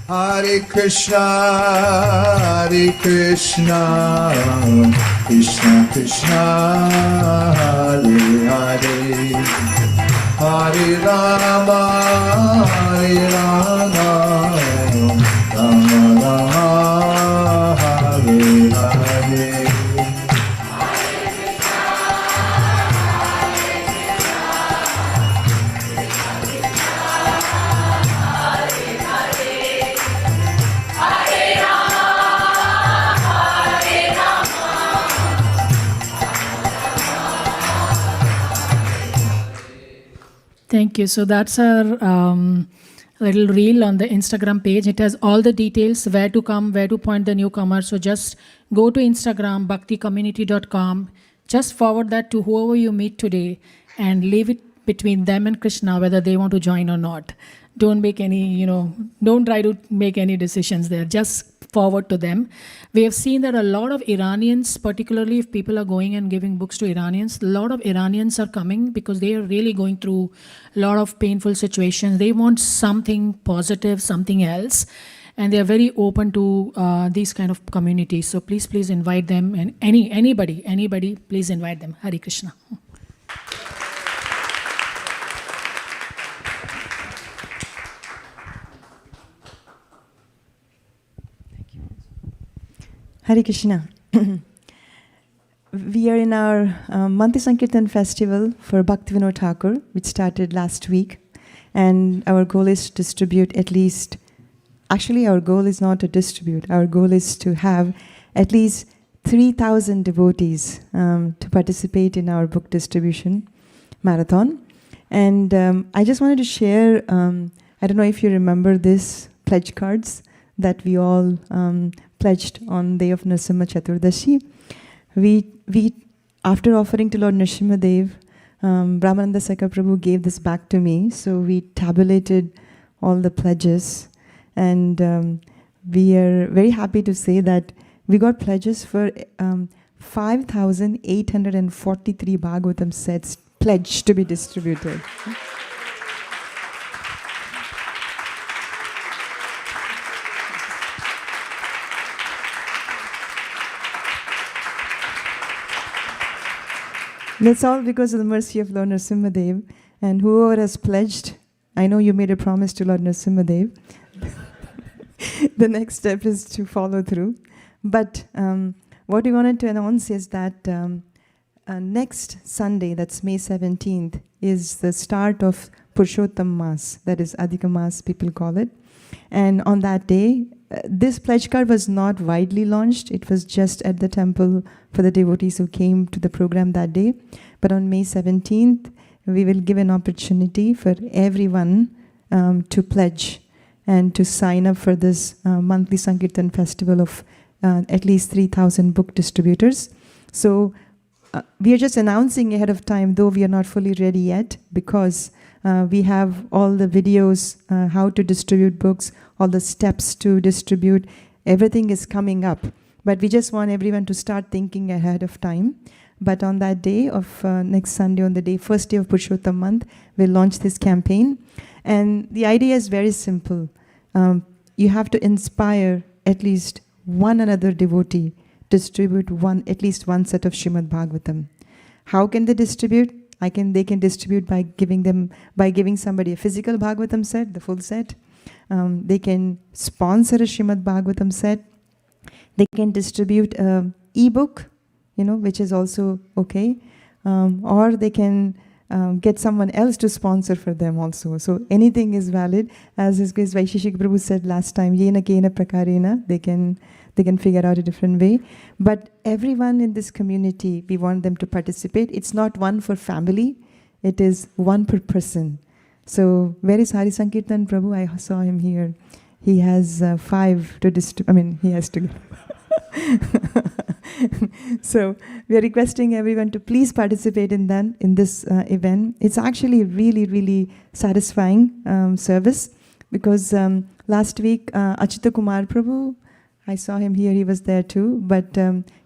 Hare Krishna, Krishna Krishna, Hare Hare, Hare Rama, Rama Rama, Hare Hare. Thank you. So that's our little reel on the Instagram page. It has all the details, where to come, where to point the newcomer. So just go to Instagram, bhakticommunity.com. Just forward that to whoever you meet today and leave it between them and Krishna, whether they want to join or not. Don't make any, don't try to make any decisions there. Just forward to them. We have seen that a lot of Iranians, particularly if people are going and giving books to Iranians, a lot of Iranians are coming because they are really going through a lot of painful situations. They want something positive, something else, and they are very open to these kind of communities. So please invite them, and anybody, please invite them. Hare Krishna. Hare Krishna. We are in our monthly Sankirtan festival for Bhaktivinoda Thakur, which started last week. And our goal is to distribute at least, actually our goal is not to distribute, our goal is to have at least 3,000 devotees to participate in our book distribution marathon. And I just wanted to share, I don't know if you remember this pledge cards that we all pledged on day of Nrsimha Chaturdashi. We after offering to Lord Nrsimhadev, Brahmananda Sakha Prabhu gave this back to me, so we tabulated all the pledges, and we are very happy to say that we got pledges for 5,843 Bhagavatam sets pledged to be distributed. That's all because of the mercy of Lord Nrsimhadev. And whoever has pledged, I know you made a promise to Lord Nrsimhadev. The next step is to follow through. But what we wanted to announce is that next Sunday, that's May 17th, is the start of Purushottam Mas, that is Adhika Mas, people call it. And on that day, this pledge card was not widely launched. It was just at the temple for the devotees who came to the program that day. But on May 17th, we will give an opportunity for everyone to pledge and to sign up for this monthly Sankirtan festival of at least 3,000 book distributors. So we are just announcing ahead of time, though we are not fully ready yet, because we have all the videos, how to distribute books, all the steps to distribute, everything is coming up. But we just want everyone to start thinking ahead of time. But on that day of next Sunday, on the day, first day of Purushottam month, we'll launch this campaign. And the idea is very simple. You have to inspire at least one another devotee, distribute at least one set of Srimad Bhagavatam. How can they distribute? They can distribute by giving somebody a physical Bhagavatam set, the full set. They can sponsor a Srimad Bhagavatam set. They can distribute an e-book, which is also okay. Or they can get someone else to sponsor for them also. So anything is valid. As Vaisesika Prabhu said last time, yena kena prakarena, they can figure out a different way. But everyone in this community, we want them to participate. It's not one for family. It is one per person. So where is Hari Sankirtan Prabhu? I saw him here. He has 5 to distribute. He has to. So we are requesting everyone to please participate in this event. It's actually really, really satisfying service, because last week Achyuta Kumar Prabhu, I saw him here, he was there too, but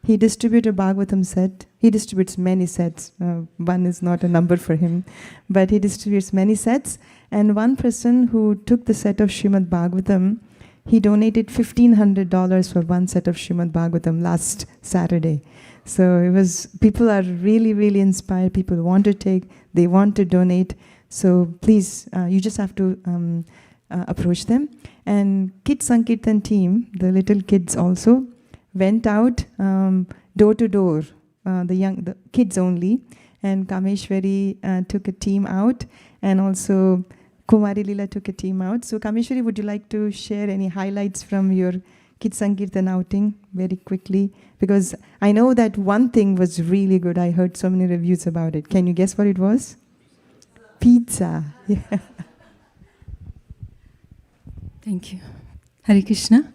he distributed a Bhagavatam set. He distributes many sets. One is not a number for him, but he distributes many sets. And one person who took the set of Srimad Bhagavatam, he donated $1,500 for one set of Srimad Bhagavatam last Saturday. So people are really, really inspired. People want to take, they want to donate. So please, you just have to approach them. And Kids Sankirtan team, the little kids also, went out door to door, the kids only. And Kameshwari took a team out, and also Kumari Lila took a team out. So Kameshwari, would you like to share any highlights from your Kids Sankirtan outing very quickly? Because I know that one thing was really good. I heard so many reviews about it. Can you guess what it was? Pizza. Yeah. Thank you. Hare Krishna.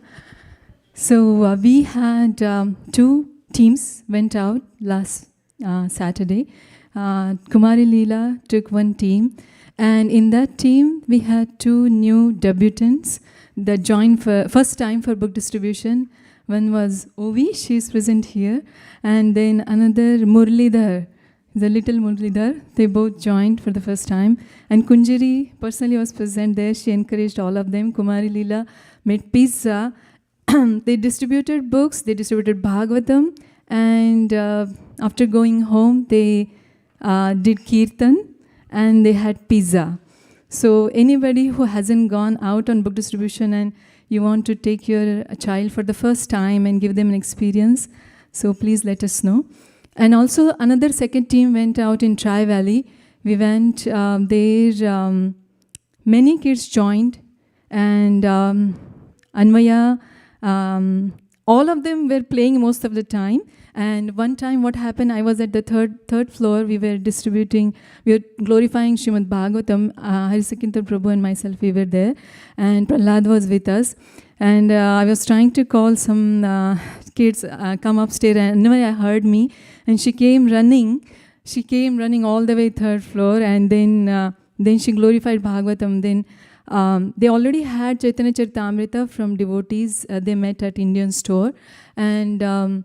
So we had 2 teams went out last Saturday. Kumari Leela took one team, and in that team we had 2 new debutants that joined for first time for book distribution. One was Ovi, she is present here, and then another Murlidhar, the little Murlidhar. They both joined for the first time. And Kunjari personally was present there. She encouraged all of them. Kumari Leela made pizza. They distributed books. They distributed Bhagavatam. And after going home, they did kirtan and they had pizza. So anybody who hasn't gone out on book distribution and you want to take your child for the first time and give them an experience, so please let us know. And also another second team went out in Tri-Valley. We went there, many kids joined, and Anvaya, all of them were playing most of the time. And one time what happened, I was at the third floor, we were glorifying Srimad Bhagavatam, Vaisesika Prabhu and myself, we were there, and Prahlad was with us. And I was trying to call some kids, come upstairs, and Anvaya heard me, and she came running all the way third floor, and then she glorified Bhagavatam. Then they already had Chaitanya Charitamrita from devotees. They met at Indian store. And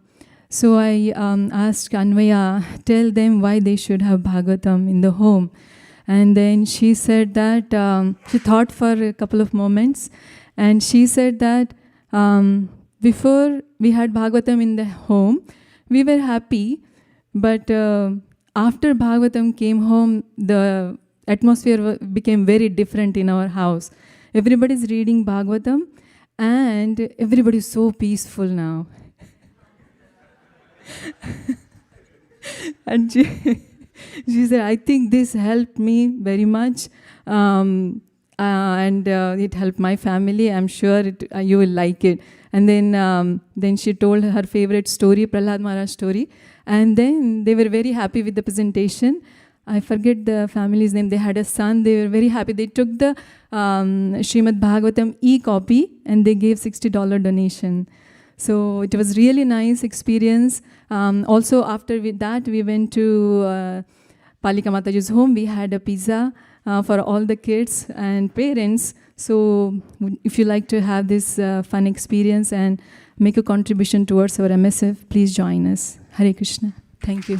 so I asked Anvaya, tell them why they should have Bhagavatam in the home. And then she said that, she thought for a couple of moments, and she said that before we had Bhagavatam in the home, we were happy, but after Bhagavatam came home, the atmosphere became very different in our house. Everybody's reading Bhagavatam, and everybody's so peaceful now. And she said, I think this helped me very much, and it helped my family. I'm sure you will like it. And then she told her favorite story, Prahlad Maharaj story, and then they were very happy with the presentation. I forget the family's name. They had a son. They were very happy. They took the Srimad Bhagavatam e-copy and they gave $60 donation. So it was really nice experience. Also after that, we went to Palika Mataji's home. We had a pizza for all the kids and parents. So if you like to have this fun experience and make a contribution towards our MSF, please join us. Hare Krishna. Thank you.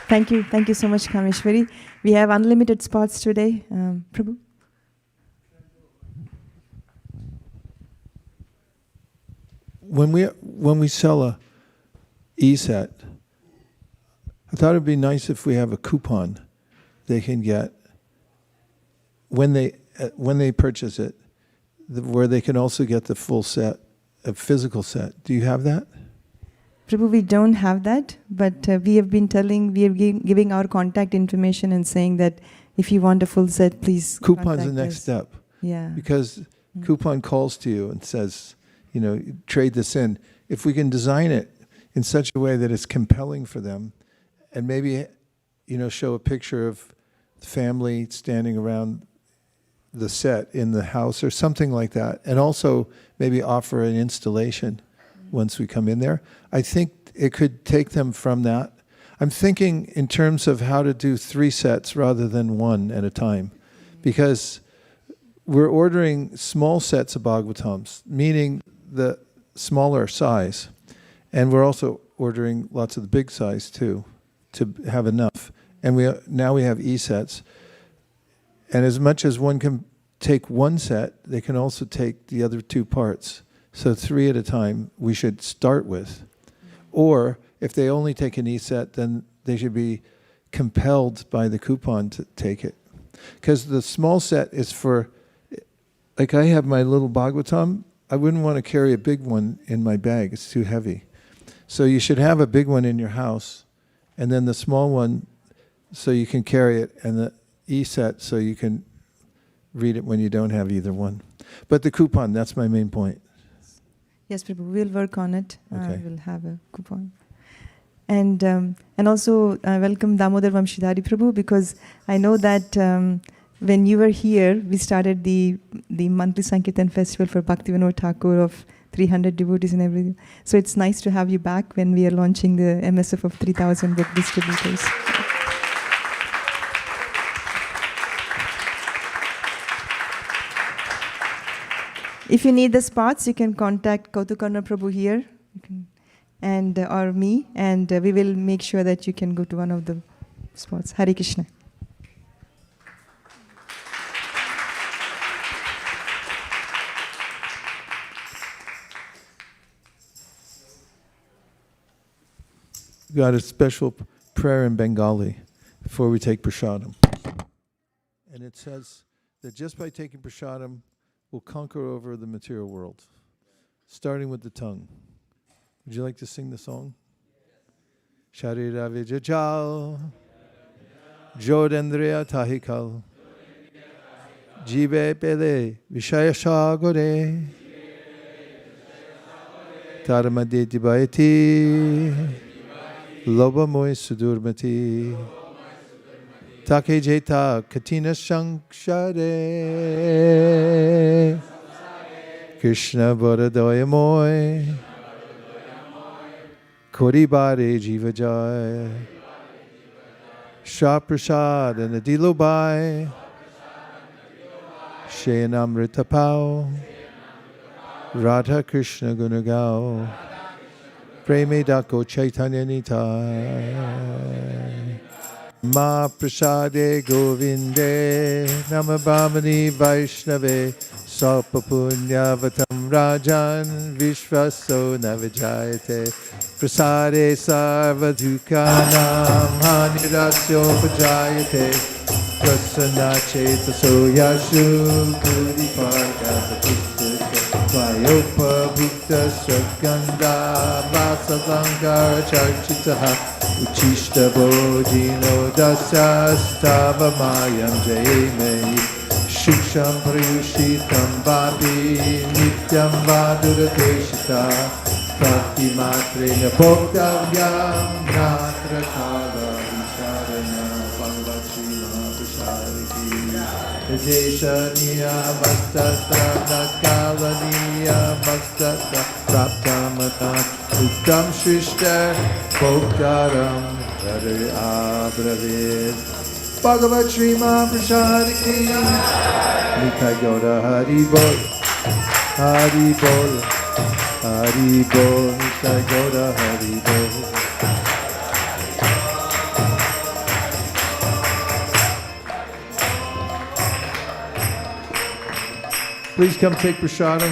Thank you. Thank you so much, Kameshwari. We have unlimited spots today. Prabhu? When we sell a e-set, I thought it'd be nice if we have a coupon they can get when they purchase it, where they can also get the full set, a physical set. Do you have that? Prabhu, we don't have that, but we have been giving our contact information and saying that if you want a full set, please Coupon's the next step. Yeah. Because coupon calls to you and says, trade this in. If we can design it in such a way that it's compelling for them, and maybe, show a picture of the family standing around the set in the house or something like that, and also maybe offer an installation once we come in there. I think it could take them from that. I'm thinking in terms of how to do 3 sets rather than 1 at a time, because we're ordering small sets of Bhagavatams, meaning the smaller size, and we're also ordering lots of the big size too, to have enough. And now we have e-sets, and as much as one can take 1 set, they can also take the other 2 parts. So 3 at a time we should start with. Or if they only take an e-set, then they should be compelled by the coupon to take it. Because the small set is for, like I have my little Bhagavatam, I wouldn't want to carry a big one in my bag, it's too heavy. So you should have a big one in your house, and then the small one so you can carry it, and the e-set so you can read it when you don't have either one. But the coupon, that's my main point. Yes, Prabhu, we'll work on it. Okay. We'll have a coupon. And also welcome Damodar Vamshidhari Prabhu, because I know that when you were here, we started the monthly Sankirtan festival for Bhakti Vinod Thakur of 300 devotees and everything. So it's nice to have you back when we are launching the MSF of 3,000 book distributors. If you need the spots, you can contact Kautukarna Prabhu here, and or me, and we will make sure that you can go to one of the spots. Hare Krishna. Got a special prayer in Bengali for before we take prasadam. And it says that just by taking prasadam, we'll conquer over the material world, starting with the tongue. Would you like to sing the song? Sharira vijajal, jodendriya tahikal, jive pele vishaya shagore, Taramadeti bayati, loba moy sudurmati, take jeta katina shankshare, Krishna bodadoya moy, kori bare jiva jay, Shah prasad and adilo bai, Shayanamrita pao, Radha Krishna Gunagao, Preme Dako Chaitanya Nitai, Ma Prasade Govinde, Namabhamani Vaishnave, Sapapunyavatam Rajan, Vishvaso Navijayate, Prasade Sarvadhukanam, Hanirasyo Pajayate, Prasanna Chetaso Yashu, Puripargata Vayopa Bhukta Sraganda Vasavankara Charchitaha Uchishta Bojino Dasa Stava Mayam Jayame Shiksham Priyushitam Vapi Nityam Vadurateshita Prati Matrena Bhoktavyam Natra Kala Vicharana Bhagavad Srimad Bhagavatam Jeshaniya Vastatra Nakalaniya Vastatra Praptamata Uttam Shrishta Bhoktaram Hare Abravid Bhagavad Srimad Bhagavatam Nitai Gaura Hari Bol Hari Bol Hari Bol Nitai Gaura Hari Bol. Please come take prasadam.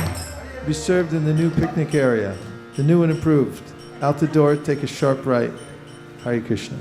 Be served in the new picnic area, the new and improved. Out the door, take a sharp right. Hare Krishna.